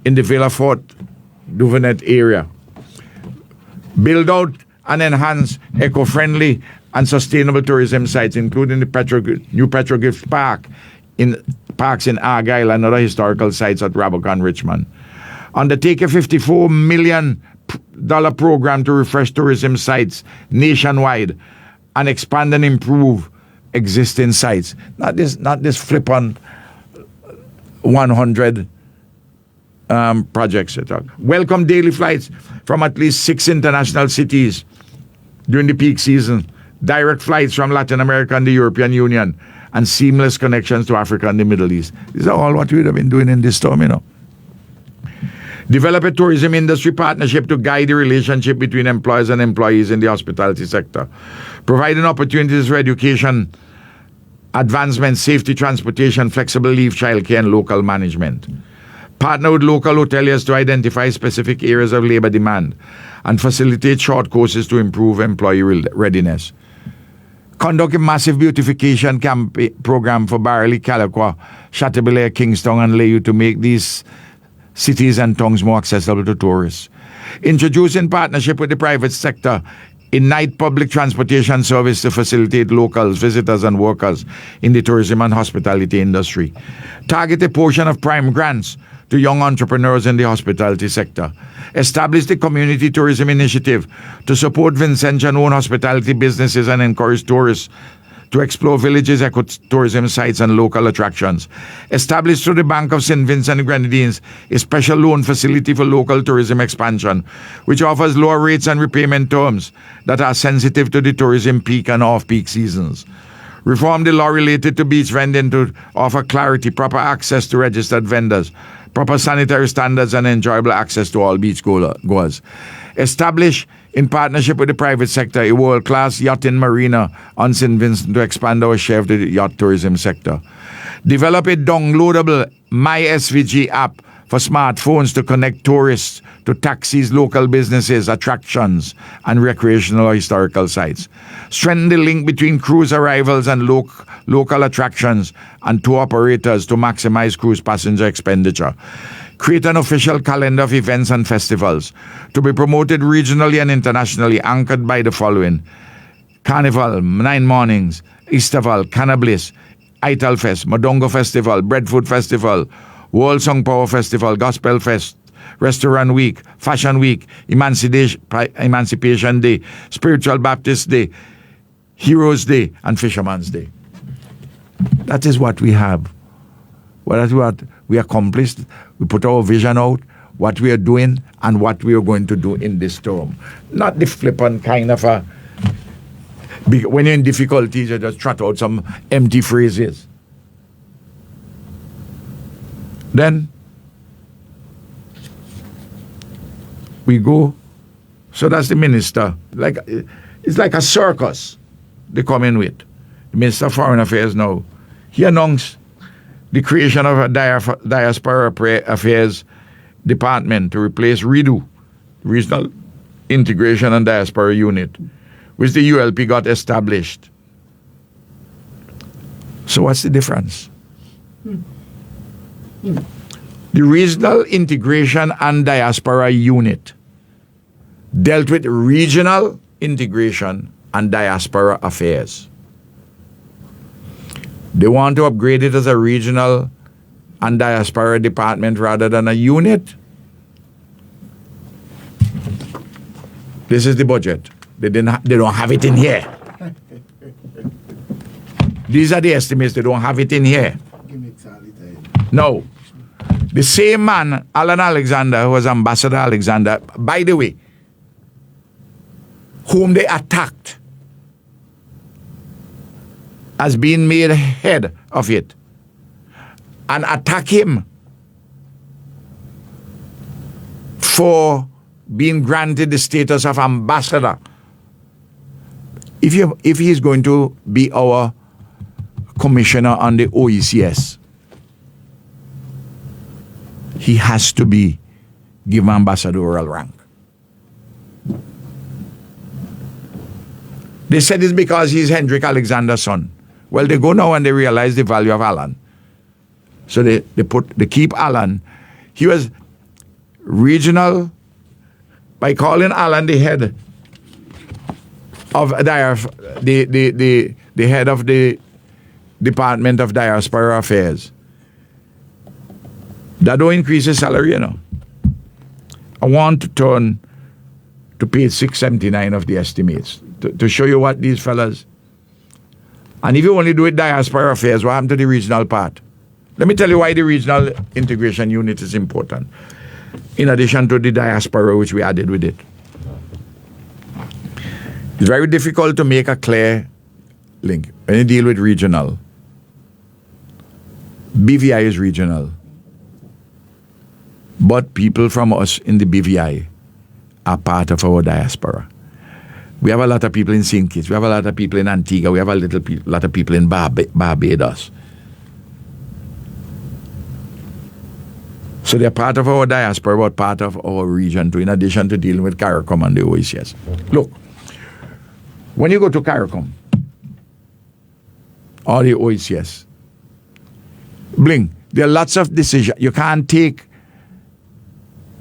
in the Villa Fort Duvenet area. Build out and enhance eco-friendly and sustainable tourism sites, including the new Petrogift Park in parks in Argyle and other historical sites at Rabacon, Richmond. Undertake a $54 million program to refresh tourism sites nationwide and expand and improve existing sites. Not this flip on 100 projects. Welcome daily flights from at least 6 international cities during the peak season. Direct flights from Latin America and the European Union, and seamless connections to Africa and the Middle East. These are all what we would have been doing in this term, Develop a tourism industry partnership to guide the relationship between employers and employees in the hospitality sector. Providing opportunities for education, advancement, safety, transportation, flexible leave, childcare, and local management. Partner with local hoteliers to identify specific areas of labor demand and facilitate short courses to improve employee readiness. Conduct a massive beautification program for Barley, Caliqua, Chateaubelair, Kingston, and Layou to make these cities and towns more accessible to tourists. Introduce in partnership with the private sector a night public transportation service to facilitate locals, visitors, and workers in the tourism and hospitality industry. Target a portion of prime grants to young entrepreneurs in the hospitality sector. Establish the Community Tourism Initiative to support Vincentian-owned hospitality businesses and encourage tourists to explore villages, ecotourism sites, and local attractions. Established through the Bank of St. Vincent and Grenadines a special loan facility for local tourism expansion, which offers lower rates and repayment terms that are sensitive to the tourism peak and off-peak seasons. Reform the law related to beach vending to offer clarity, proper access to registered vendors, proper sanitary standards and enjoyable access to all beach goers. Establish, in partnership with the private sector, a world-class yachting marina on St. Vincent to expand our share of the yacht tourism sector. Develop a downloadable MySVG app for smartphones to connect tourists to taxis, local businesses, attractions, and recreational or historical sites. Strengthen the link between cruise arrivals and local attractions and tour operators to maximize cruise passenger expenditure. Create an official calendar of events and festivals to be promoted regionally and internationally, anchored by the following: Carnival, 9 Mornings, Easterval, Cannabis, Italfest, Modongo Festival, Breadfood Festival, World Song Power Festival, Gospel Fest, Restaurant Week, Fashion Week, Emancipation Day, Spiritual Baptist Day, Heroes Day, and Fisherman's Day. That is what we have. Well, that's what we accomplished. We put our vision out, what we are doing, and what we are going to do in this term. Not the flippant kind of a... When you're in difficulties, you just trot out some empty phrases. Then we go. So that's the minister. It's like a circus they come in with. The Minister of Foreign Affairs now. He announced the creation of a Diaspora Affairs Department to replace REDU, Regional Integration and Diaspora Unit, which the ULP got established. So what's the difference? The Regional Integration and Diaspora Unit dealt with regional integration and diaspora affairs. They want to upgrade it as a regional and diaspora department rather than a unit. This is the budget. They don't have it in here. These are the estimates. They don't have it in here. No. The same man, Alan Alexander, who was Ambassador Alexander, by the way, whom they attacked as being made head of it, and attack him for being granted the status of ambassador. If he is going to be our commissioner on the OECS, he has to be given ambassadorial rank. They said it's because he's Hendrik Alexander's son. Well, they go now and they realize the value of Alan. So they keep Alan. He was regional by calling Alan the head of the head of the Department of Diaspora Affairs. That don't increase his salary, you know. I want to turn to page 679 of the estimates to show you what these fellas. And if you only do it diaspora affairs, what happened to the regional part? Let me tell you why the regional integration unit is important. In addition to the diaspora, which we added with it. It's very difficult to make a clear link when you deal with regional. BVI is regional. But people from us in the BVI are part of our diaspora. We have a lot of people in St. Kitts. We have a lot of people in Antigua. We have a lot of people in Barbados. So they're part of our diaspora, but part of our region too, in addition to dealing with CARICOM and the OECS. Look, when you go to CARICOM or the OECS, bling, there are lots of decisions. You can't take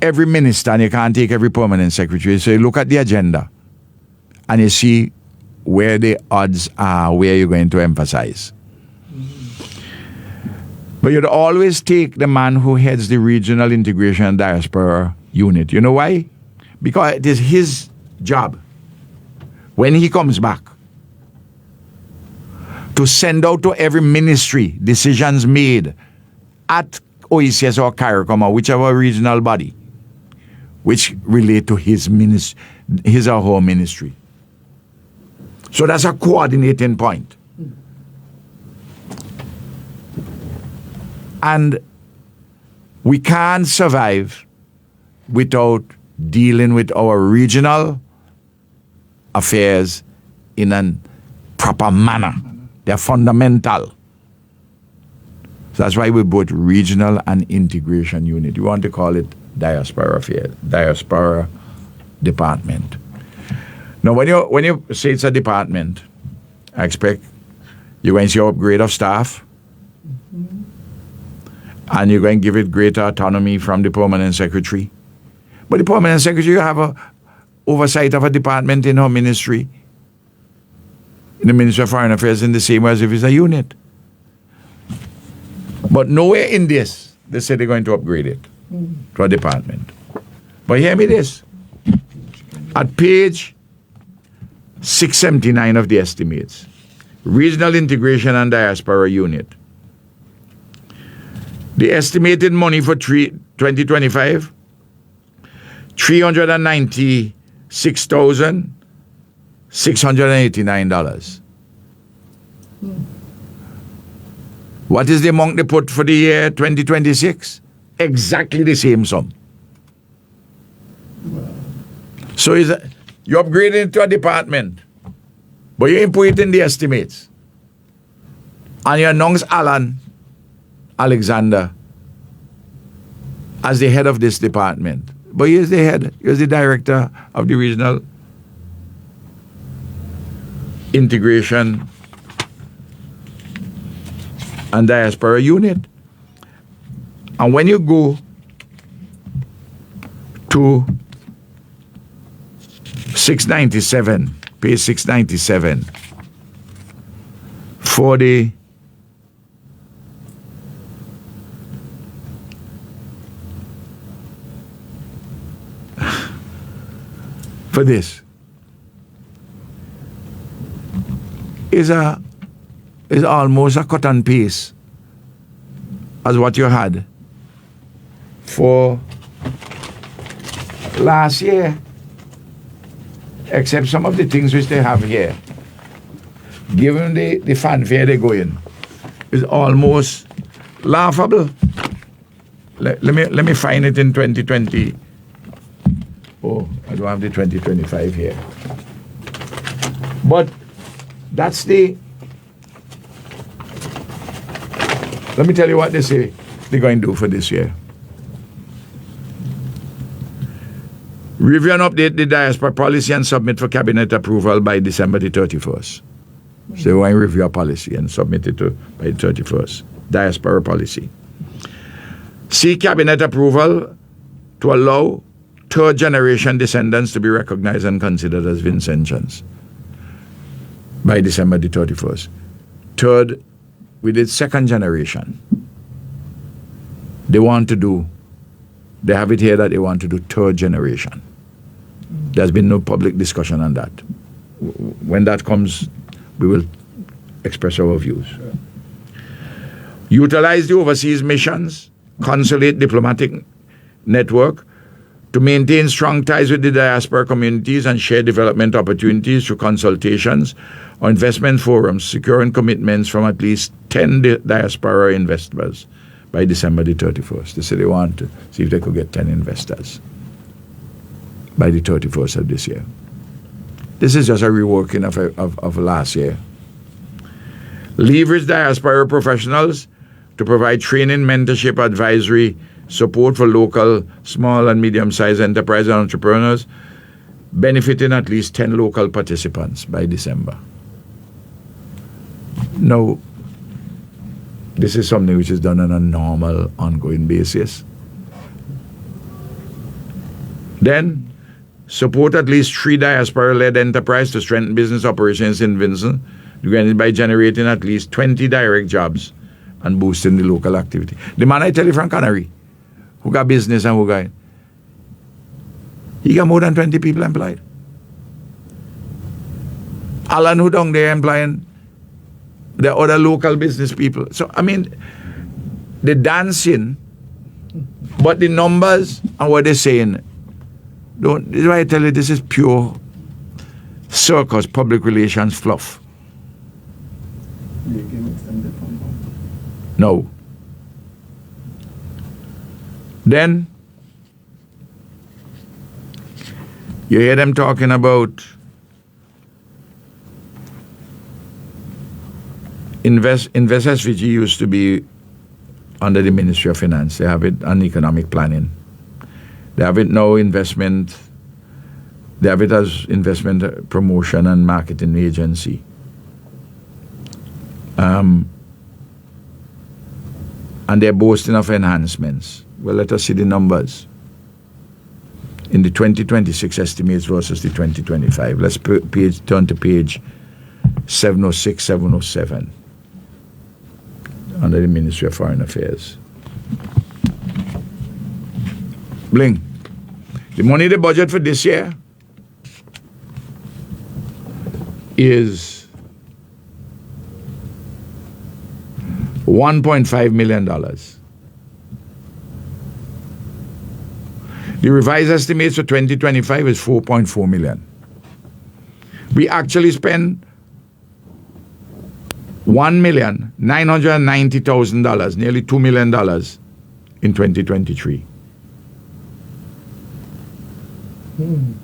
every minister and you can't take every permanent secretary. So you look at the agenda and you see where the odds are, where you're going to emphasize. But you'd always take the man who heads the Regional Integration and Diaspora Unit. You know why? Because it is his job, when he comes back, to send out to every ministry decisions made at OECS or CARICOM or whichever regional body which relate to his or her ministry. So that's a coordinating point. And We can't survive without dealing with our regional affairs in a proper manner. They're fundamental. So that's why we brought regional and integration unit. You want to call it diaspora affairs, diaspora department. Now, when you say it's a department, I expect you're going to see an upgrade of staff, and you're going to give it greater autonomy from the permanent secretary. But the permanent secretary have a oversight of a department in her ministry, in the Ministry of Foreign Affairs, in the same way as if it's a unit. But nowhere in this, they say they're going to upgrade it to a department. But hear me this. At page 679 of the estimates, Regional Integration and Diaspora Unit, the estimated money for 2025, $396,689. What is the amount they put for the year 2026? Exactly the same sum. So you upgrade it to a department, but you input it in the estimates. And you announce Alan Alexander as the head of this department. But he is the head, he is the director of the Regional Integration and Diaspora Unit. And when you go to 697, page 697, for this is almost a cut and paste as what you had for last year, except some of the things which they have here, given the fanfare they go in, is almost laughable. Let me find it in 2020. Oh, I don't have the 2025 here. But that's let me tell you what they say they're going to do for this year. Review and update the diaspora policy and submit for cabinet approval by December the 31st. So they want to review a policy and submit it by the 31st. Diaspora policy. Seek cabinet approval to allow third generation descendants to be recognized and considered as Vincentians by December the 31st. Third, we did second generation. They have it here that they want to do third generation. There's been no public discussion on that. When that comes, we will express our views. Utilize the overseas missions, consulate, diplomatic network to maintain strong ties with the diaspora communities and share development opportunities through consultations or investment forums, securing commitments from at least 10 diaspora investors by December the 31st. They say they want to see if they could get 10 investors by the 31st of this year. This is just a reworking of last year. Leverage diaspora professionals to provide training, mentorship, advisory, support for local small and medium-sized enterprise and entrepreneurs, benefiting at least 10 local participants by December. Now, this is something which is done on a normal, ongoing basis. Then, support at least 3 diaspora-led enterprises to strengthen business operations in Vincent, by generating at least 20 direct jobs and boosting the local activity. The man I tell you from Canary, who got business and who got, he got more than 20 people employed. Alan who down there employing the other local business people. So, I mean, the dancing, but the numbers and what they're saying, this is why I tell you this is pure circus, public relations fluff. No. Then you hear them talking about Invest SVG used to be under the Ministry of Finance. They have it on economic planning. They have it now investment. They have it as investment promotion and marketing agency. And they're boasting of enhancements. Well, let us see the numbers in the 2026 estimates versus the 2025. Let's turn to page 706, 707 under the Ministry of Foreign Affairs. Bling. The money the budget for this year is $1.5 million. The revised estimates for 2025 is $4.4 million. We actually spend $1,990,000, nearly $2 million in 2023. You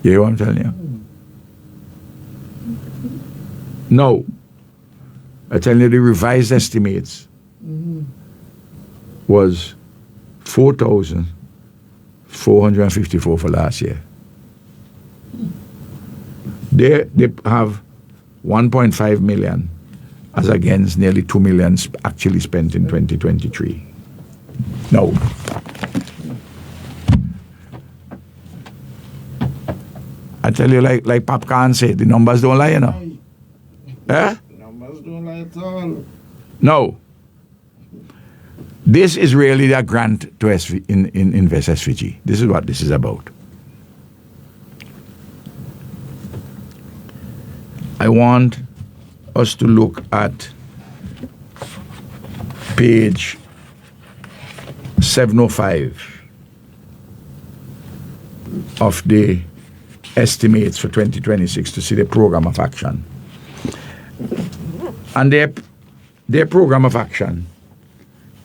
hear what I'm telling you? No. I tell you the revised estimates was 4,454 for last year. They have 1.5 million as against nearly 2 million actually spent in 2023. No. I tell you, like Popcorn said, the numbers don't lie, you know. Eh? Numbers don't lie at all. No. This is really a grant to Invest SVG. This is what this is about. I want us to look at page 705 of the estimates for 2026 to see the program of action. And their program of action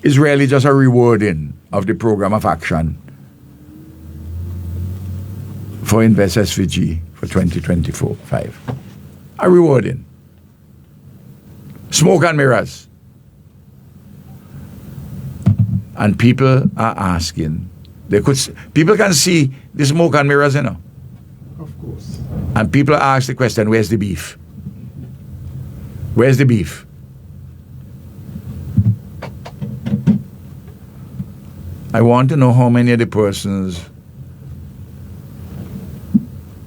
is really just a rewarding of the program of action for Invest SVG for 2024-5. A rewarding. Smoke and mirrors. And people are asking. People can see the smoke and mirrors, you know. Of course. And people ask the question, where's the beef? Where's the beef? I want to know how many of the persons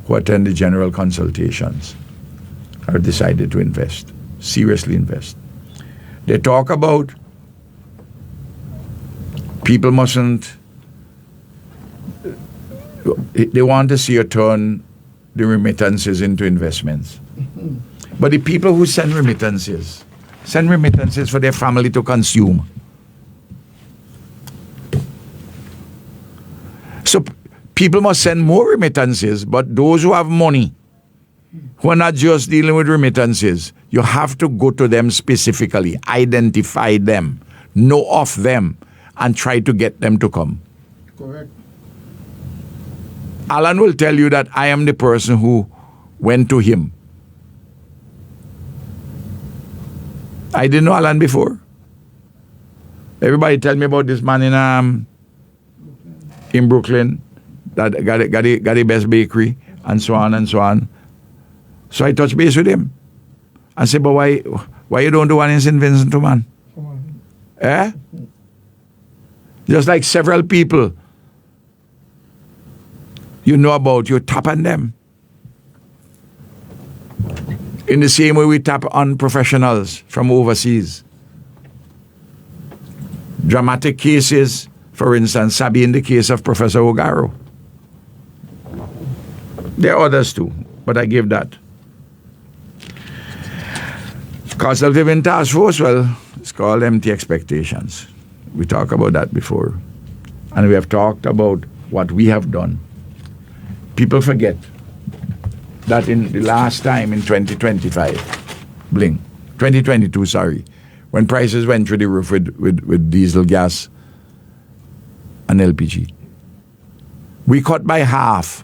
who attend the general consultations have decided to invest, seriously invest. They talk about people mustn't, they want to see you turn the remittances into investments. But the people who send remittances for their family to consume. So people must send more remittances, but those who have money, who are not just dealing with remittances, you have to go to them specifically, identify them, know of them, and try to get them to come. Correct. Alan will tell you that I am the person who went to him. I didn't know Alan before. Everybody tell me about this man in Brooklyn that got the best bakery and so on and so on. So I touched base with him and said, but why you don't do one in St. Vincent, man? Come on. Eh? Just like several people you know about, you tap on them. In the same way we tap on professionals from overseas. Dramatic cases, for instance, Sabi in the case of Professor Ogaro. There are others too, but I give that. Cost of living task force, well, it's called empty expectations. We talked about that before. And we have talked about what we have done. People forget that in the last time in 2022, when prices went through the roof with diesel gas and LPG. We cut by half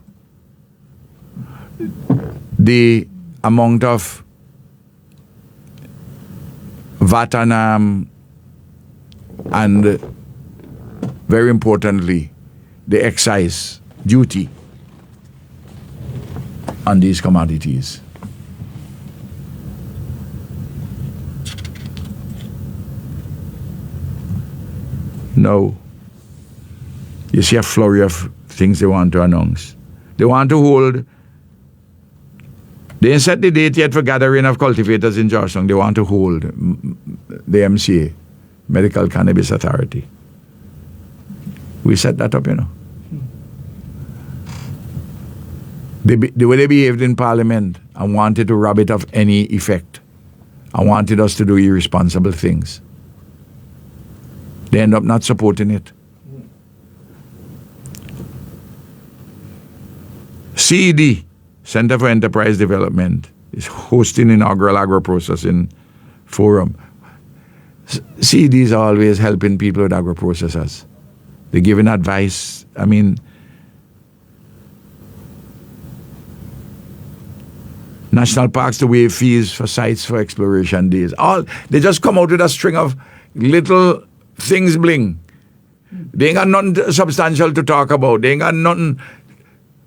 the amount of VAT and very importantly, the excise duty on these commodities. No. You see a flurry of things they want to announce. They want to hold. They ain't set the date yet for gathering of cultivators in Georgetown. They want to hold the MCA, Medical Cannabis Authority. We set that up, you know. The way they behaved in Parliament and wanted to rob it of any effect and wanted us to do irresponsible things. They end up not supporting it. CED, Center for Enterprise Development, is hosting inaugural agro-processing forum. CEDs are always helping people with agro-processors. They're giving advice. I mean, national parks to waive fees for sites for exploration days. They just come out with a string of little things bling. They ain't got nothing substantial to talk about. They ain't got nothing.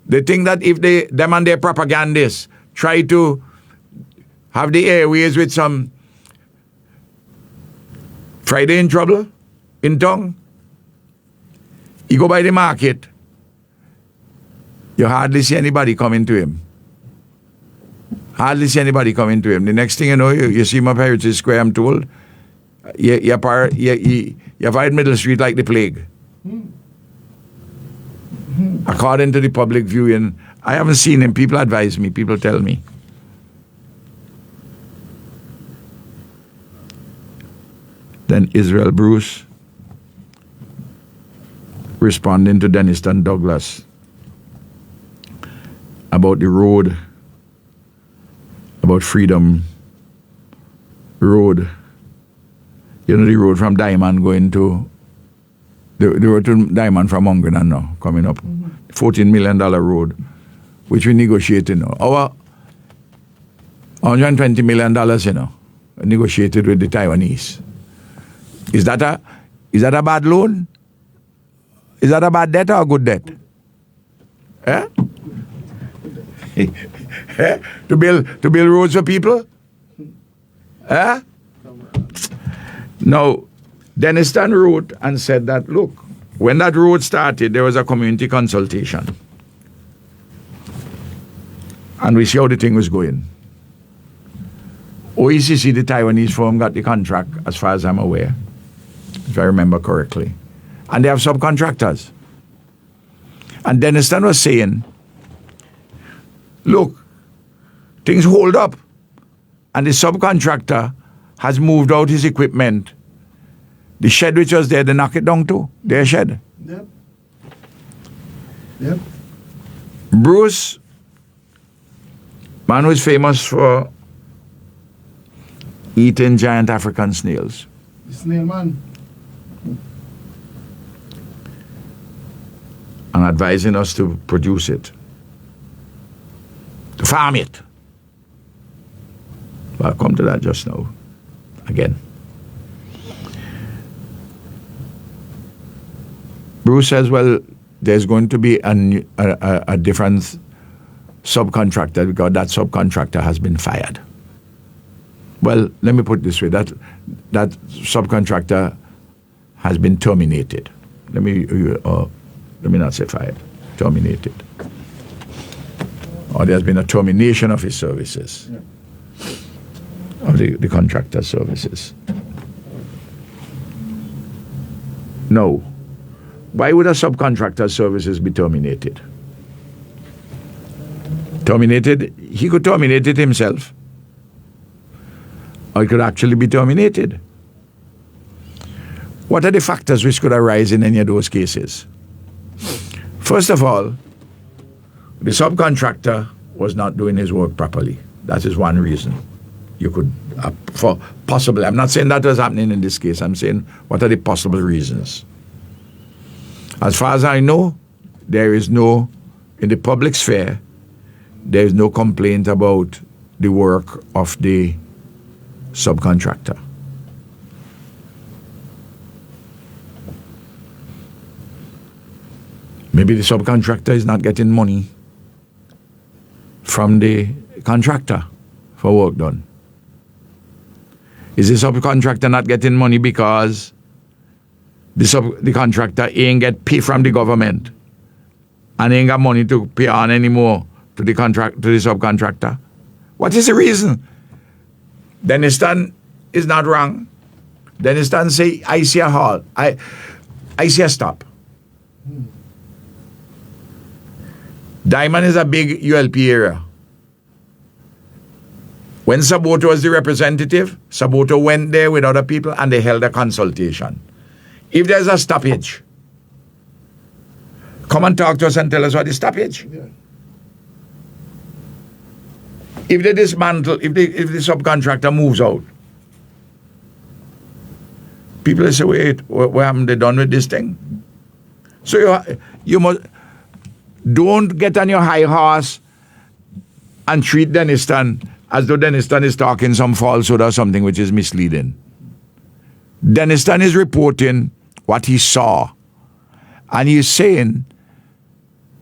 They think that if them and their propagandists try to have the airways with some Friday in trouble in tongue, you go by the market, you hardly see anybody coming to him. Hardly see anybody coming to him. The next thing you know, you see him up Heritage Square, I'm told, you find Middle Street like the plague. According to the public viewing, I haven't seen him. People advise me. People tell me. Then Israel Bruce responding to Denniston Douglas about the road, about Freedom Road. You know, the road from Diamond going to the road to Diamond from Mongrenan now, coming up. $14 million road, which we negotiated, you know. Our $120 million, you know, negotiated with the Taiwanese. Is that a bad loan? Is that a bad debt or a good debt? Eh? To build roads for people? Eh? Now, Denniston wrote and said that, look, when that road started, there was a community consultation. And we see how the thing was going. OECC, the Taiwanese firm, got the contract, as far as I'm aware, if I remember correctly. And they have subcontractors. And Denniston was saying, look, things hold up. And the subcontractor has moved out his equipment. The shed which was there, they knock it down too. Their shed. Yep. Yep. Bruce, man who is famous for eating giant African snails. The snail man. And advising us to produce it. To farm it. But I'll come to that just now. Again. Bruce says, well, there's going to be a different subcontractor because that subcontractor has been fired. Well, let me put it this way. That subcontractor has been terminated. Let me not say fired. Terminated. Or there's been a termination of his services. Yeah. Of the contractor services. No. Why would a subcontractor's services be terminated? Terminated, he could terminate it himself. Or it could actually be terminated. What are the factors which could arise in any of those cases? First of all, the subcontractor was not doing his work properly. That is one reason. You could, for possibly, I'm not saying that was happening in this case. I'm saying, what are the possible reasons? As far as I know, there is no, in the public sphere, there is no complaint about the work of the subcontractor. Maybe the subcontractor is not getting money from the contractor for work done. Is the subcontractor not getting money because the contractor ain't get pay from the government and ain't got money to pay on anymore to the subcontractor? What is the reason? Deniston is not wrong. Deniston say, I see a halt. I see a stop. Diamond is a big ULP area. When Saboto was the representative, Saboto went there with other people and they held a consultation. If there's a stoppage, come and talk to us and tell us what is stoppage. Yeah. If they dismantle, if the subcontractor moves out, people will say, wait, what haven't they done with this thing? So you must, don't get on your high horse and treat Deniston as though Deniston is talking some falsehood or something which is misleading. Deniston is reporting what he saw. And he's saying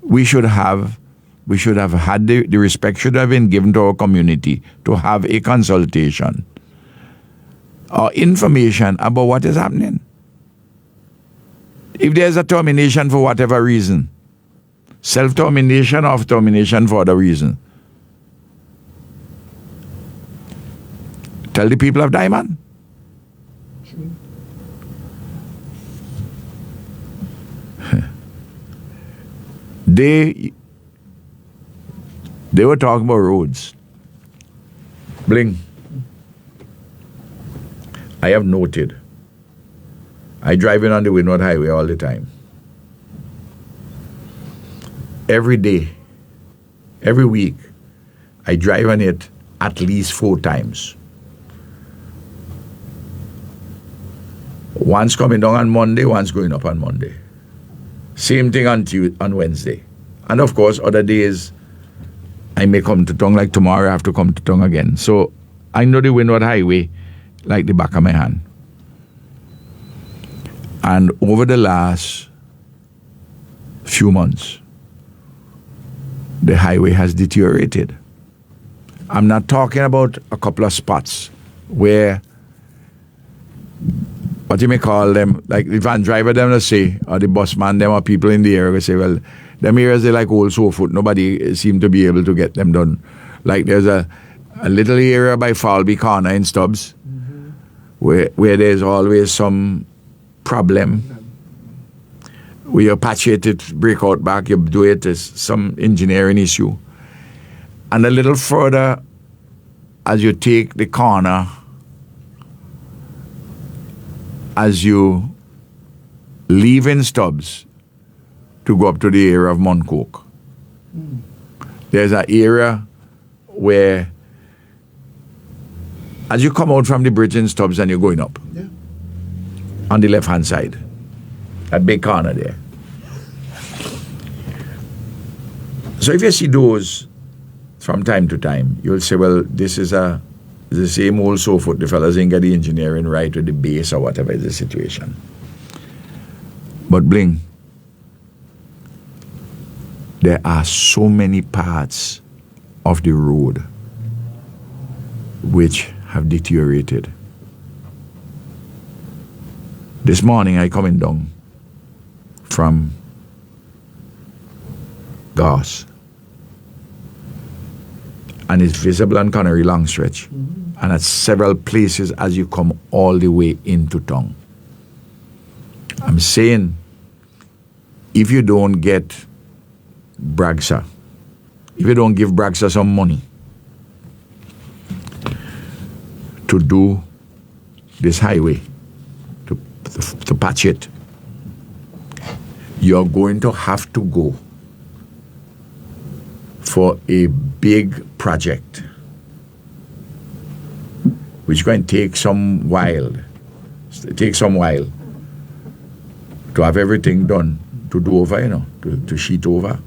we should have had the respect should have been given to our community to have a consultation or information about what is happening. If there's a termination for whatever reason, self-termination or termination for other reason, tell the people of Diamond. They were talking about roads. Bling. I have noted. I drive in on the Windward Highway all the time. Every day, every week, I drive on it at least 4 times. Once coming down on Monday, once going up on Monday. Same thing on Wednesday. And of course, other days, I may come to Tongue, like tomorrow I have to come to Tongue again. So I know the Windward Highway like the back of my hand. And over the last few months, the highway has deteriorated. I'm not talking about a couple of spots where, what you may call them, like the van driver them will say, or the busman them, or people in the area will say, well, them areas they like old Sofoot. Nobody seem to be able to get them done. Like there's a little area by Falby Corner in Stubbs, where there's always some problem. Where you patch it break out back, you do it, there's some engineering issue. And a little further, as you take the corner, as you leave in Stubbs to go up to the area of Moncoke, there's an area where, as you come out from the bridge in Stubbs and you're going up, on the left-hand side, that big corner there. So if you see those from time to time, you'll say, well, this is the same old Sofoot. The fellas ain't got the engineering right with the base or whatever is the situation. But Bling, there are so many parts of the road which have deteriorated. This morning I coming down from Goss, and it's visible on Connery long stretch, and at several places as you come all the way into town. I'm saying, if you don't get Bragsa, if you don't give Bragsa some money to do this highway, to patch it, you're going to have to go for a big project, which is going to take some while to have everything done do over, to sheet over.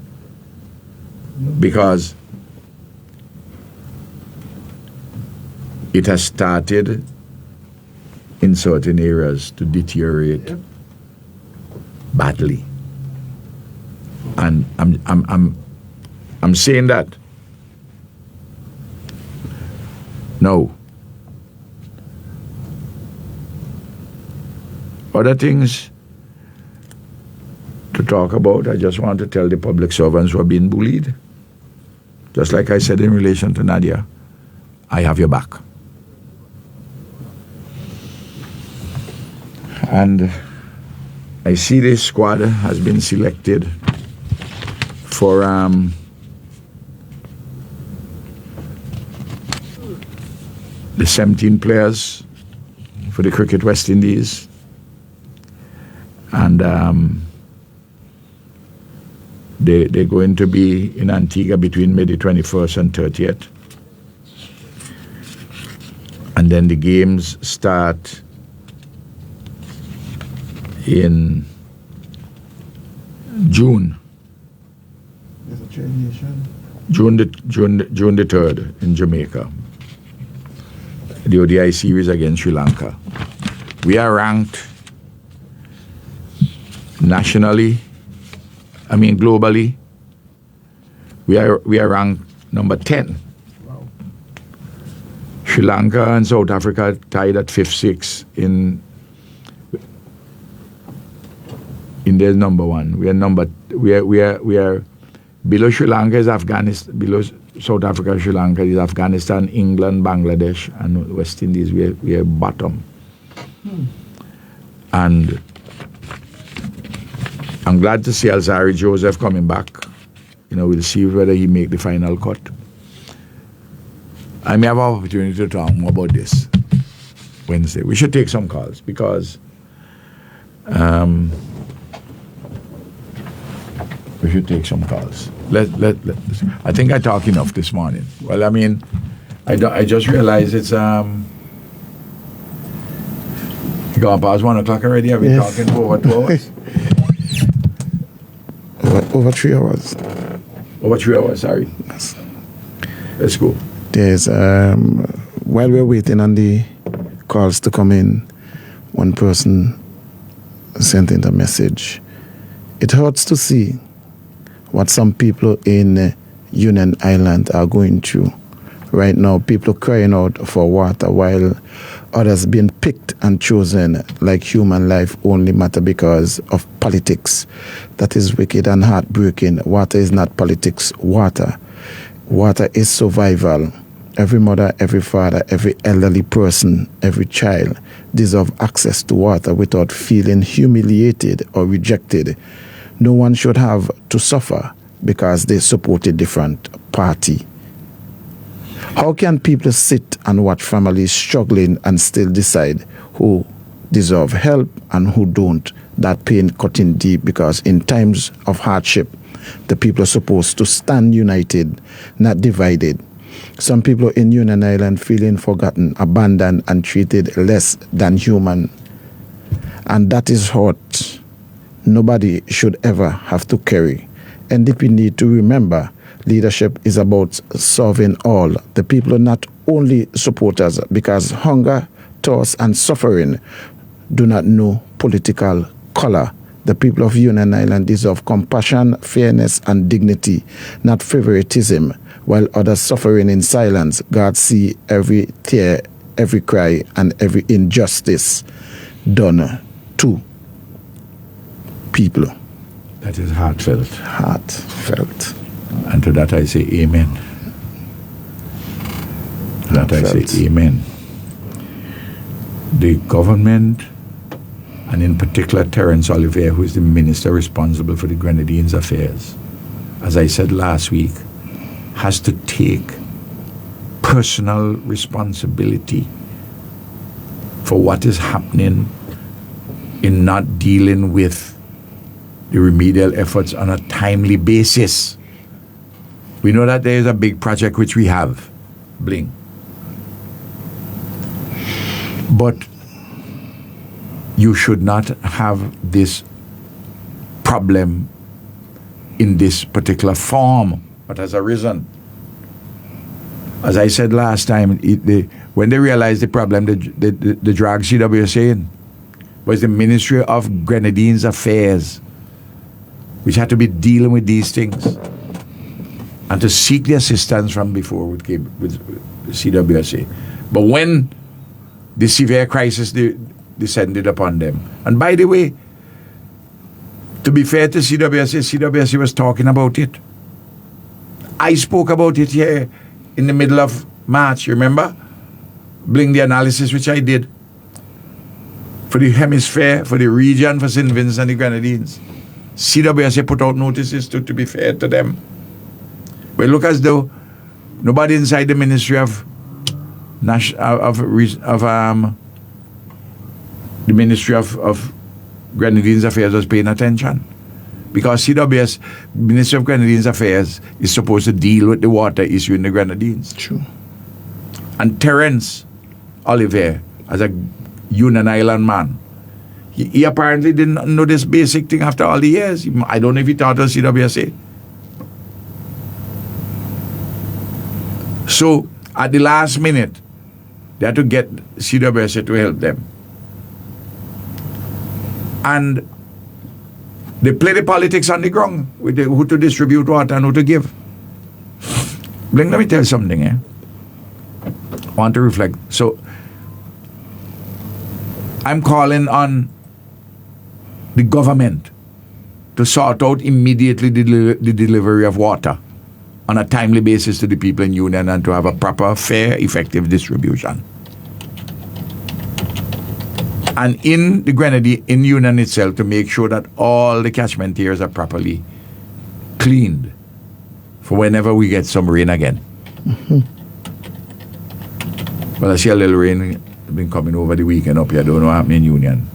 Because it has started in certain areas to deteriorate badly. And I'm saying that. No. Other things to talk about, I just want to tell the public servants who are being bullied, just like I said in relation to Nadia, I have your back. And I see this squad has been selected for the 17 players for the Cricket West Indies. And they're going to be in Antigua between May the 21st and 30th. And then the games start in June. There's a train nation. June the 3rd in Jamaica. The ODI series against Sri Lanka. We are ranked nationally, globally, we are ranked number 10. Wow. Sri Lanka and South Africa tied at 5th, 6th in their number one. We are below Sri Lanka is Afghanistan, below South Africa, Sri Lanka is Afghanistan, England, Bangladesh, and West Indies. We are bottom. And I'm glad to see Alzari Joseph coming back. We'll see whether he make the final cut. I may have an opportunity to talk more about this Wednesday. We should take some calls because we should take some calls. I think I talked enough this morning. Well, I just realized it's gone past 1 o'clock already. Have been talking for over 2 hours. Over 3 hours. Over 3 hours, sorry. Yes. Let's go. There's while we're waiting on the calls to come in, one person sent in a message. It hurts to see what some people in Union Island are going through. Right now, people crying out for water while others being picked and chosen like human life only matter because of politics. That is wicked and heartbreaking. Water is not politics. Water is survival. Every mother, every father, every elderly person, every child deserve access to water without feeling humiliated or rejected. No one should have to suffer because they support a different party. How can people sit and watch families struggling and still decide who deserve help and who don't? That pain cutting deep because in times of hardship, the people are supposed to stand united, not divided. Some people in Union Island feeling forgotten, abandoned, and treated less than human. And that is hurt. Nobody should ever have to carry. NDP need to remember leadership is about serving all. The people are not only supporters because hunger, thirst, and suffering do not know political color. The people of Union Island deserve compassion, fairness, and dignity, not favoritism. While others suffering in silence, God see every tear, every cry, and every injustice done to people. That is heartfelt. Heartfelt. And to that I say amen. To that I say amen. The government, and in particular Terence Olivier, who is the minister responsible for the Grenadines affairs, as I said last week, has to take personal responsibility for what is happening in not dealing with the remedial efforts on a timely basis. We know that there is a big project which we have, Bling. But you should not have this problem in this particular form that has arisen. As I said last time, when they realized the problem, the drag CWSA in was the Ministry of Grenadines Affairs, which had to be dealing with these things and to seek the assistance from before with CWSA. But when the severe crisis descended upon them, and by the way, to be fair to CWSA was talking about it. I spoke about it here in the middle of March, you remember? Bring the analysis which I did for the hemisphere, for the region, for St. Vincent and the Grenadines. CWSA put out notices to be fair to them. But it look as though nobody inside the Ministry of the Ministry of Grenadines Affairs was paying attention. Because CWS, Ministry of Grenadines Affairs, is supposed to deal with the water issue in the Grenadines. True. And Terence Oliver, as a Union Island man, he apparently didn't know this basic thing after all the years. I don't know if he thought of CWSA. So, at the last minute, they had to get CWSA to help them. And they play the politics on the ground with who to distribute water and who to give. Let me tell you something, I want to reflect. So, I'm calling on the government to sort out immediately the delivery of water on a timely basis to the people in Union and to have a proper, fair, effective distribution. And in the Grenadine, in Union itself, to make sure that all the catchment areas are properly cleaned for whenever we get some rain again. Mm-hmm. Well, I see a little rain been coming over the weekend up here. I don't know what happened in Union.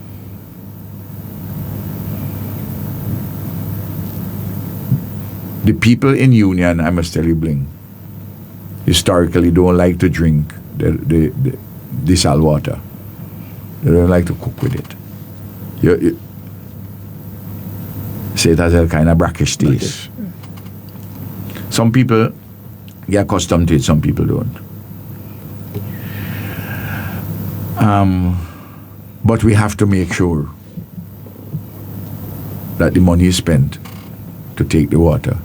The people in Union, I must tell you, Bling, historically don't like to drink the salt water. They don't like to cook with it. You say it has a kind of brackish taste. Some people get accustomed to it, some people don't. But we have to make sure that the money is spent to take the water.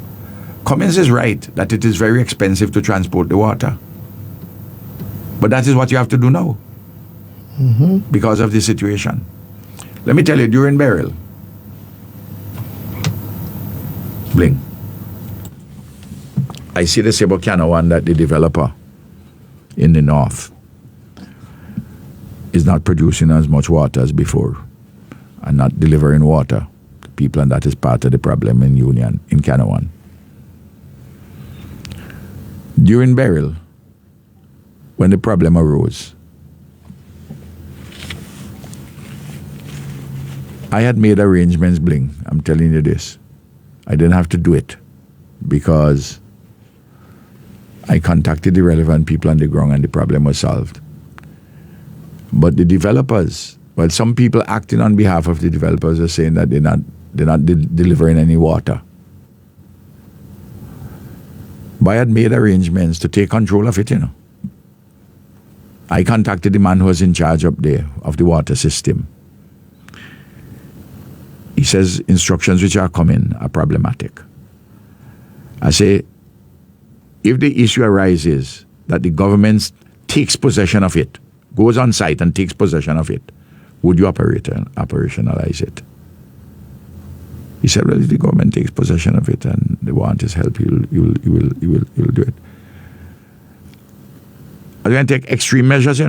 Cummins is right that it is very expensive to transport the water. But that is what you have to do now. Mm-hmm. Because of the situation. Let me tell you, during Beryl, Bling, I see the Sebocana one that the developer in the north is not producing as much water as before and not delivering water to people, and that is part of the problem in Union, in Canawan. During Beryl, when the problem arose, I had made arrangements, Bling. I'm telling you this. I didn't have to do it because I contacted the relevant people on the ground and the problem was solved. But the developers, well, some people acting on behalf of the developers are saying that they're not delivering any water. But I had made arrangements to take control of it, I contacted the man who was in charge up there of the water system. He says instructions which are coming are problematic. I say, if the issue arises that the government takes possession of it, goes on site and takes possession of it, would you operationalize it? He said, well, if the government takes possession of it and they want his help, he will do it. Are they going to take extreme measures,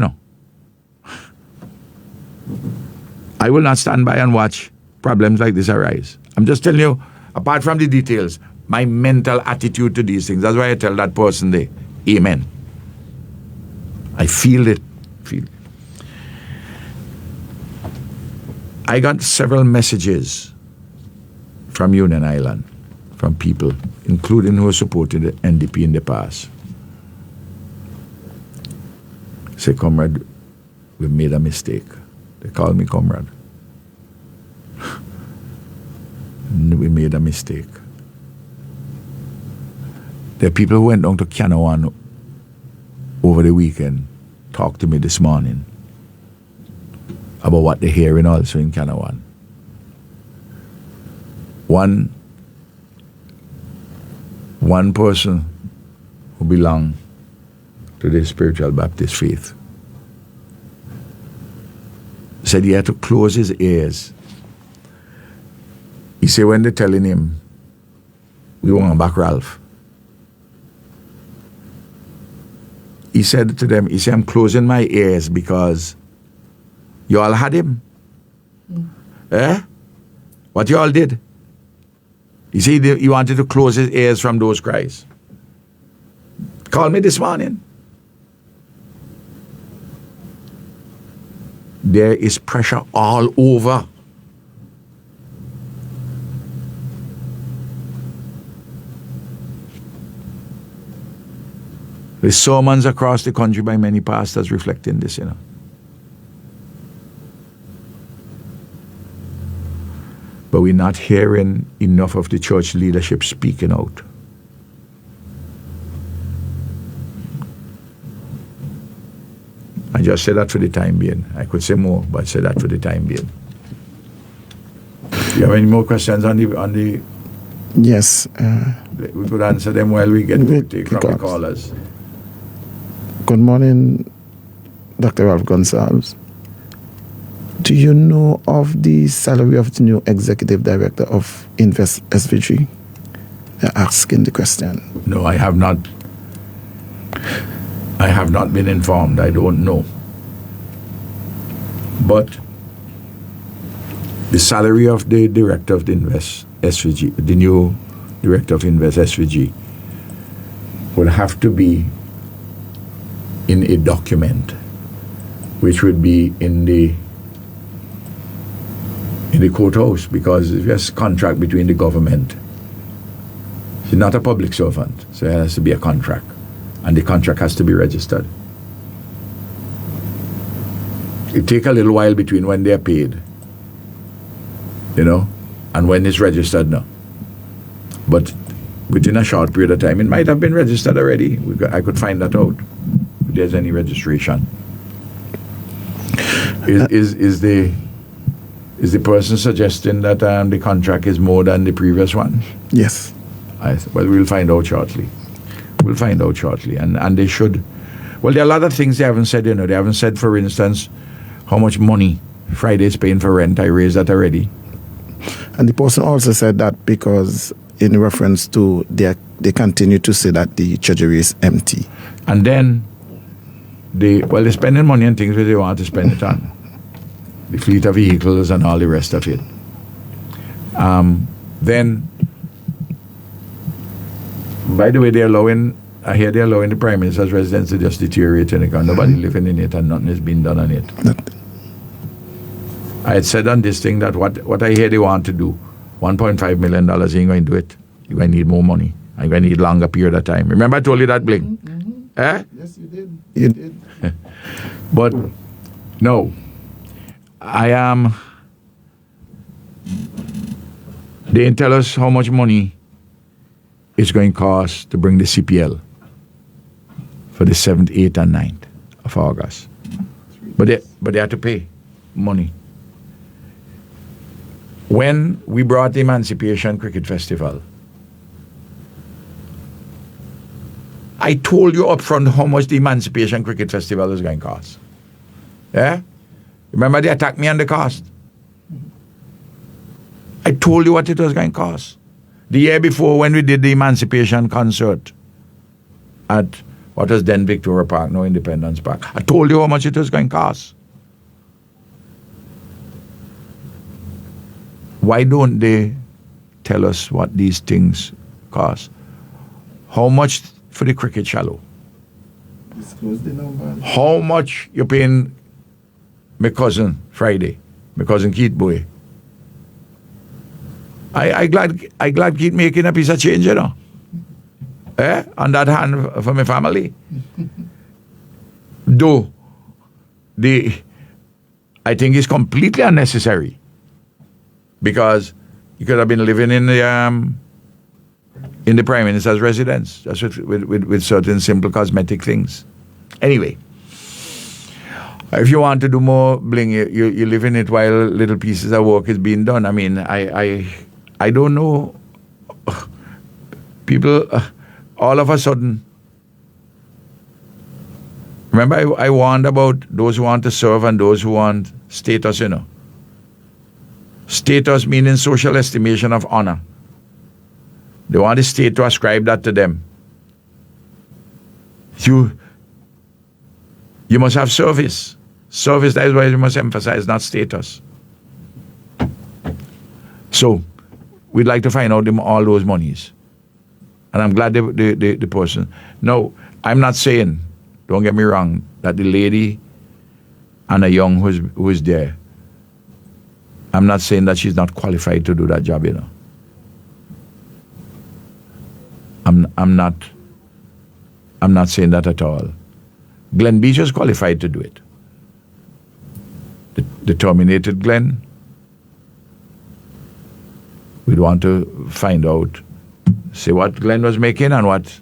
I will not stand by and watch problems like this arise. I'm just telling you, apart from the details, my mental attitude to these things. That's why I tell that person there, amen. I feel it. I got several messages from Union Island, from people, including who supported the NDP in the past. Say, Comrade, we made a mistake. They call me Comrade. We made a mistake. There are people who went down to Canawan over the weekend, talked to me this morning about what they're hearing also in Canawan. One person who belonged to the spiritual Baptist faith said he had to close his ears. He said when they're telling him, we want back Ralph, he said to them, he said, I'm closing my ears because you all had him. What you all did? He said he wanted to close his ears from those cries. Called me this morning. There is pressure all over. There's sermons across the country by many pastors reflecting this, But we're not hearing enough of the church leadership speaking out. I just said that for the time being. I could say more, but I said that for the time being. Do you have any more questions on the Yes. we could answer them while we get to take from the callers. Good morning, Dr. Ralph Gonsalves. Do you know of the salary of the new executive director of Invest SVG? They're asking the question. No, I have not. I have not been informed. I don't know. But the salary of the director of the Invest SVG, the new director of Invest SVG, would have to be in a document, which would be in the courthouse, because it's a contract between the government. She's not a public servant, so it has to be a contract, and the contract has to be registered. It takes a little while between when they're paid, and when it's registered now. But within a short period of time, it might have been registered already. I could find that out if there's any registration. Is the person suggesting that the contract is more than the previous one? Yes. Well, we'll find out shortly. And they should. Well, there are a lot of things they haven't said, They haven't said, for instance, how much money Friday is paying for rent. I raised that already. And the person also said that because in reference to they continue to say that the treasury is empty. And then they're spending money on things where they want to spend it on. The fleet of vehicles and all the rest of it. Then, by the way, I hear they're allowing the Prime Minister's residence to just deteriorate and nobody living in it and nothing has been done on it. I had said on this thing that what I hear they want to do, $1.5 million, you ain't going to do it. You're going to need more money. You're going to need longer period of time. Remember I told you that, Bling? Yes, you did. You did. But, no. They didn't tell us how much money it's going to cost to bring the CPL for the 7th, 8th, and 9th of August. But they had to pay money. When we brought the Emancipation Cricket Festival, I told you up front how much the Emancipation Cricket Festival is going to cost. Yeah? Remember they attacked me on the cost? I told you what it was going to cost. The year before, when we did the Emancipation concert at what was then Victoria Park, now Independence Park, I told you how much it was going to cost. Why don't they tell us what these things cost? How much for the cricket shallow? Disclose the number. How much you paying my cousin Friday, my cousin Keith Boy? I glad Keith making a piece of change, on that hand for my family. Though I think it's completely unnecessary, because He could have been living in the Prime Minister's residence, just with certain simple cosmetic things. Anyway, if you want to do more bling, you live in it while little pieces of work is being done. I mean, I don't know. People, all of a sudden, remember I warned about those who want to serve and those who want status, you know. Status meaning social estimation of honor. They want the state to ascribe that to them. You must have service. Service, that is why you must emphasize, not status. So, we'd like to find out all those monies. And I'm glad the person. No, I'm not saying, don't get me wrong, that the lady Anna Young who is there, I'm not saying that she's not qualified to do that job, you know. I'm not saying that at all. Glenn Beach is qualified to do it. The terminated Glenn, we'd want to find out, say what Glenn was making and what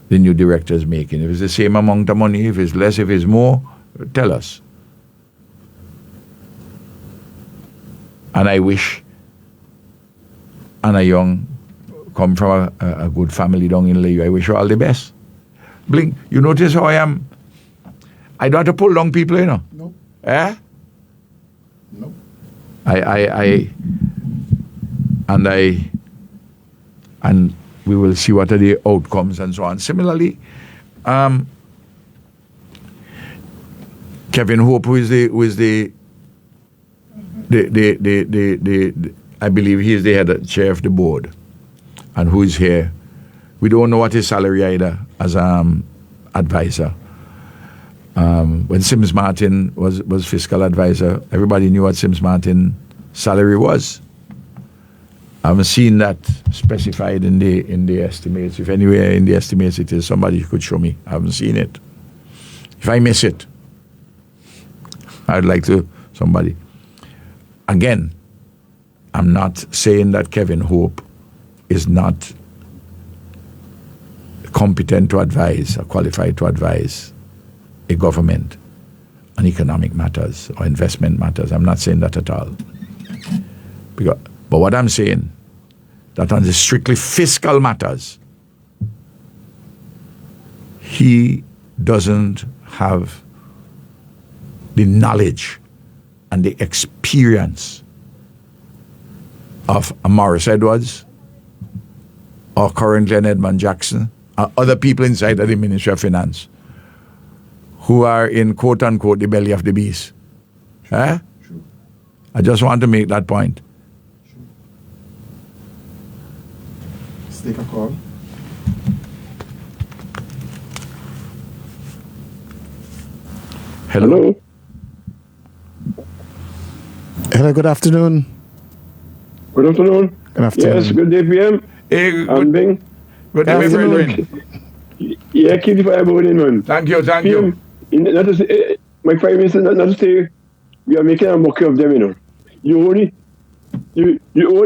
the new director is making. If it's the same amount of money, if it's less, if it's more, tell us. And I wish Anna Young come from a good family down in Layu. I wish her all the best. Bling, you notice how I am? I don't have to pull down people, you know. No. Eh? No. And we will see what are the outcomes and so on. Similarly, Kevin Hope, who is the I believe he is the head chair of the board, and who is here. We don't know what his salary either as advisor. When Sims Martin was fiscal advisor, everybody knew what Sims Martin's salary was. I haven't seen that specified in the estimates. If anywhere in the estimates it is, somebody could show me. I haven't seen it. If I miss it, I'd like to somebody. Again, I'm not saying that Kevin Hope is not competent to advise or qualified to advise a government on economic matters or investment matters. I'm not saying that at all. But what I'm saying, that on the strictly fiscal matters, he doesn't have the knowledge and the experience of a Morris Edwards or currently an Edmund Jackson or other people inside of the Ministry of Finance who are in quote-unquote the belly of the beast. Eh? I just want to make that point. Let's take a call. Hello. Hello, good afternoon. Good afternoon. Good afternoon. Yes, good day, PM. Hey, I'm Bing. good day, my brethren. Yeah, keep the fire burning, man. Thank you. PM, not to say, my Prime Minister, not to say we are making a mockery of them, you know. You only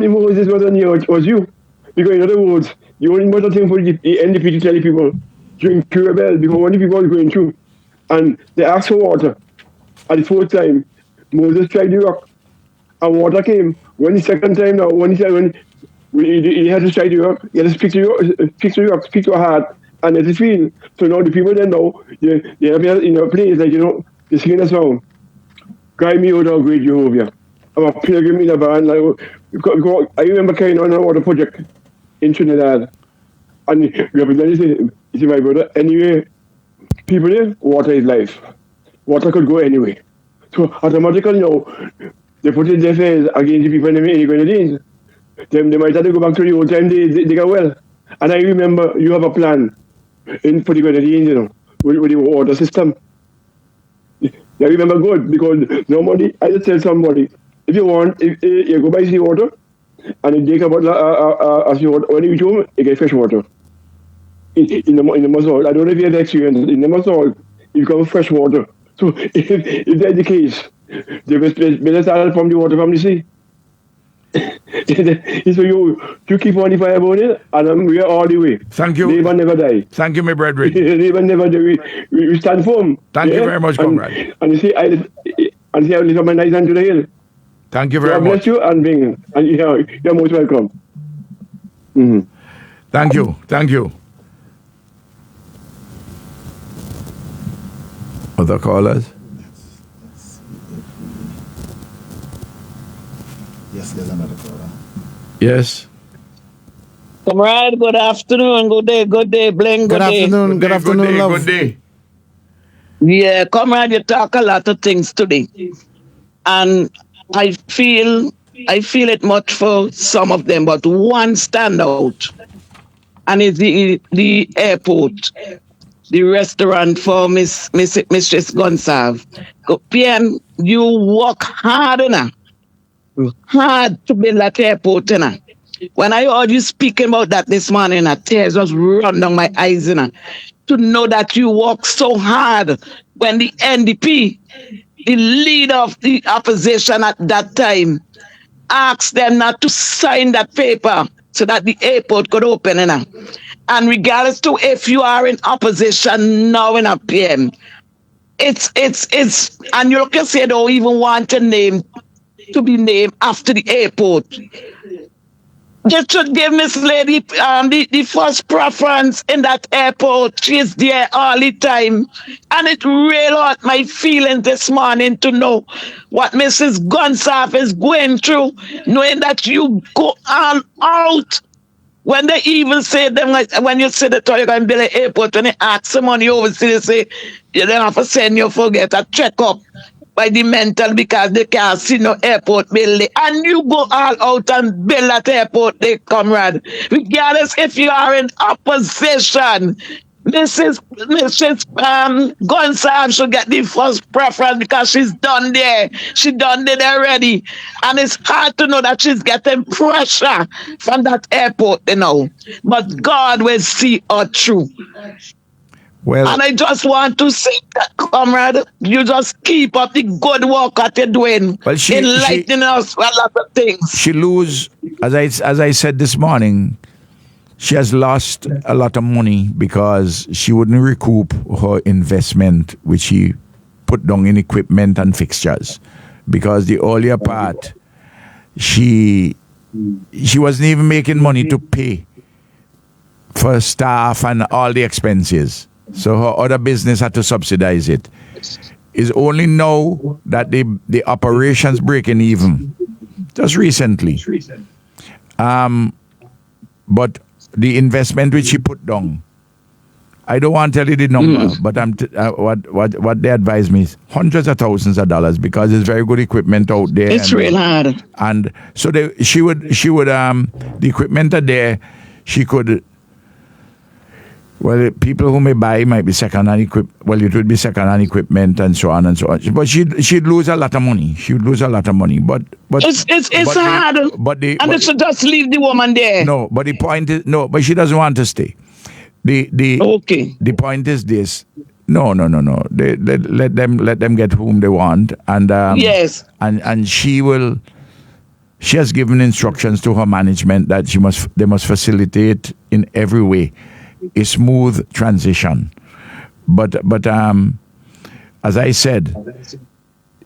Moses was on here was you. Because in other words, the only important thing for the NDP to tell the people during Pure Bell, because only people are going through. And they asked for water. At the fourth time, Moses tried the rock, and water came. When the second time now, when he had to strike the rock, he had to speak to the rock, speak to a heart, and let it feel. So now the people then know, they have in a place, like, you know, they're singing a song. Guide me, O thou great Jehovah. I'm a pilgrim in a van. Because I remember carrying on a water project in Trinidad. And the representative said, my brother, anyway, people there, water is life. Water could go anyway. So automatically now, they put in their fares against the people in the Grenadines. They might have to go back to the old time they got well. And I remember you have a plan for the Grenadines, you know, with the water system. I remember good, because normally I just tell somebody, if you want, if you go buy sea water, and you take a bottle of sea water, when you reach home, you get fresh water. In the Muscle, I don't know if you have experience, in the Muscle, you come fresh water. So if that's the case, they better start from the water from the sea. So you keep on the fire burning, and we are all the way. Thank you. Labor never die. Thank you, my brethren. Labor never die. We stand firm. Thank you very much, Comrade. And you see, I lift up my eyes unto the hill. Thank you God very bless much. you and you're most welcome. Mm-hmm. Thank you. Thank you. Other callers? Yes, there's another caller. Yes. Comrade, good afternoon, good day, Bling, Good day. afternoon, good afternoon, day, love. good day. Yeah, Comrade, you talk a lot of things today. And I feel it much for some of them, but one stand out. And it's the airport, the restaurant for Mistress Gonsalves. PM, you work hard enough. Hard to build that airport, you know. When I heard you speaking about that this morning, tears just run down my eyes, you know. To know that you work so hard when the NDP, the leader of the opposition at that time, asked them not to sign that paper so that the airport could open, you know. And regardless to if you are in opposition now in a PM, it's and you can say they don't even want a name to be named after the airport. They should give Miss Lady the first preference in that airport. She is there all the time. And it really hurt my feelings this morning to know what Mrs. Gonsalves is going through, knowing that you go on out. When they even say them, like when you say that you're going to build an airport, when they ask someone you overseas, they say you don't have to send you for get a checkup by the mental because they can't see no airport building. And you go all out and build that airport, they Comrade. Regardless if you are in opposition, Mrs. Gonsalves should get the first preference because she's done there. She done it already. And it's hard to know that she's getting pressure from that airport, you know. But God will see her through. Well, And I just want to say that, Comrade, you just keep up the good work that you're doing, well, enlightening us a lot of things. she lose, as I said this morning, she has lost a lot of money because she wouldn't recoup her investment, which she put down in equipment and fixtures. Because the earlier part, she wasn't even making money to pay for staff and all the expenses. So her other business had to subsidize it. It's only now that the operations breaking even, just recently. But the investment which she put down, I don't want to tell you the number, but what they advise me is hundreds of thousands of dollars because there's very good equipment out there. It's real hard. And so she would the equipment are there. She could. Well, people who may buy might be second-hand equipment. Well, it would be second-hand equipment and so on and so on. But she'd lose a lot of money. She would lose a lot of money. But it's hard. They should just leave the woman there. No, but the point is but she doesn't want to stay. The point is this. No. Let them get whom they want, and yes, and she has given instructions to her management that they must facilitate in every way a smooth transition. But as I said,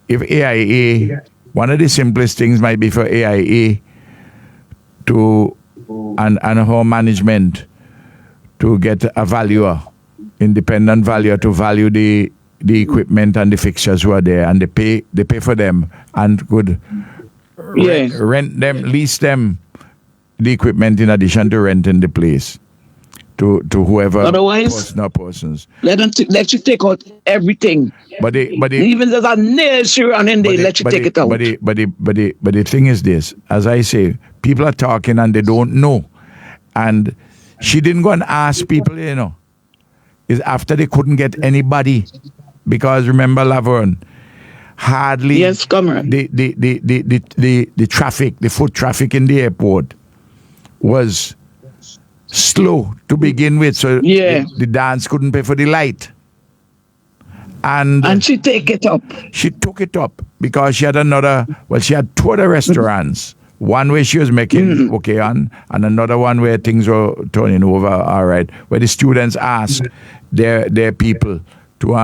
if AIA, one of the simplest things might be for AIA to and her management to get a valuer, independent valuer, to value the equipment and the fixtures who are there, and they pay for them and could rent them, lease them the equipment in addition to renting the place to whoever. Otherwise, persons. Let you take out everything. But even there's a nail she run in there, let you take it out. But the thing is this, as I say, people are talking and they don't know. And she didn't go and ask people, It's after they couldn't get anybody. Because remember, Laverne, hardly yes, Comrade. the traffic, the foot traffic in the airport was slow to begin with, so the dance couldn't pay for the light. And she take it up. She took it up because she had she had two other restaurants One where she was making okay on, and another one where things were turning over all right. Where the students ask their people to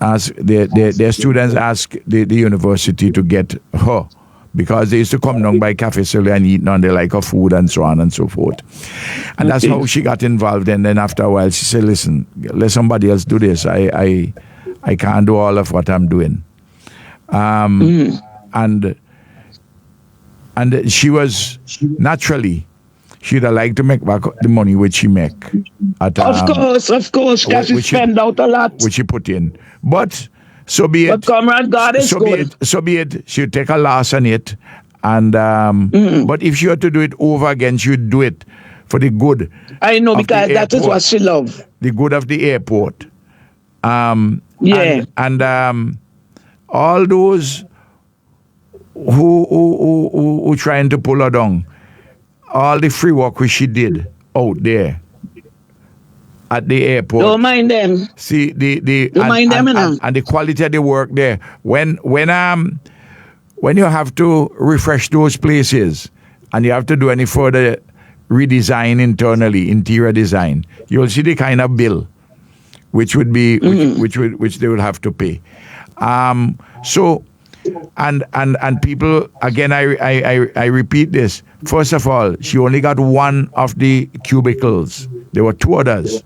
ask their students ask the university to get her, because they used to come down by Cafe Soli and eat on the like of food and so on and so forth. And that's how she got involved. And then after a while she said, listen, let somebody else do this. I can't do all of what I'm doing. And she was naturally, she'd have liked to make back the money which she make. Of course, because she spend out a lot. Which she put in. But so be it. But Comrade, God is good. So be it. She'd take a loss on it. And but if she had to do it over again, she'd do it for the good. I know, because that is what she loves. The good of the airport. And all those who trying to pull her down, all the free work which she did out there at the airport. Don't mind them. See Don't mind them and the quality of the work there. When you have to refresh those places and you have to do any further redesign internally, interior design, you'll see the kind of bill which would be which they would have to pay. So and people, again, I repeat this. First of all, she only got one of the cubicles. There were two others.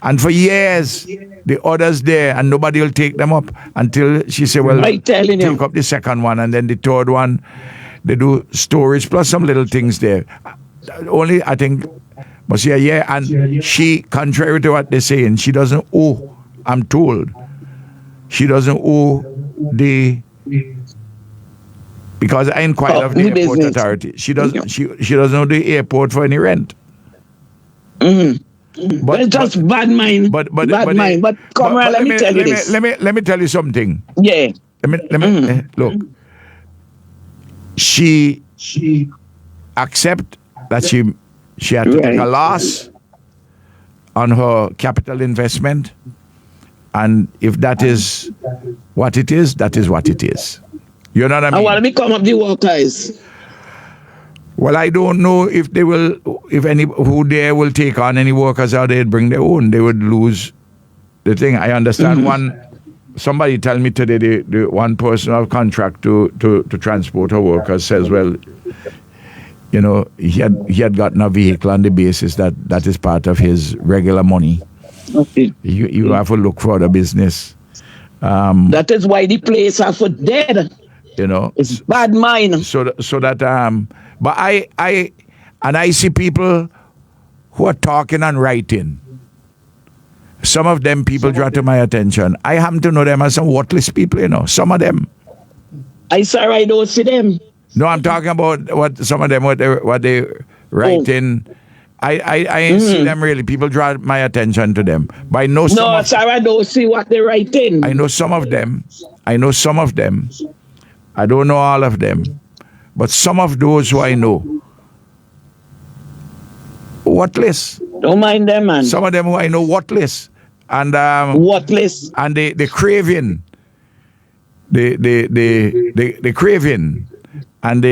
And for years, the others there, and nobody will take them up until she said, well, take up the second one. And then the third one, they do storage plus some little things there. Only, I think, must be a year. And she, contrary to what they're saying, she doesn't owe, I'm told, she doesn't owe because I inquired of the airport authority. She doesn't owe the airport for any rent. But just bad mind. But Comrade, let me tell you this. Let me tell you something. Yeah. Let me look. She accept that she had to take a loss on her capital investment, and if that is what it is, that is what it is. You know what I mean? And what become of the workers? Well, I don't know if they will, if any who there will take on any workers or they'd bring their own. They would lose the thing. I understand somebody tell me today the one person of contract to transport her workers says, well, you know, he had gotten a vehicle on the basis that is part of his regular money. Okay. You have to look for the business. That is why the place are for dead. You know, it's bad mind. So that but I see people who are talking and writing. Some of them people draw to my attention. I happen to know them as some worthless people, you know. Some of them. I don't see them. No, I'm talking about what some of them what they write in. I ain't see them really. People draw my attention to them. But I know some I don't see what they write in. I know some of them. I don't know all of them. But some of those who I know, worthless. Don't mind them, man. Some of them who I know, worthless. And worthless. And the craving. The craving. And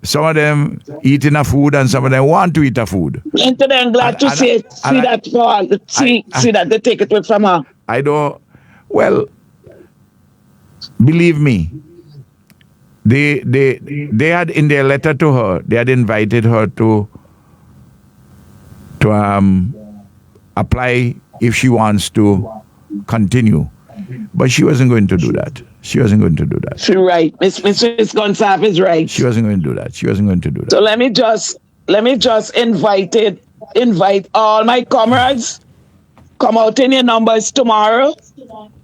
some of them eat enough food and some of them want to eat a food. And today I'm glad to see that they take it away from her. I don't, well, believe me, they had in their letter to her, they had invited her to apply if she wants to continue. But she wasn't going to do that. She's right. Miss Gonsalves is right. She wasn't going to do that. So let me just invite all my comrades. Come out in your numbers tomorrow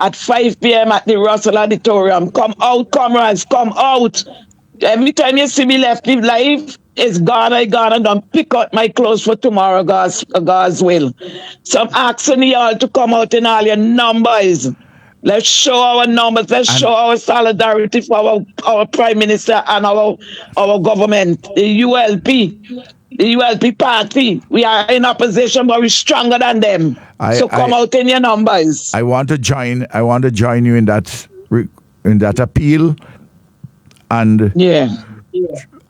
at 5 p.m. at the Russell Auditorium. Come out, comrades. Come out. Every time you see me left live, it's gone. I don't pick out my clothes for tomorrow, God's will. So I'm asking y'all to come out in all your numbers. Let's show our numbers. Let's show our solidarity for our Prime Minister and our government, the ULP party. We are in opposition, but we're stronger than them. So come out in your numbers. I want to join you in that appeal. And Yeah.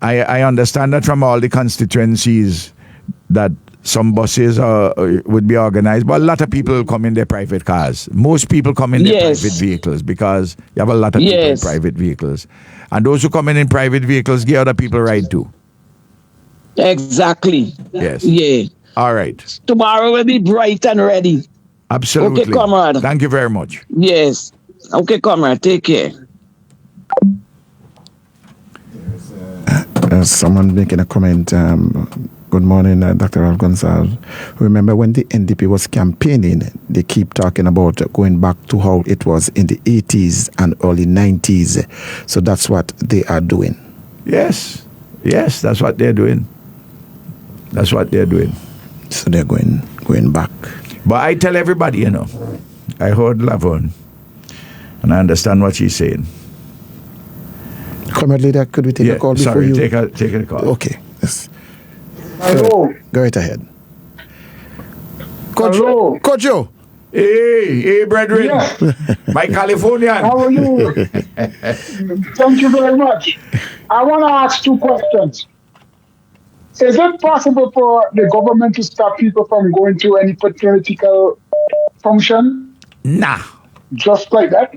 I understand that from all the constituencies that some buses would be organized, but a lot of people come in their private cars. Most people come in their Yes. private vehicles because you have a lot of people in Yes. private vehicles. And those who come in private vehicles give other people ride too. Exactly. Yes. Yeah. All right. Tomorrow will be bright and ready. Absolutely. Okay, comrade. Thank you very much. Yes. Okay, comrade. Take care. Someone making a comment. Good morning, Dr. Al Gonsalves. Remember when the NDP was campaigning, they keep talking about going back to how it was in the 80s and early 90s. So that's what they are doing. Yes. Yes, that's what they're doing. That's what they're doing. So they're going back. But I tell everybody, you know, I heard Laverne, and I understand what she's saying. Comrade Leader, could we take a call before sorry, you? take a call. Okay. Yes. Hello. Go right ahead. Hello. Coach Joe. Hey, brethren. Yes. My Californian. How are you? Thank you very much. I want to ask two questions. Is it possible for the government to stop people from going to any political function? Nah. Just like that?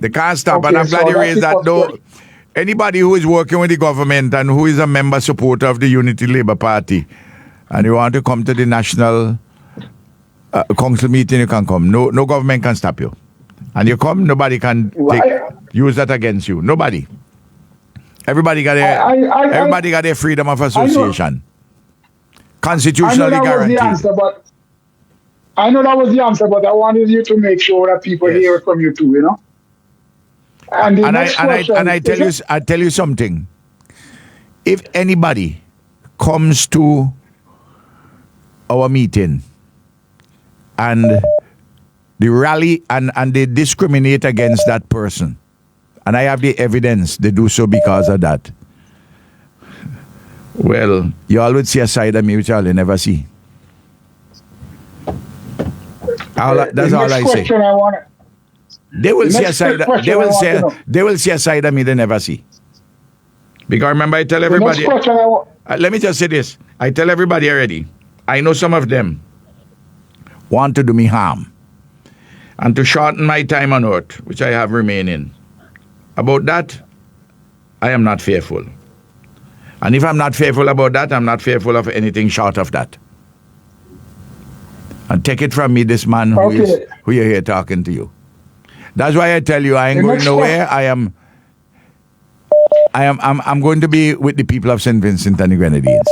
They can't stop, Okay, and I'm glad so you that's raised the that. first Though question. anybody who is working with the government and who is a member supporter of the Unity Labour Party, and you want to come to the national council meeting, you can come. No government can stop you. And you come, nobody can use that against you. Nobody. Everybody got their freedom of association. Constitutionally guaranteed. I know that was the answer, but I wanted you to make sure that people hear it from you too, you know? And the next question, I tell you something. If anybody comes to our meeting and the rally and they discriminate against that person, and I have the evidence they do so because of that, well, you always see a side of me which I'll never see. That's all I say. They will see a side. They will see a side of me they never see. Because remember, I tell everybody. Let me just say this. I tell everybody already. I know some of them want to do me harm and to shorten my time on earth, which I have remaining. About that, I am not fearful. And if I'm not fearful about that, I'm not fearful of anything short of that. And take it from me, this man who you're here talking to you. That's why I tell you I ain't going nowhere. I'm going to be with the people of St. Vincent and the Grenadines.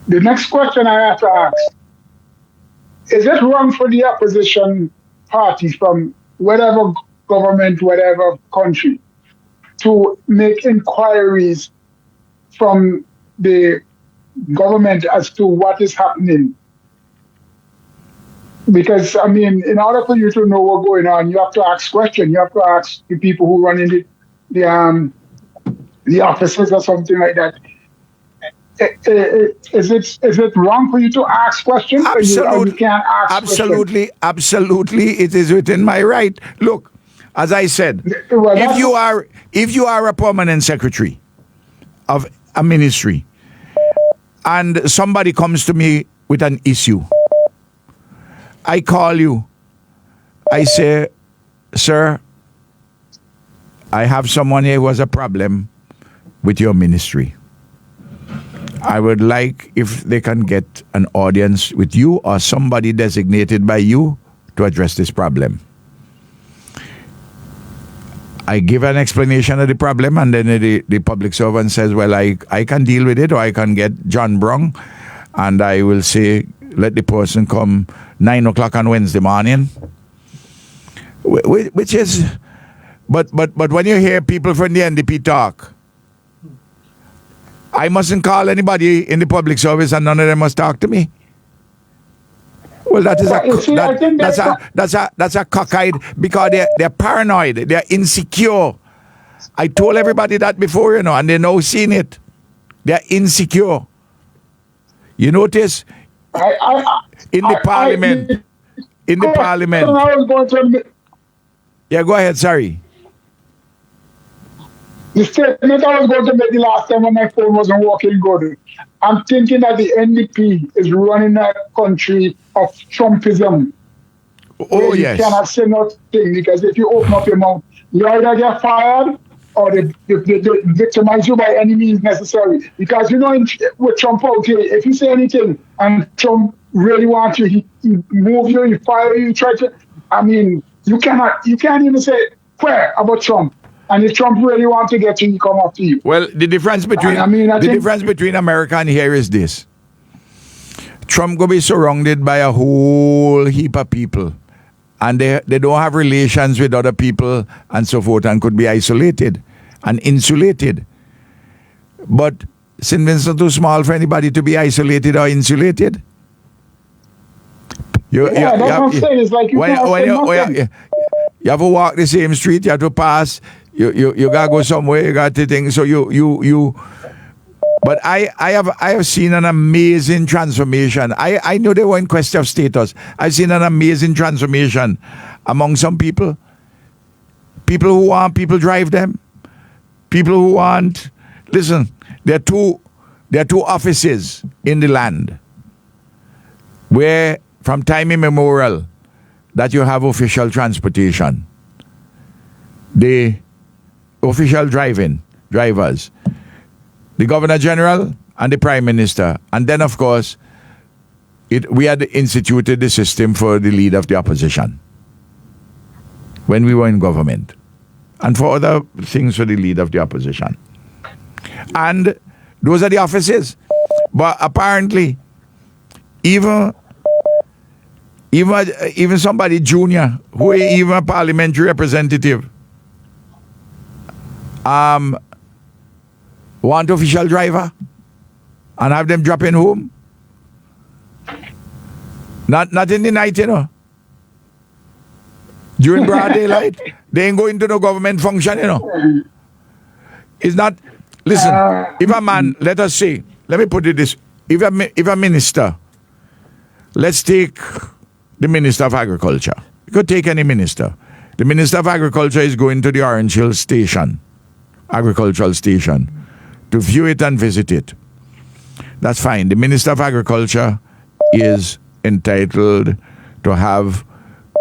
The next question I have to ask, is it wrong for the opposition parties from whatever government, whatever country, to make inquiries from the government as to what is happening? Because, I mean, in order for you to know what's going on, you have to ask questions. You have to ask the people who run in the offices or something like that. Is it wrong for you to ask questions? Absolutely. You can't ask questions? Absolutely. It is within my right. Look, as I said, if you are a permanent secretary of a ministry and somebody comes to me with an issue, I call you. I say, sir, I have someone here who has a problem with your ministry. I would like if they can get an audience with you or somebody designated by you to address this problem. I give an explanation of the problem, and then the public servant says, well, I can deal with it, or I can get John Brong, and I will say, let the person come 9 o'clock on Wednesday morning. Which is, but when you hear people from the NDP talk, I mustn't call anybody in the public service and none of them must talk to me. Well, that is that's a cockeyed, because they're paranoid, they're insecure. I told everybody that before, you know, and they now seen it. They're insecure. You notice in the parliament. Yeah, go ahead. Sorry. The statement I was going to make the last time when my phone wasn't working good. I'm thinking that the NDP is running a country of Trumpism, Oh, where you yes. cannot say nothing because if you open up your mouth, you either get fired or they victimize you by any means necessary. Because with Trump out here, if you say anything and Trump really wants you, he move you, he fire you, try to. I mean, you can't even say prayer about Trump. And if Trump really wants to get you, he come after you. Well, the difference between difference between America and here is this: Trump will be surrounded by a whole heap of people, and they don't have relations with other people and so forth, and could be isolated and insulated. But St. Vincent too small for anybody to be isolated or insulated. That's what I'm saying. It's like you have to walk the same street, you have to pass. You gotta go somewhere. You got to think. So you. But I have seen an amazing transformation. I know they were in quest of status. I've seen an amazing transformation among some people. People who want people drive them. People who want. Listen, there are two offices in the land where, from time immemorial, that you have official transportation. The official drivers, the Governor General and the Prime Minister. And then, of course, we had instituted the system for the leader of the opposition when we were in government, and for other things for the leader of the opposition. And those are the offices. But apparently, even somebody junior, who is even a parliamentary representative, want official driver and have them drop in home. Not in the night, During broad daylight, they ain't going to no government function, It's not. Listen, if a man, let me put it this: if a minister, let's take the Minister of Agriculture. You could take any minister. The Minister of Agriculture is going to the Orange Hill Station, agricultural station, to view it and visit it. That's fine. The Minister of Agriculture is entitled to have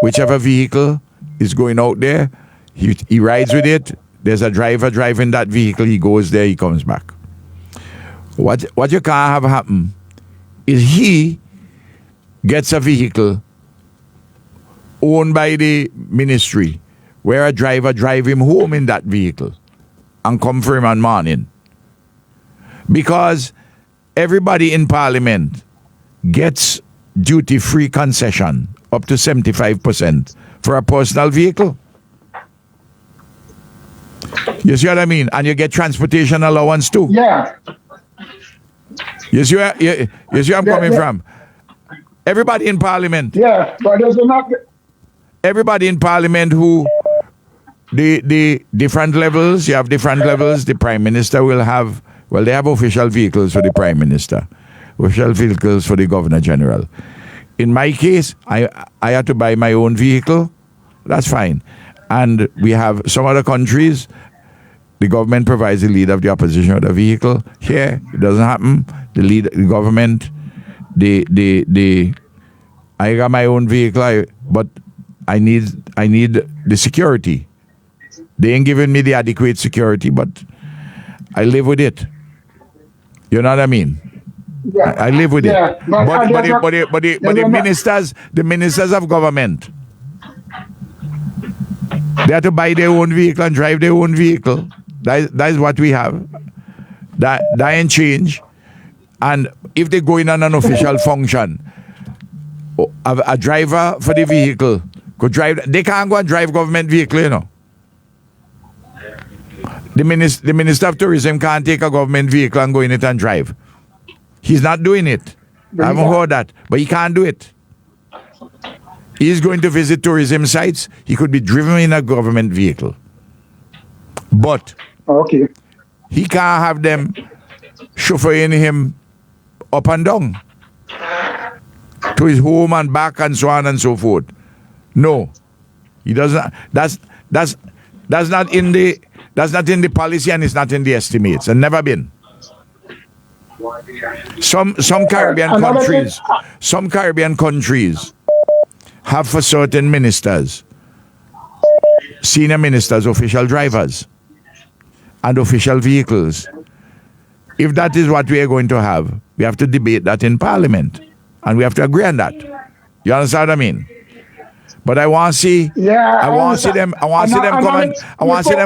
whichever vehicle is going out there. He rides with it. There's a driver driving that vehicle. He goes there. He comes back. What you can't have happen is he gets a vehicle owned by the ministry where a driver drive him home in that vehicle and come for him on morning. Because everybody in Parliament gets duty-free concession up to 75% for a personal vehicle. You see what I mean? And you get transportation allowance too. Yeah. You see where I'm coming from? Everybody in Parliament. Yeah, but there's not. Everybody in Parliament who the different levels, you have different levels. The Prime Minister will have, they have official vehicles for the Prime Minister, official vehicles for the Governor General. In my case, I had to buy my own vehicle. That's fine. And we have some other countries, the government provides the leader of the opposition with a vehicle. Here, it doesn't happen. The government, I got my own vehicle, but I need the security. They ain't giving me the adequate security, but I live with it. You know what I mean? Yeah. I live with it. But the ministers of government, they have to buy their own vehicle and drive their own vehicle. That is what we have. That ain't change. And if they go in on an official function, a driver for the vehicle could drive. They can't go and drive government vehicle, The Minister of Tourism can't take a government vehicle and go in it and drive. He's not doing it. I haven't heard that. But he can't do it. He's going to visit tourism sites. He could be driven in a government vehicle. But he can't have them chauffeuring him up and down to his home and back and so on and so forth. No. He doesn't. That's not in the That's not in the policy and it's not in the estimates, and never been. Some Caribbean countries have for certain ministers, senior ministers, official drivers and official vehicles. If that is what we are going to have, we have to debate that in Parliament and we have to agree on that. You understand what I mean? But I want to see them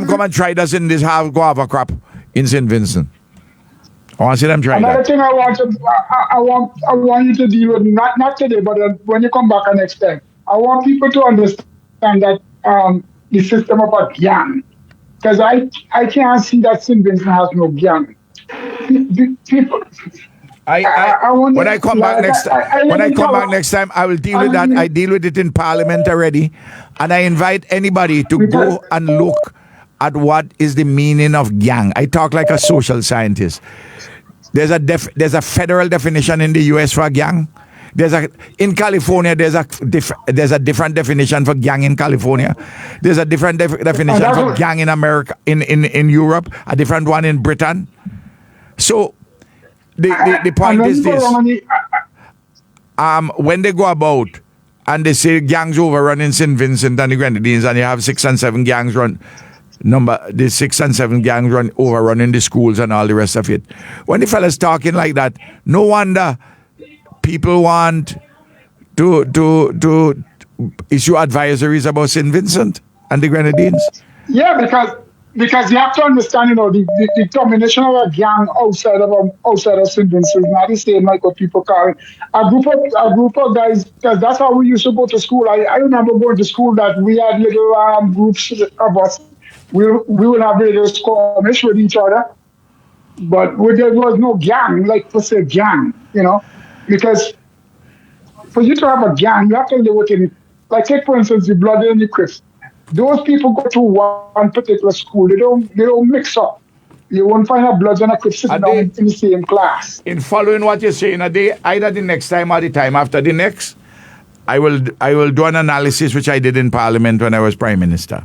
come and try this in this guava crop in St. Vincent. I want to see them try Another that. thing I want you to deal with, not today, but when you come back next time, I want people to understand that the system of a gang, because I can't see that St. Vincent has no gang. People. When I come back next time, I will deal with that. I deal with it in Parliament already, and I invite anybody to go and look at what is the meaning of gang. I talk like a social scientist. There's a federal definition in the US for gang. In California, there's a different definition for gang in California. There's a different definition for gang in America, in Europe, a different one in Britain. So the point is this: when they go about and they say gangs overrun in St. Vincent and the Grenadines, and you have 6 and 7 gangs the 6 and 7 gangs overrunning the schools and all the rest of it. When the fellas talking like that, no wonder people want to issue advisories about St. Vincent and the Grenadines. Yeah, because you have to understand, the combination of a gang outside of St. Vincent is not the same like what people call it. A group of guys, because that's how we used to go to school. I remember going to school that we had little groups of us. We would have little skirmish with each other, but there was no gang, like per se gang, because for you to have a gang, you have to live within it. Like take for instance the Blood and the Crips. Those people go to one particular school. They don't mix up. You won't find a Bloods and a Crips sitting down in the same class. In following what you're saying, either the next time or the time after the next, I will do an analysis which I did in Parliament when I was Prime Minister.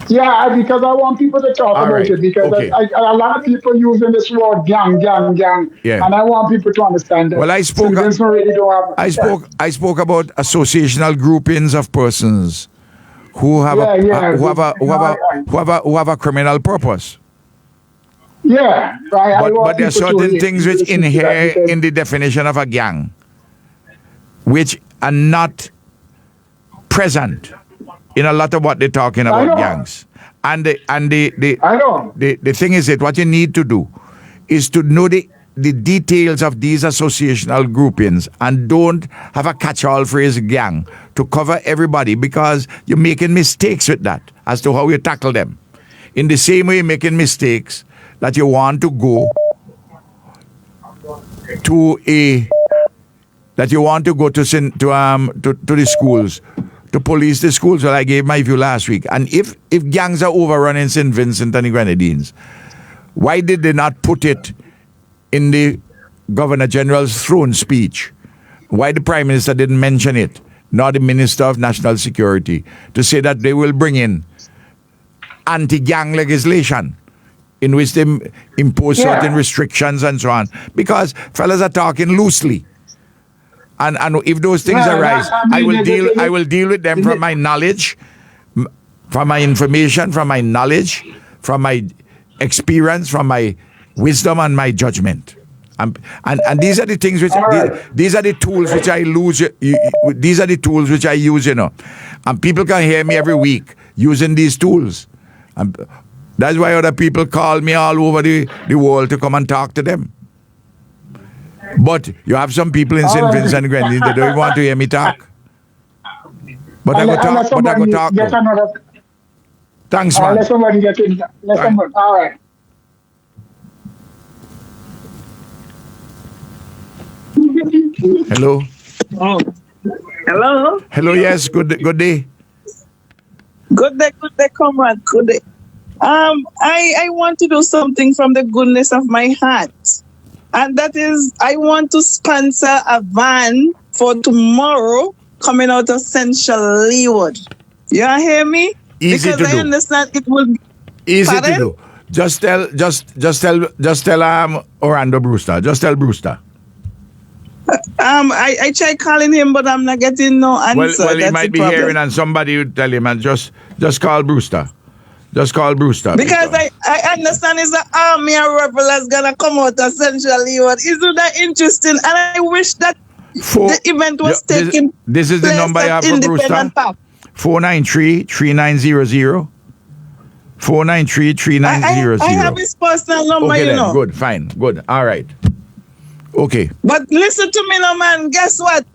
Yeah, because I want people to talk about it, because a lot of people using this word gang, yeah. And I want people to understand that. Well, I spoke about associational groupings of persons who have a criminal purpose. Yeah, but there are certain things which inhere in the definition of a gang, which are not present in a lot of what they're talking about gangs. And the thing is that what you need to do is to know the details of these associational groupings and don't have a catch-all phrase gang to cover everybody, because you're making mistakes with that as to how you tackle them. In the same way you're making mistakes that you want to go to the schools, to police the schools. Well, I gave my view last week. And if gangs are overrunning St. Vincent and the Grenadines, why did they not put it in the Governor General's throne speech? Why the Prime Minister didn't mention it, nor the Minister of National Security, to say that they will bring in anti-gang legislation in which they impose certain restrictions and so on? Because fellas are talking loosely. And if those things arise, I will deal with them from my knowledge, from my information, from my knowledge, from my experience, from my wisdom and my judgment. And these are the things which these are the tools which I use. These are the tools which I use, and people can hear me every week using these tools. And that's why other people call me all over the world to come and talk to them. But you have some people in St. Vincent and Grenadines that don't want to hear me talk. But I go talk. Thanks, man. Let somebody get in. All right. Hello. Oh. Hello. Hello. Yes. Good day. Good day, comrade. Good day. I want to do something from the goodness of my heart. And that is, I want to sponsor a van for tomorrow coming out of Central Leeward. You hear me? Easy because to I do. understand it will. Easy to Pardon? do. Just tell Orlando Brewster. Just tell Brewster. I tried calling him, but I'm not getting no answer. Well, he That's might the be problem. hearing, and somebody would tell him, and just call Brewster. Just call Brewster. Because I understand it's an army and rebel that's gonna come out essentially. But isn't that interesting? And I wish that the event was taking This is the place number you have at for Brewster. Independent Park. 493-3900. 493-3900. I have his personal number, Okay, you then. know. Good, fine, good. All right. Okay. But listen to me, no man. Guess what?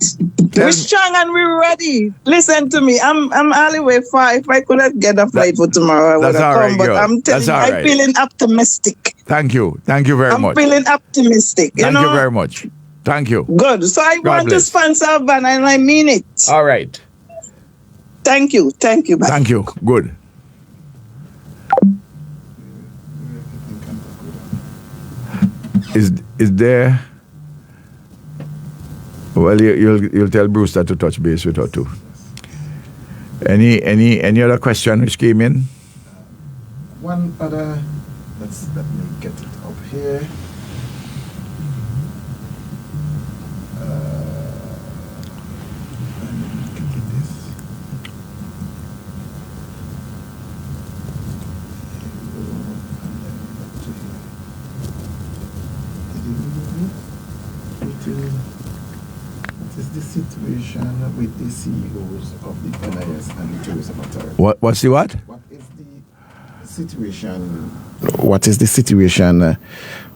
We're strong and we're ready. Listen to me. I'm all the way far. If I couldn't get a flight for tomorrow, I would have come. But I'm telling you, I'm feeling optimistic. Thank you. Thank you very much. I'm feeling optimistic. Thank you very much. Thank you. Good. So I want to sponsor a van, and I mean it. All right. Thank you. Thank you. Bye. Thank you. Good. Is there? Well, you'll tell Brewster to touch base with her too. Any other question which came in? One other. Let me get it up here. What is the situation with the CEOs of the NIS and the Tourism Authority? What's the what? What is the situation? What is the situation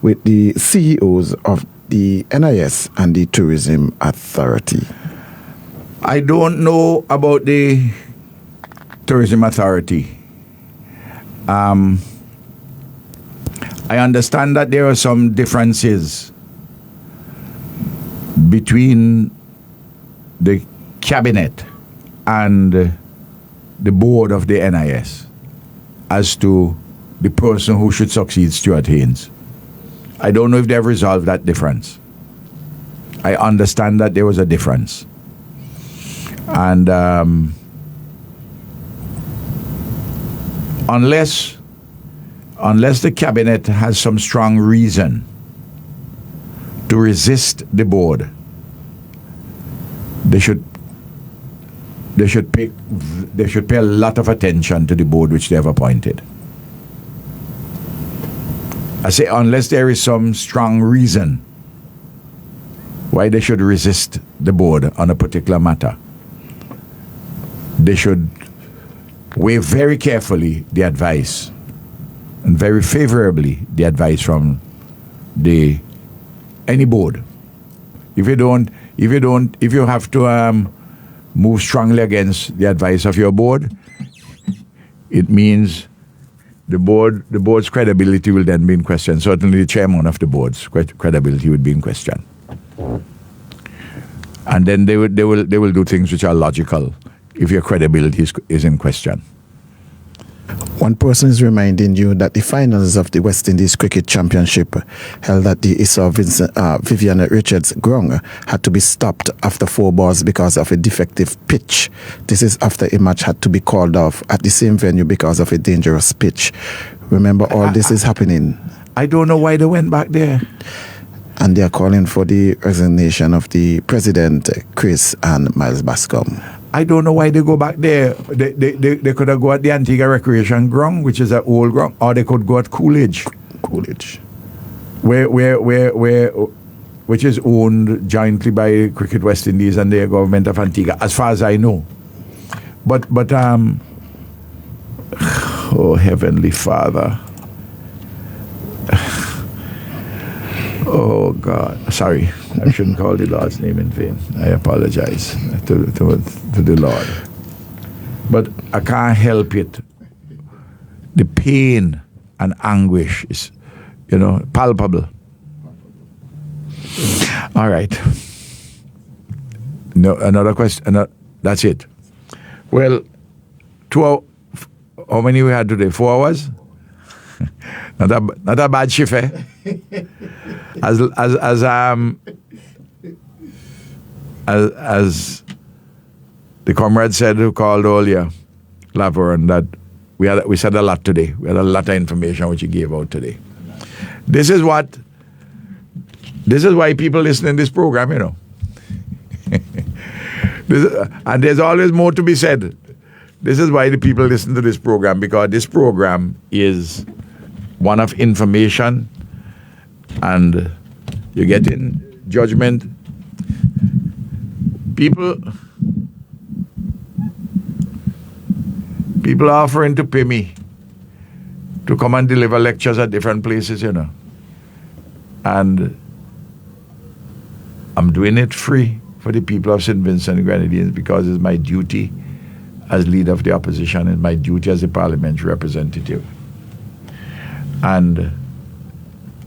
with the CEOs of the NIS and the Tourism Authority? I don't know about the Tourism Authority. I understand that there are some differences between the cabinet and the board of the NIS as to the person who should succeed Stuart Haynes. I don't know if they've resolved that difference. I understand that there was a difference. And unless the cabinet has some strong reason to resist the board, they should pay a lot of attention to the board which they have appointed. I say unless there is some strong reason why they should resist the board on a particular matter, they should weigh very carefully the advice and very favorably the advice from any board. If you have to move strongly against the advice of your board, it means the board's credibility will then be in question. Certainly the chairman of the board's credibility would be in question. And then they will do things which are logical if your credibility is in question. One person is reminding you that the finals of the West Indies Cricket Championship held at the Issa Vivian Richards ground had to be stopped after 4 balls because of a defective pitch. This is after a match had to be called off at the same venue because of a dangerous pitch. Remember, all this is happening. I don't know why they went back there. And they are calling for the resignation of the president, Chris and Miles Bascom. I don't know why they go back there. They could have go at the Antigua Recreation Ground, which is an old ground, or they could go at Coolidge. Which is owned jointly by Cricket West Indies and the government of Antigua, as far as I know. But oh Heavenly Father. Oh God, sorry, I shouldn't call the Lord's name in vain. I apologize to the Lord. But I can't help it. The pain and anguish is, palpable. All right. No, another question. That's it. Well, 2 hours. How many we had today? 4 hours? Not a bad shift, eh? As the comrade said who called earlier, Laverne, that we said a lot today. We had a lot of information which you gave out today. This is why people listen in this program, you know. And there's always more to be said. This is why the people listen to this program, because this program is one of information, and you're getting judgment. People are offering to pay me to come and deliver lectures at different places, you know. And I'm doing it free for the people of St. Vincent and Grenadines because it's my duty as leader of the opposition and my duty as a parliamentary representative. And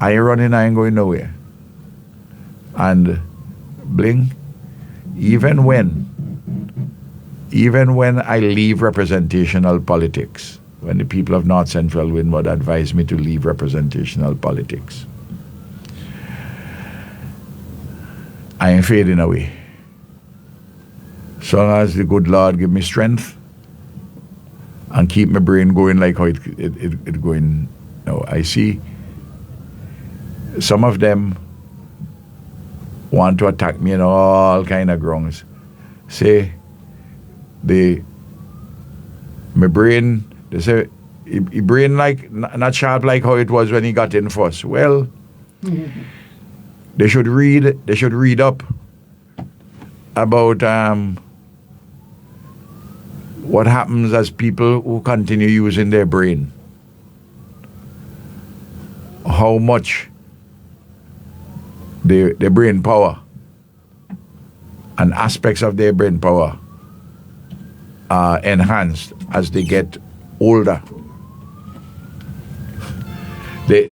I ain't running, I ain't going nowhere. And Bling, even when I leave representational politics, when the people of North Central Windward advise me to leave representational politics, I ain't fading away. So long as the good Lord give me strength and keep my brain going like how it going now. I see some of them want to attack me on all kind of grounds. Say my brain, they say he brain like not sharp like how it was when he got in first. Well, they should read up about what happens as people who continue using their brain. How much their brain power and aspects of their brain power are enhanced as they get older. They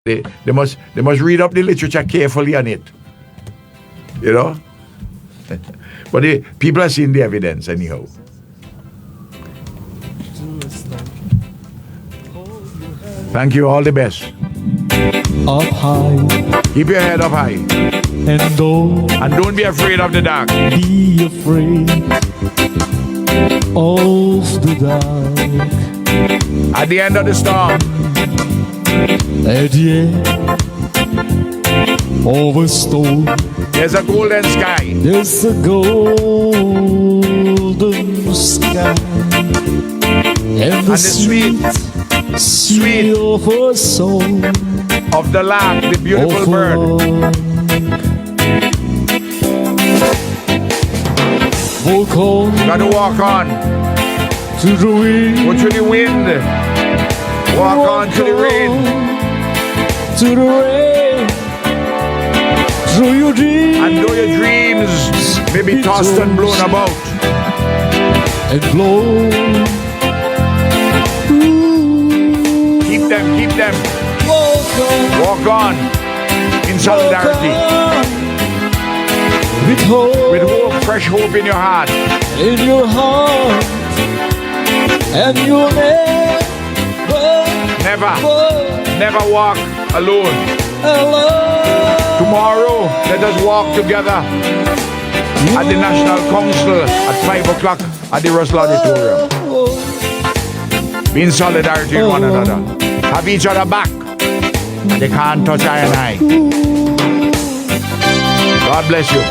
must read up the literature carefully on it. You know? But people are seeing the evidence anyhow. Thank you, all the best. Up high. Keep your head up high. And don't be afraid of the dark. Be afraid of the dark. At the end of the storm. At the end of a storm. There's a golden sky. There's a golden sky. And the sweet of a song. Of the lark, the beautiful bird. Walk on. You gotta walk on. To the wind. Go to the wind. Walk on to the rain. To the rain. Through your dreams. And though your dreams may be tossed and blown about. And blow. Keep them. Walk on in solidarity. With hope, fresh hope in your heart. In your heart. And you'll never walk alone. Tomorrow, let us walk together at the National Council at 5 o'clock at the Russell Auditorium. Be in solidarity with one another. Have each other back. They can't touch I and I. God bless you.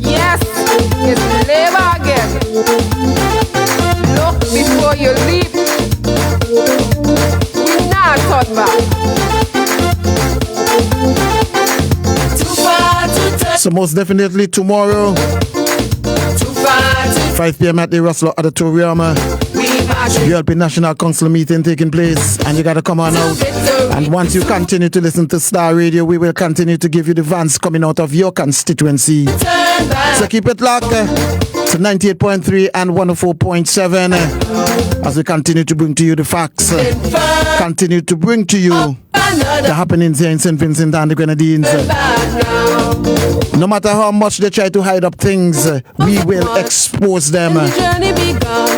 Yes, it's labor again. Look before you leap. We not turn back. So most definitely tomorrow, 5 p.m. at the Russell Auditorium, ULP National Council meeting taking place, and you gotta come on out. And once you continue to listen to Star Radio, we will continue to give you the vans coming out of your constituency. So keep it locked to 98.3 and 104.7 as we continue to bring to you the facts, continue to bring to you the happenings here in St. Vincent and the Grenadines. No matter how much they try to hide up things, we will expose them. The journey begun.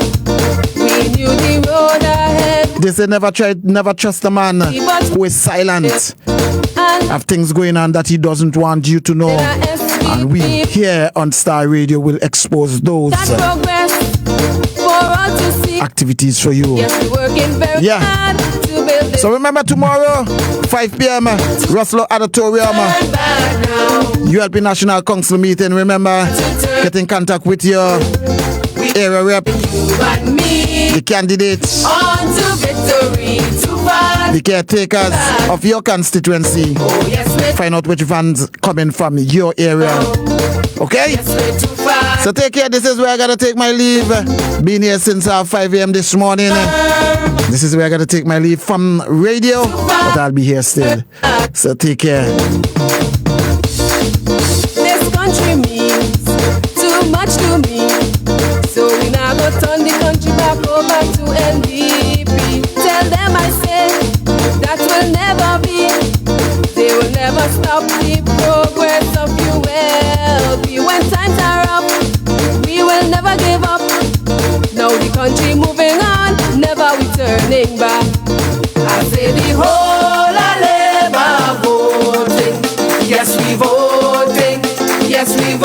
We We knew the road ahead. They say never trust a man who is silent. Have things going on that he doesn't want you to know. And we here on Star Radio will expose those activities for you. Yeah. So remember tomorrow, 5 p.m. Russell Auditorium, ULP National Council meeting. Remember, get in contact with your area rep, the candidates, the caretakers of your constituency. Find out which vans coming from your area. Okay? So take care. This is where I gotta take my leave. Been here since 5 a.m. this morning. This is where I gotta take my leave from radio, but I'll be here still. So take care. This country means too much to me. So we now go turn the country back over to NDP. Tell them I say that will never be. They will never stop the progress of ULP. When times are up, we will never give up. Now the country moving on, never we turning back. I say the whole of Labour voting. Yes, we voting. Yes, we